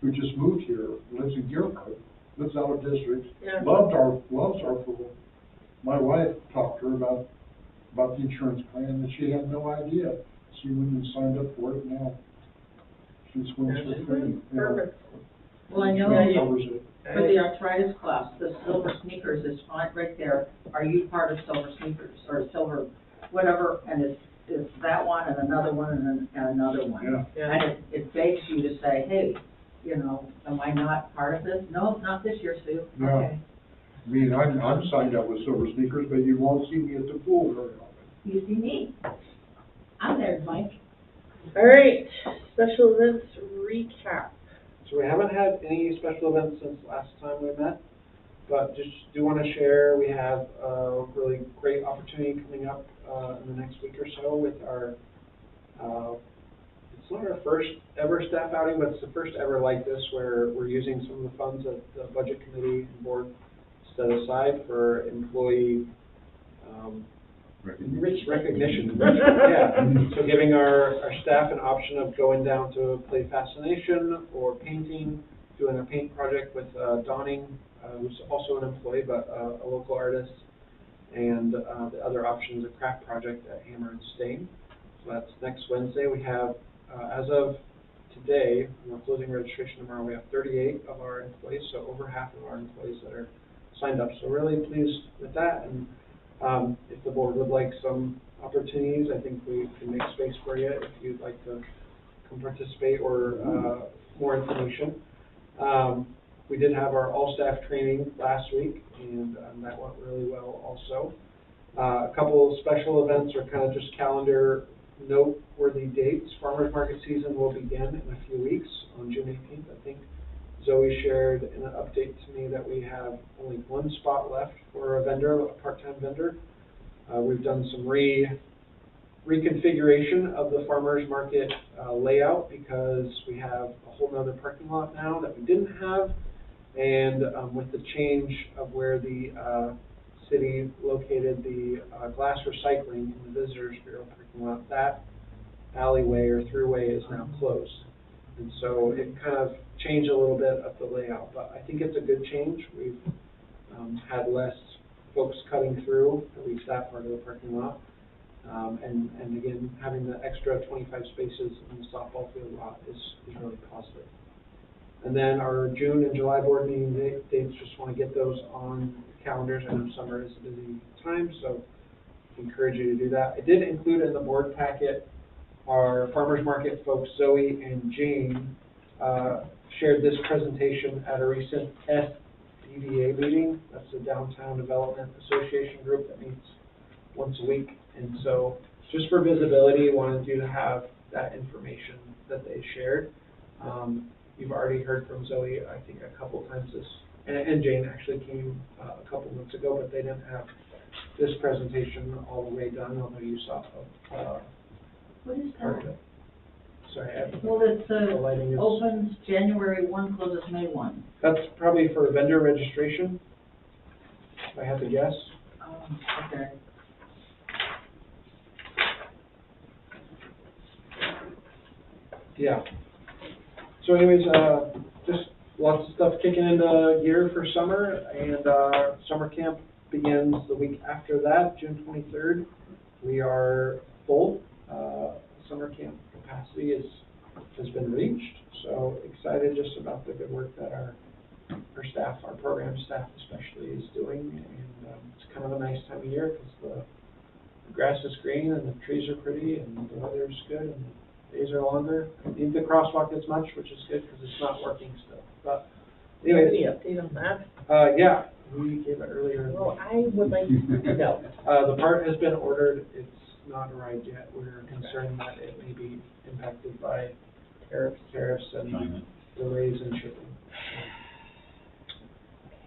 who just moved here, lives in Gilroy, lives out of district, Yeah. loves our pool. My wife talked to her about the insurance plan, and she had no idea. She went and signed up for it now. She swims for free. Perfect. Well, I know Insurance covers it. for the arthritis class, the silver sneakers is fine right there. Are you part of silver sneakers or silver, whatever, and it's that one and another one and another one. Yeah. Yeah. And it begs you to say, hey, you know, am I not part of this? No, not this year, Sue. Yeah. Okay. I mean, I'm signed up with Silver Sneakers, but you won't see me at the pool very often. You see me? I'm there, Mike. All right, special events recap. So we haven't had any special events since last time we met, but just do want to share, we have a really great opportunity coming up in the next week or so with our, it's not our first ever staff outing, but it's the first ever like this where we're using some of the funds that the budget committee and board set aside for employee recognition. Yeah, so giving our staff an option of going down to play Fascination or painting, doing a paint project with Donning, who's also an employee, but a local artist, and the other option is a craft project at Hammer and Stain. So that's next Wednesday. We have, as of today, we're closing registration tomorrow, we have 38 of our employees, so over half of our employees that are signed up. So really pleased with that, and if the board would like some opportunities, I think we can make space for you if you'd like to come participate or more information. We did have our all-staff training last week, and that went really well also. A couple of special events are kind of just calendar noteworthy dates. Farmers market season will begin in a few weeks on June 18th. I think Zoe shared in an update to me that we have only one spot left for a vendor, a part-time vendor. We've done some reconfiguration of the farmers market layout because we have a whole nother parking lot now that we didn't have. And with the change of where the city located the glass recycling in the Visitors Bureau parking lot, that alleyway or throughway is now closed. And so it kind of changed a little bit of the layout, but I think it's a good change. We've had less folks cutting through, at least that part of the parking lot. And again, having the extra 25 spaces in the softball field lot is really positive. And then our June and July board meeting dates, just want to get those on calendars. I know summer is a busy time, so I encourage you to do that. I did include in the board packet our farmers market folks, Zoe and Jane, shared this presentation at a recent SDDA meeting. That's the Downtown Development Association group that meets once a week. And so just for visibility, wanted you to have that information that they shared. You've already heard from Zoe, I think, a couple times this, and Jane actually came a couple months ago, but they didn't have this presentation all the way done, although you saw What is part of that? it. Sorry, Well, it the lighting is, opens January 1, closes May 1. that's probably for vendor registration, if I had to guess. Okay. Yeah. So anyways, just lots of stuff kicking into gear for summer, and summer camp begins the week after that, June 23rd. We are full. Summer camp capacity has been reached, so excited just about the good work that our staff, our program staff especially, is doing. And it's kind of a nice time of year because the grass is green and the trees are pretty and the weather is good and the days are longer. I don't need the crosswalk as much, which is good because it's not working still. But anyways, Any update on that? yeah, we gave it earlier. Well, I would like to know. The part has been ordered. It's not arrived yet. We're concerned that it may be impacted by tariffs and China. delays in shipping.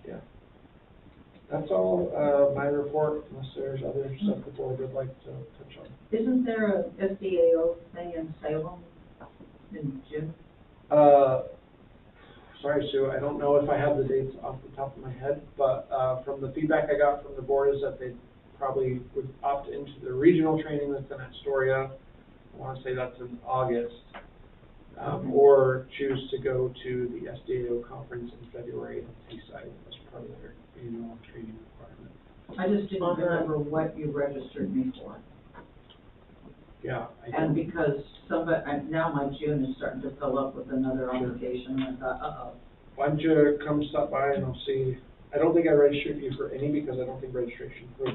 Yeah. That's all my report, unless there's other stuff the board would like to touch on. Isn't there a SDAO thing in Salem in June? Sorry, Sue, I don't know if I have the dates off the top of my head, but from the feedback I got from the board is that they probably would opt into the regional training that's in Astoria. I want to say that's in August. or choose to go to the SDAO conference in February in Seaside as part of their annual training requirement. I just didn't remember what you registered me for. Yeah. And because now my June is starting to fill up with another application, and I thought, uh-oh. Why don't you come stop by and I'll see. I don't think I registered you for any because I don't think registration for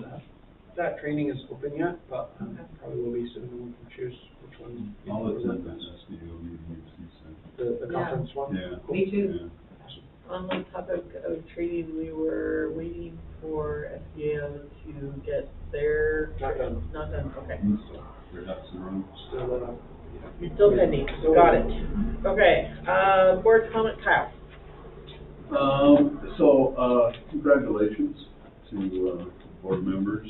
that training is open yet, but probably will be soon and we can choose which one. I'll attend that SDO meeting in Seaside. The conference one? Yeah. Cool. Me too. Yeah. On the topic of training, we were waiting for SBA to get their. Not done. Not done, okay. Your ducks in a row. Still pending, got it. Okay, board comment, Kyle. Congratulations to board members,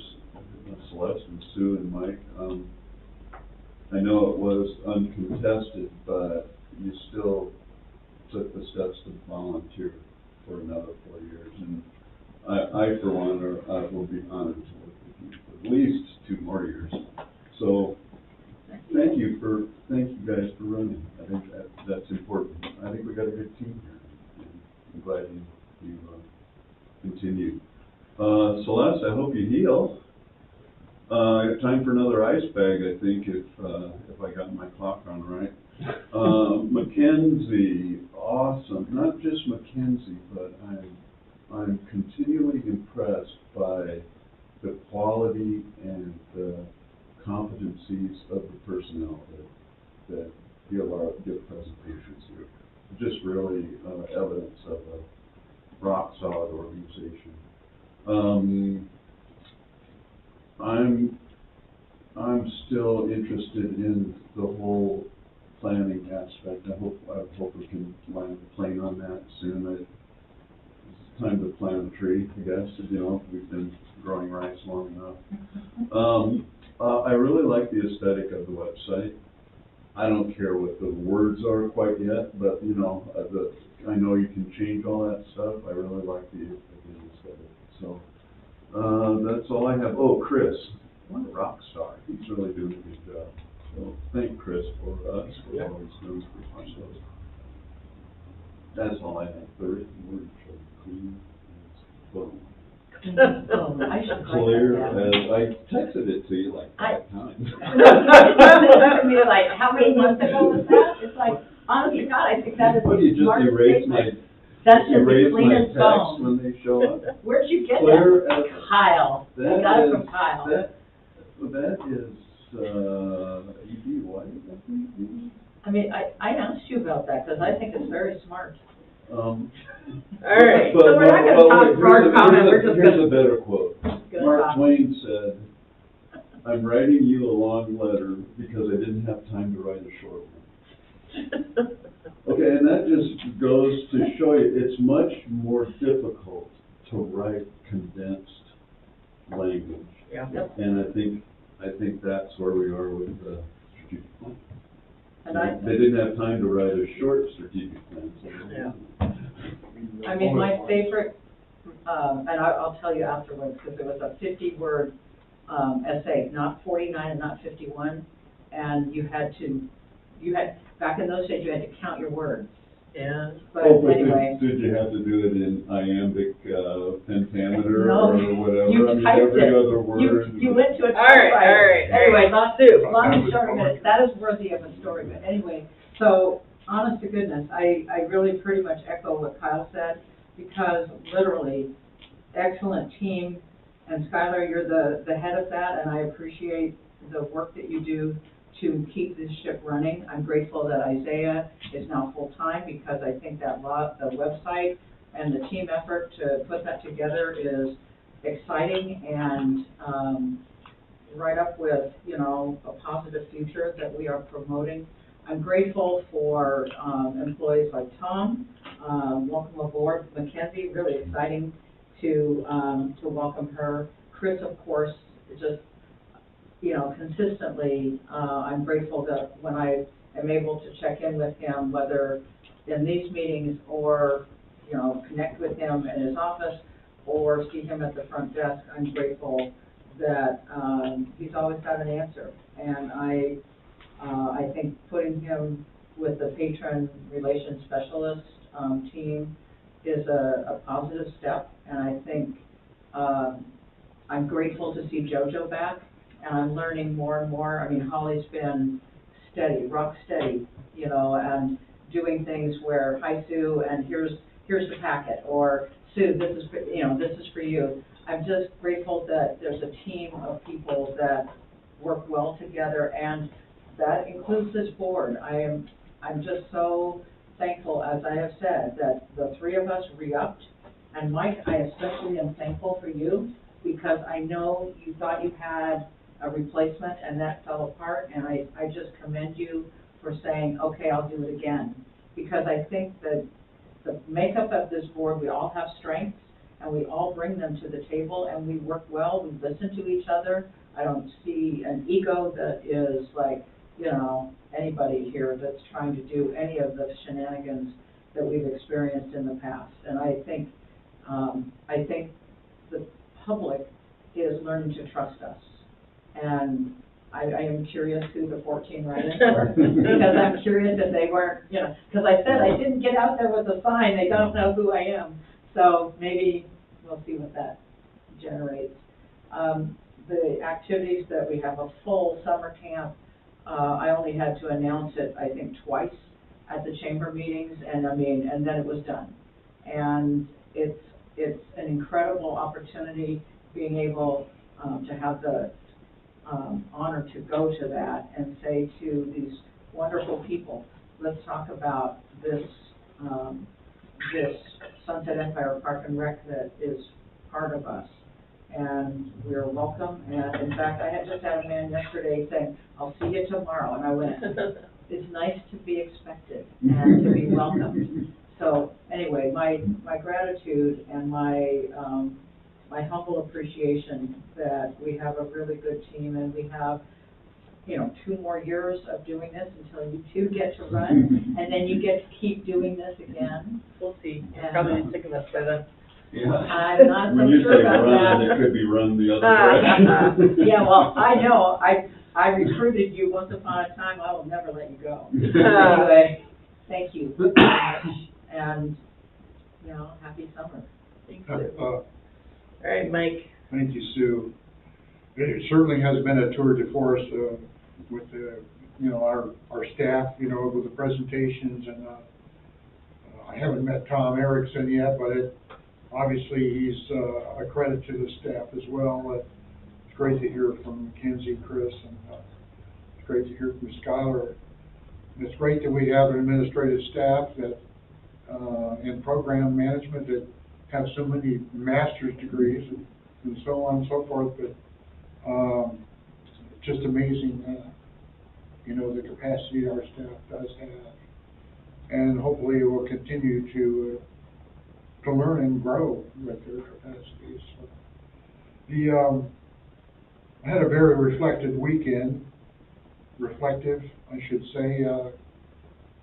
Celeste and Sue and Mike. I know it was uncontested, but you still took the steps to volunteer for another 4 years. And I for one, will be honored to work with you for at least 2 more years. So thank you guys for running. I think that's important. I think we got a good team here. And I'm glad you continue. Celeste, I hope you heal. Time for another ice bag, I think, if I got my clock on right. Mackenzie, awesome. Not just Mackenzie, but I'm continually impressed by the quality and the competencies of the personnel that give presentations here. Just really evidence of a rock solid organization. I'm still interested in the whole planning aspect. I hope we can land a plane on that soon. It's time to plant a tree, I guess. We've been growing rice long enough. I really like the aesthetic of the website. I don't care what the words are quite yet, but I know you can change all that stuff. I really like the aesthetic. So that's all I have. Oh, Chris, what a rock star. He's really doing a good job. So thank Chris for us for all he's doing for ourselves. That's all I have. The written word should clean as bone. I should Clear as, I texted it to you like 5 times. I mean, like, how many months ago was that? It's like, honestly, God, I think that is What, you the just smartest erase statement. my, That's just the erase my cleanest text bone. when they show up? Where'd you get Clear that? as, Kyle. that I got it is, from Kyle. that is, ED, what is that thing? I mean, I asked you about that because I think it's very smart. All right, but- so we're not gonna but talk wait, broad comment, we're just Here's gonna- a better quote. Good Mark talk. Twain said, "I'm writing you a long letter because I didn't have time to write a short one." Okay, and that just goes to show you, it's much more difficult to write condensed language. Yeah. Yep. And I think that's where we are with the strategic plan. And They didn't have time to write a short strategic plan. So Yeah. I mean, my favorite, and I'll tell you afterwards, because it was a 50-word essay, not 49 and not 51, and back in those days, you had to count your words. Yeah. But but anyway. did you have to do it in iambic pentameter No, or whatever? you I mean, typed every it. other word. You went to a All right, typewriter. all Anyway, right. long story, but that is worthy of a story, but anyway, so, honest to goodness, I really pretty much echo what Kyle said, because literally, excellent team, and Skylar, you're the head of that, and I appreciate the work that you do to keep this ship running. I'm grateful that Isaiah is now full-time, because I think that the website and the team effort to put that together is exciting and, right up with, a positive future that we are promoting. I'm grateful for employees like Tom. Welcome aboard. Mackenzie, really exciting to welcome her. Chris, of course, just, consistently, I'm grateful that when I am able to check in with him, whether in these meetings or, connect with him in his office or see him at the front desk, I'm grateful that he's always got an answer. And I think putting him with the patron relations specialist, team is a positive step, and I think, I'm grateful to see JoJo back, and I'm learning more and more. I mean, Holly's been steady, rock steady, you know, and doing things where, hi Sue, and here's the packet, or Sue, this is for you. I'm just grateful that there's a team of people that work well together, and that includes this board. I'm just so thankful, as I have said, that the three of us re-upped, and Mike, I especially am thankful for you, because I know you thought you had a replacement and that fell apart, and I just commend you for saying, okay, I'll do it again. Because I think that the makeup of this board, we all have strengths, and we all bring them to the table, and we work well, we listen to each other. I don't see an ego that is like, you know, anybody here that's trying to do any of the shenanigans that we've experienced in the past. And I think the public is learning to trust us. And I am curious who the 14 write-ins were, because I'm curious if they weren't, you know, because I said I didn't get out there with a sign, they don't know who I am. So maybe we'll see what that generates. The activities that we have, a full summer camp, I only had to announce it, I think, twice at the chamber meetings, and then it was done. And it's an incredible opportunity being able to have the honor to go to that and say to these wonderful people, let's talk about this Sunset Empire Park and Rec that is part of us. And we're welcome, and in fact, I had just had a man yesterday saying, I'll see you tomorrow, and I went, it's nice to be expected and to be welcomed. So anyway, my gratitude and my humble appreciation that we have a really good team, and we have, you know, 2 more years of doing this until you two get to run, and then you get to keep doing this again. We'll see. You're probably sick of us by then. Yeah. I'm not so sure about When you say run, that. it could be run the other direction. Yeah, well, I know, I recruited you once upon a time, I will never let you go. Anyway, thank you very much, and, you know, happy summer. Thanks, Sue. All right, Mike. Thank you, Sue. It certainly has been a tour de force, with the, you know, our staff, you know, with the presentations, and, I haven't met Tom Erickson yet, but obviously he's, a credit to the staff as well. It's great to hear from Mackenzie, Chris, and, it's great to hear from Skylar. It's great that we have an administrative staff that, in program management that have so many master's degrees and so on and so forth, but just amazing, you know, the capacity our staff does have, and hopefully we'll continue to learn and grow with their capacities. So I had a very reflective weekend, I should say.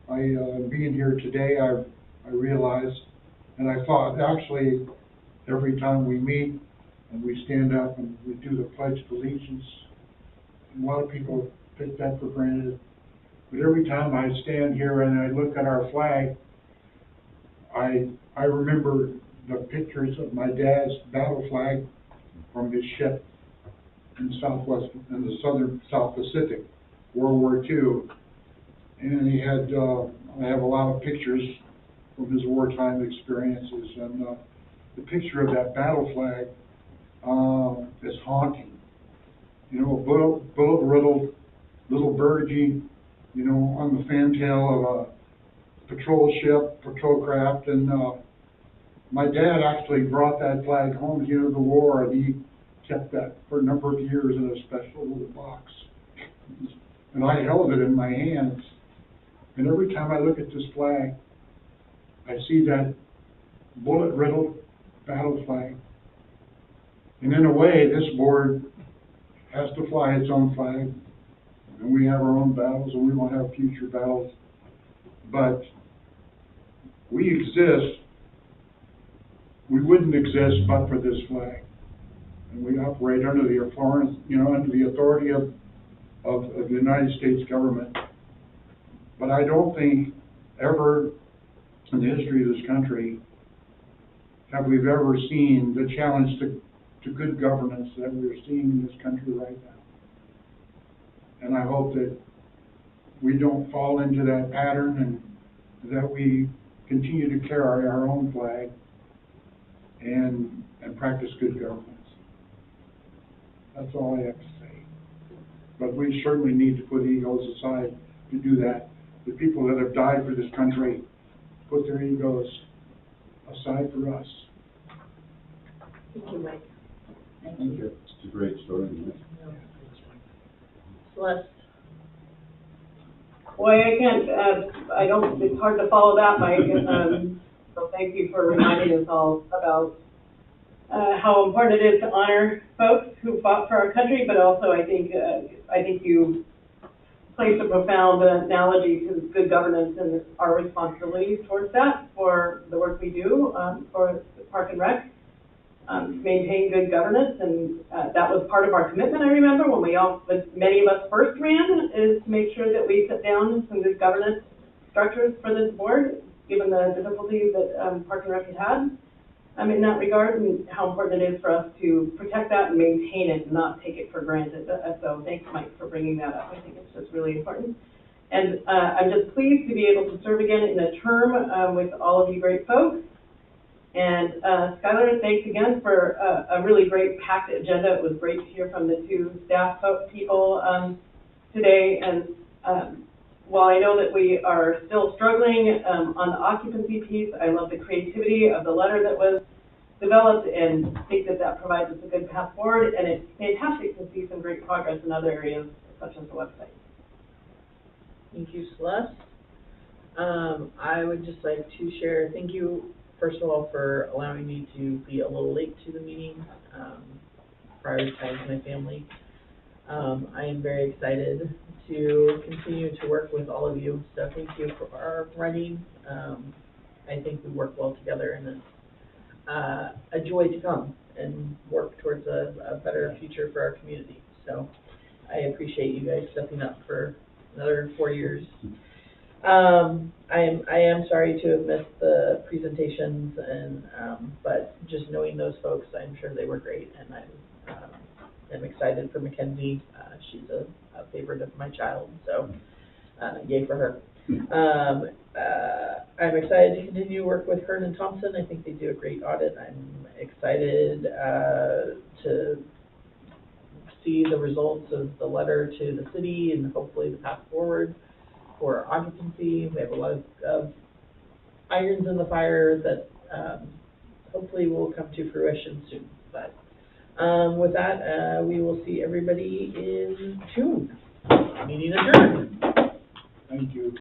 Being here today, I realized, and I thought, actually, every time we meet and we stand up and we do the Pledge of Allegiance, and a lot of people take that for granted, but every time I stand here and I look at our flag, I remember the pictures of my dad's battle flag from his ship in the southern South Pacific, World War II. And he had, I have a lot of pictures from his wartime experiences, and the picture of that battle flag is haunting. You know, a bullet-riddled little birdie, you know, on the fantail of a patrol craft, and my dad actually brought that flag home at the end of the war, and he kept that for a number of years in a special little box. And I held it in my hands. And every time I look at this flag, I see that bullet-riddled battle flag. And in a way, this board has to fly its own flag. And we have our own battles, and we will have future battles. But we exist. We wouldn't exist but for this flag. And we operate under the authority, you know, under the authority of the United States government. But I don't think ever in the history of this country have we ever seen the challenge to good governance that we're seeing in this country right now. And I hope that we don't fall into that pattern and that we continue to carry our own flag and practice good governance. That's all I have to say. But we certainly need to put egos aside to do that. The people that have died for this country put their egos aside for us. Thank you, Mike. Thank you. It's a great story, isn't it? Celeste? Boy, I can't, it's hard to follow that, Mike. So thank you for reminding us all about how important it is to honor folks who fought for our country, but also I think you placed a profound analogy to good governance and our responsibilities towards that for the work we do for Park and Rec. To maintain good governance, and that was part of our commitment, I remember, when many of us first ran, is to make sure that we set down some good governance structures for this board, given the difficulties that Park and Rec had in that regard, and how important it is for us to protect that and maintain it and not take it for granted. So thanks, Mike, for bringing that up. I think it's just really important. And I'm just pleased to be able to serve again in a term with all of you great folks. And Skylar, thanks again for a really great packed agenda. It was great to hear from the two staff people today. And while I know that we are still struggling on the occupancy piece, I love the creativity of the letter that was developed and think that that provides us a good path forward. And it's fantastic to see some great progress in other areas, such as the website. Thank you, Celeste. I would just like to share, thank you, first of all, for allowing me to be a little late to the meeting, prioritize my family. I am very excited to continue to work with all of you, so thank you for running. I think we work well together, and it's a joy to come and work towards a better future for our community. So I appreciate you guys stepping up for another 4 years. I am sorry to have missed the presentations, and but just knowing those folks, I'm sure they were great, and I'm excited for Mackenzie. She's a favorite of my child, so yay for her. I'm excited to continue to work with Hearn and Thompson. I think they do a great audit. I'm excited to see the results of the letter to the city and hopefully the path forward for occupancy. We have a lot of irons in the fire that hopefully will come to fruition soon. But with that, we will see everybody in June. Meeting adjourned. Thank you.